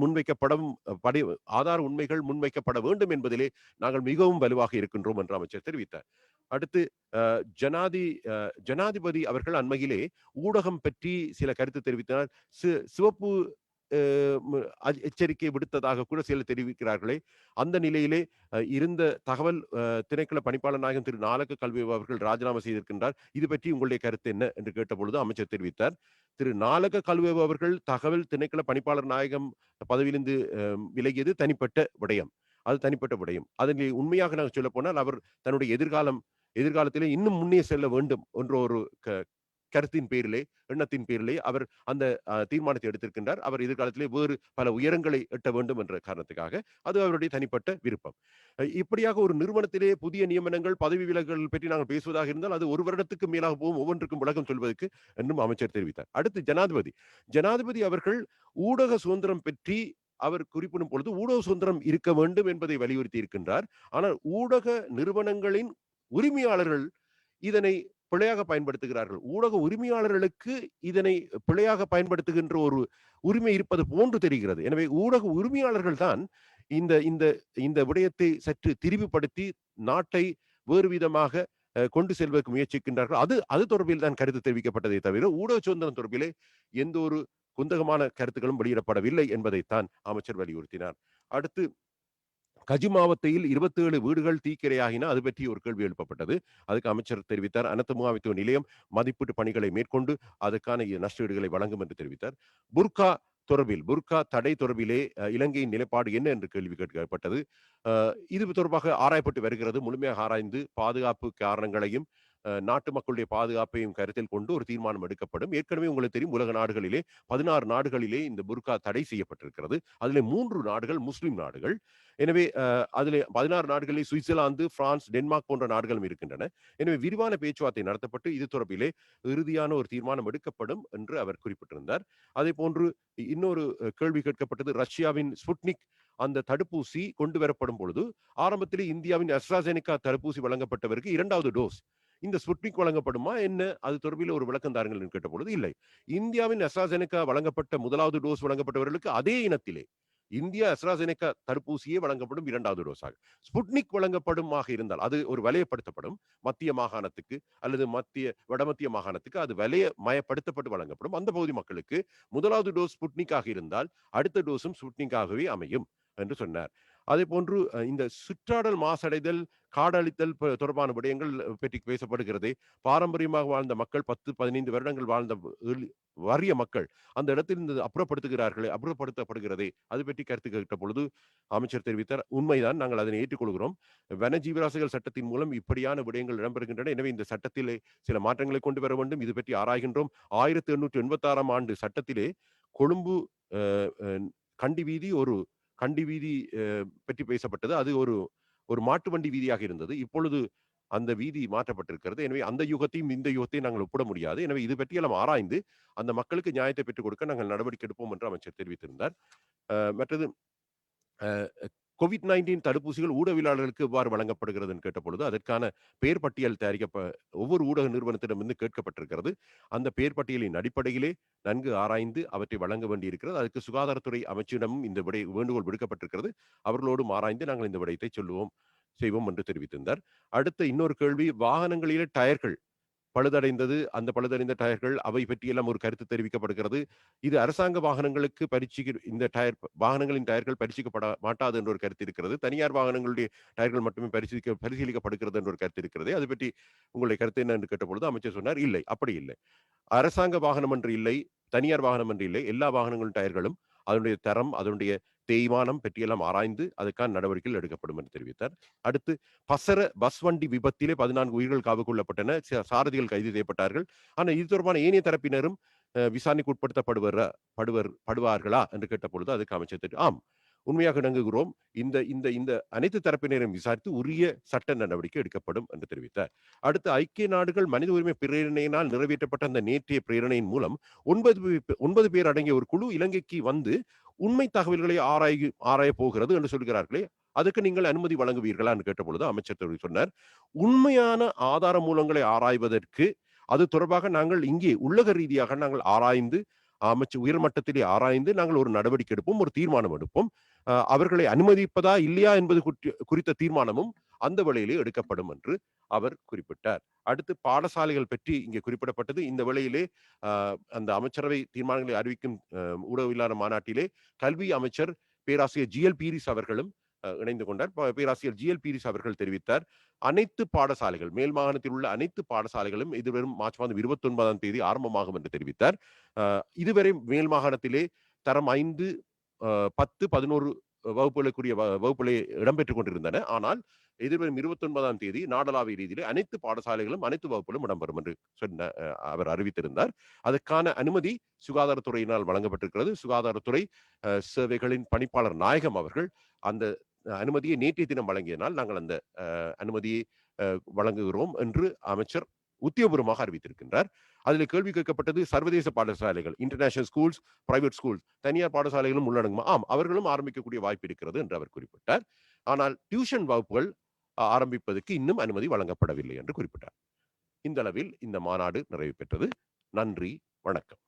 முன்வைக்கப்பட வேண்டும் என்பதிலே நாங்கள் மிகவும் வலுவாக இருக்கின்றோம் என்று அமைச்சர் தெரிவித்தார். அடுத்து ஜனாதிபதி அவர்கள் அண்மையிலே ஊடகம் பற்றி சில கருத்து தெரிவித்தார். சிவப்பு எச்சரிக்கை விடுத்ததாக கூட சிலர் தெரிவிக்கிறார்களே. அந்த நிலையிலே இருந்த தகவல் திணைக்கள பணிப்பாளர் நாயகம் திரு நாலக கல்வியோ அவர்கள் ராஜினாமா செய்திருக்கின்றார். இது பற்றி உங்களுடைய கருத்து என்ன என்று கேட்டபொழுது அமைச்சர் தெரிவித்தார், திரு நாலக கல்வியோ அவர்கள் தகவல் திணைக்கள பணிப்பாளர் நாயகம் பதவியிலிருந்து விலகியது தனிப்பட்ட விடயம். அது தனிப்பட்ட விடயம். அதனை உண்மையாக நாங்கள் சொல்ல போனால் அவர் தன்னுடைய எதிர்காலத்திலே இன்னும் முன்னே செல்ல வேண்டும் என்ற ஒரு கருத்தின் பேரிலே, எண்ணத்தின் பேரிலே அவர் அந்த தீர்மானத்தை எடுத்திருக்கின்றார். அவர் எதிர்காலத்திலே வேறு பல உயரங்களை எட்ட வேண்டும் என்ற காரணத்துக்காக அது அவருடைய தனிப்பட்ட விருப்பம். இப்படியாக ஒரு நிறுவனத்திலே புதிய நியமனங்கள், பதவி விலகல் பற்றி நாங்கள் பேசுவதாக இருந்தால் அது ஒரு வருடத்துக்கு மேலாக போகும். ஒவ்வொன்றுக்கும் விளக்கம் சொல்வதற்கு என்றும் அமைச்சர் தெரிவித்தார். அடுத்து ஜனாதிபதி அவர்கள் ஊடக சுதந்திரம் பற்றி அவர் குறிப்பிடும் பொழுது ஊடக சுதந்திரம் இருக்க வேண்டும் என்பதை வலியுறுத்தி இருக்கின்றார். ஆனால் ஊடக நிறுவனங்களின் உரிமையாளர்கள் இதனை பிழையாக பயன்படுத்துகிறார்கள். ஊடக உரிமையாளர்களுக்கு இதனை பிழையாக பயன்படுத்துகின்ற ஒரு உரிமை இருப்பது போன்று தெரிகிறது. எனவே ஊடக உரிமையாளர்கள் தான் இந்த விடயத்தை சற்று திரிவுபடுத்தி நாட்டை வேறு விதமாக கொண்டு செல்வதற்கு முயற்சிக்கின்றார்கள். அது தொடர்பில் தான் கருத்து தெரிவிக்கப்பட்டதை தவிர ஊடக சுதந்திரம் தொடர்பிலே எந்த ஒரு குந்தகமான கருத்துக்களும் வெளியிடப்படவில்லை என்பதைத்தான் அமைச்சர் வலியுறுத்தினார். அடுத்து கஜு மாவட்டத்தில் 27 வீடுகள் தீக்கிரையாகின, அது பற்றி ஒரு கேள்வி எழுப்பப்பட்டது. அதுக்கு அமைச்சர் தெரிவித்தார், அனைத்து முகாமைத்துவ நிலையம் மதிப்பீட்டு பணிகளை மேற்கொண்டு அதற்கான நஷ்டஈடுகளை வழங்கும் என்று தெரிவித்தார். புர்கா தடை தொடர்பிலே இலங்கையின் நிலைப்பாடு என்ன என்று கேள்வி கேட்கப்பட்டது. இது தொடர்பாக ஆராயப்பட்டு வருகிறது. முழுமையாக ஆராய்ந்து பாதுகாப்பு காரணங்களையும் நாட்டு மக்களுடைய பாதுகாப்பையும் கருத்தில் கொண்டு ஒரு தீர்மானம் எடுக்கப்படும். ஏற்கனவே உங்களுக்கு தெரியும், உலக நாடுகளிலே 16 நாடுகளிலே இந்த புர்கா தடை செய்யப்பட்டிருக்கிறது. அதிலே 3 நாடுகள் முஸ்லிம் நாடுகள். எனவே அதிலே 16 நாடுகளில் சுவிட்சர்லாந்து, பிரான்ஸ், டென்மார்க் போன்ற நாடுகளும் இருக்கின்றன. எனவே விரிவான பேச்சுவார்த்தை நடத்தப்பட்டு இது தொடர்பிலே இறுதியான ஒரு தீர்மானம் எடுக்கப்படும் என்று அவர் குறிப்பிட்டிருந்தார். அதே போன்று இன்னொரு கேள்வி கேட்கப்பட்டது, ரஷ்யாவின் ஸ்புட்னிக் அந்த தடுப்பூசி கொண்டு வரப்படும் பொழுது ஆரம்பத்திலே இந்தியாவின் அஸ்ட்ராசெனிகா தடுப்பூசி வழங்கப்பட்டவருக்கு 2வது டோஸ் இந்த ஸ்புட்னிக் வழங்கப்படுமா என்ன, அது தொடர்பில் ஒரு விளக்கம் தாருங்கள் என்று கேட்ட பொழுது இல்லை, இந்தியாவின் அஸ்ட்ராசெனிகா வழங்கப்பட்ட 1வது டோஸ் வழங்கப்பட்டவர்களுக்கு அதே இனத்திலே இந்தியா அஸ்ட்ராசெனிகா தடுப்பூசியே வழங்கப்படும் 2வது டோஸாக. ஸ்புட்னிக் வழங்கப்படுமாக இருந்தால் அது ஒரு வலயப்படுத்தப்படும் மத்திய மாகாணத்துக்கு அல்லது வடமத்திய மாகாணத்துக்கு அது வலயமயப்படுத்தப்பட்டு வழங்கப்படும். அந்த பகுதி மக்களுக்கு 1வது டோஸ் ஸ்புட்னிக்காக இருந்தால் அடுத்த டோஸும் ஸ்புட்னிக்காகவே அமையும் என்று சொன்னார். அதே போன்று இந்த சுற்றாடல், மாசடைதல், காடழித்தல் தொடர்பான விடயங்கள் பற்றி பேசப்படுகிறது. பாரம்பரியமாக வாழ்ந்த மக்கள் 10-15 வருடங்கள் வாழ்ந்த வறிய மக்கள் அந்த இடத்தில் இருந்து அப்புறப்படுத்தப்படுகிறதே, அது பற்றி கருத்து கேட்ட பொழுது அமைச்சர் தெரிவித்தார், உண்மைதான், நாங்கள் அதனை ஏற்றுக்கொள்கிறோம். வனஜீவராசிகள் சட்டத்தின் மூலம் இப்படியான விடயங்கள் இடம்பெறுகின்றன. எனவே இந்த சட்டத்திலே சில மாற்றங்களை கொண்டு வர வேண்டும். இது பற்றி ஆராய்கின்றோம். 1886 ஆண்டு சட்டத்திலே கொழும்பு கண்டி வீதி பற்றி பேசப்பட்டது. அது ஒரு மாட்டு வண்டி வீதியாக இருந்தது. இப்பொழுது அந்த வீதி மாற்றப்பட்டிருக்கிறது. எனவே அந்த யுகத்தையும் இந்த யுகத்தையும் நாங்கள் ஒப்பிட முடியாது. எனவே இது பற்றியெல்லாம் ஆராய்ந்து அந்த மக்களுக்கு நியாயத்தை பெற்றுக் கொடுக்க நாங்கள் நடவடிக்கை எடுப்போம் என்று அமைச்சர் தெரிவித்திருந்தார். மற்றது COVID-19 தடுப்பூசிகள் ஊடகவியலாளர்களுக்கு எவ்வாறு வழங்கப்படுகிறது கேட்ட பொழுது அதற்கான பெயர் பட்டியல் ஒவ்வொரு ஊடக நிறுவனத்திடமிருந்து கேட்கப்பட்டிருக்கிறது. அந்த பெயர் பட்டியலின் அடிப்படையிலே நன்கு ஆராய்ந்து அவற்றை வழங்க வேண்டியிருக்கிறது. அதுக்கு சுகாதாரத்துறை அமைச்சிடமும் இந்த வேண்டுகோள் விடுக்கப்பட்டிருக்கிறது. அவர்களோடும் ஆராய்ந்து நாங்கள் இந்த விடயத்தை செய்வோம் என்று தெரிவித்திருந்தார். அடுத்த இன்னொரு கேள்வி, வாகனங்களிலே டயர்கள் பழுதடைந்தது. அந்த பழுதடைந்த டயர்கள் அவை பற்றியெல்லாம் ஒரு கருத்து தெரிவிக்கப்படுகிறது. இது அரசாங்க வாகனங்களுக்கு இந்த வாகனங்களின் டயர்கள் பரிசீலிக்கப்பட மாட்டாது என்ற ஒரு கருத்து இருக்கிறது. தனியார் வாகனங்களுடைய டயர்கள் மட்டுமே பரிசீலிக்கப்படுகிறது என்ற ஒரு கருத்து இருக்கிறது. அது பற்றி உங்களுடைய கருத்து என்ன என்று கேட்டபொழுது அமைச்சர் சொன்னார், இல்லை, அப்படி இல்லை. அரசாங்க வாகனம் என்று இல்லை, தனியார் வாகனம் என்று இல்லை, எல்லா வாகனங்களின் டயர்களும் அதனுடைய தரம், அதனுடைய தேய்மானம் பற்றியெல்லாம் ஆராய்ந்து அதுக்கான நடவடிக்கைகள் எடுக்கப்படும் என்று தெரிவித்தார். அடுத்து, பஸ் வண்டி விபத்திலே 14 உயிர்கள் காவு கொள்ளப்பட்டன. சாரதிகள் கைது செய்யப்பட்டார்கள். ஆனால் இது தொடர்பான ஏனைய தரப்பினரும் விசாரணைக்கு உட்படுத்தப்படுவார்களா என்று கேட்ட பொழுது அதுக்கு அமைச்சர் ஆம், உண்மையாக இணங்குகிறோம். இந்த அனைத்து தரப்பினரையும் விசாரித்து உரிய சட்ட நடவடிக்கை எடுக்கப்படும் என்று தெரிவித்தார். அடுத்து, ஐக்கிய நாடுகள் மனித உரிமை பிரேரணையினால் நிறைவேற்றப்பட்ட அந்த நேற்றைய பிரேரணையின் மூலம் 9 பேர் அடங்கிய ஒரு குழு இலங்கைக்கு வந்து உண்மை தகவல்களை ஆராய போகிறது என்று சொல்கிறார்களே, அதுக்கு நீங்கள் அனுமதி வழங்குவீர்களா என்று கேட்ட பொழுது அமைச்சர் சொன்னார், உண்மையான ஆதார மூலங்களை ஆராய்வதற்கு அது தொடர்பாக நாங்கள் இங்கே உள்ளக ரீதியாக நாங்கள் ஆராய்ந்து உயர்மட்டத்திலே ஆராய்ந்து நாங்கள் ஒரு நடவடிக்கை எடுப்போம், ஒரு தீர்மானம் எடுப்போம். அவர்களை அனுமதிப்பதா இல்லையா என்பது குறித்த தீர்மானமும் அந்த வேளையிலே எடுக்கப்படும் என்று அவர் குறிப்பிட்டார். அடுத்து, பாடசாலைகள் பற்றி இங்கே குறிப்பிடப்பட்டது. இந்த வேளையிலே அந்த அமைச்சரவை தீர்மானங்களை அறிவிக்கும் ஊடகவியலாளர் மாநாட்டிலே கல்வி அமைச்சர் பேராசிரியர் GL பீரிஸ் அவர்களும் இணைந்து கொண்டார். பேராசிரியர் GL பீரிஸ் அவர்கள் தெரிவித்தார், அனைத்து பாடசாலைகள், மேல் மாகாணத்தில் உள்ள அனைத்து பாடசாலைகளும் இதுவரும் மார்ச் மாதம் 29ஆம் தேதி ஆரம்பமாகும் என்று தெரிவித்தார். இதுவரை மேல் மாகாணத்திலே தரம் 5, 10, 11 வகுப்புகளுக்குரிய வகுப்புகளை இடம்பெற்றுக் கொண்டிருந்தன. ஆனால் எதிர்வரும் 29ஆம் தேதி நாடளாவிய ரீதியிலே அனைத்து பாடசாலைகளும் அனைத்து வகுப்புகளும் இடம்பெறும் என்று அவர் அறிவித்திருந்தார். அதற்கான அனுமதி சுகாதாரத்துறையினால் வழங்கப்பட்டிருக்கிறது. சுகாதாரத்துறை சேவைகளின் பணிப்பாளர் நாயகம் அவர்கள் அந்த அனுமதியை நேற்றைய தினம் வழங்கியதனால் நாங்கள் அந்த அனுமதியை வழங்குகிறோம் என்று அமைச்சர் உத்தியோகபூர்வமாக அறிவித்திருக்கின்றார். அதில் கேள்வி கேட்கப்பட்டது, சர்வதேச பாடசாலைகள், இன்டர்நேஷனல் ஸ்கூல்ஸ், பிரைவேட் ஸ்கூல்ஸ், தனியார் பாடசாலைகளும் உள்ளடங்குமா? ஆம், அவர்களும் ஆரம்பிக்கக்கூடிய வாய்ப்பு இருக்கிறது என்று அவர் குறிப்பிட்டார். ஆனால் டியூஷன் வகுப்புகள் ஆரம்பிப்பதற்கு இன்னும் அனுமதி வழங்கப்படவில்லை என்று குறிப்பிட்டார். இந்த அளவில் இந்த மாநாடு நிறைவு பெற்றது. நன்றி, வணக்கம்.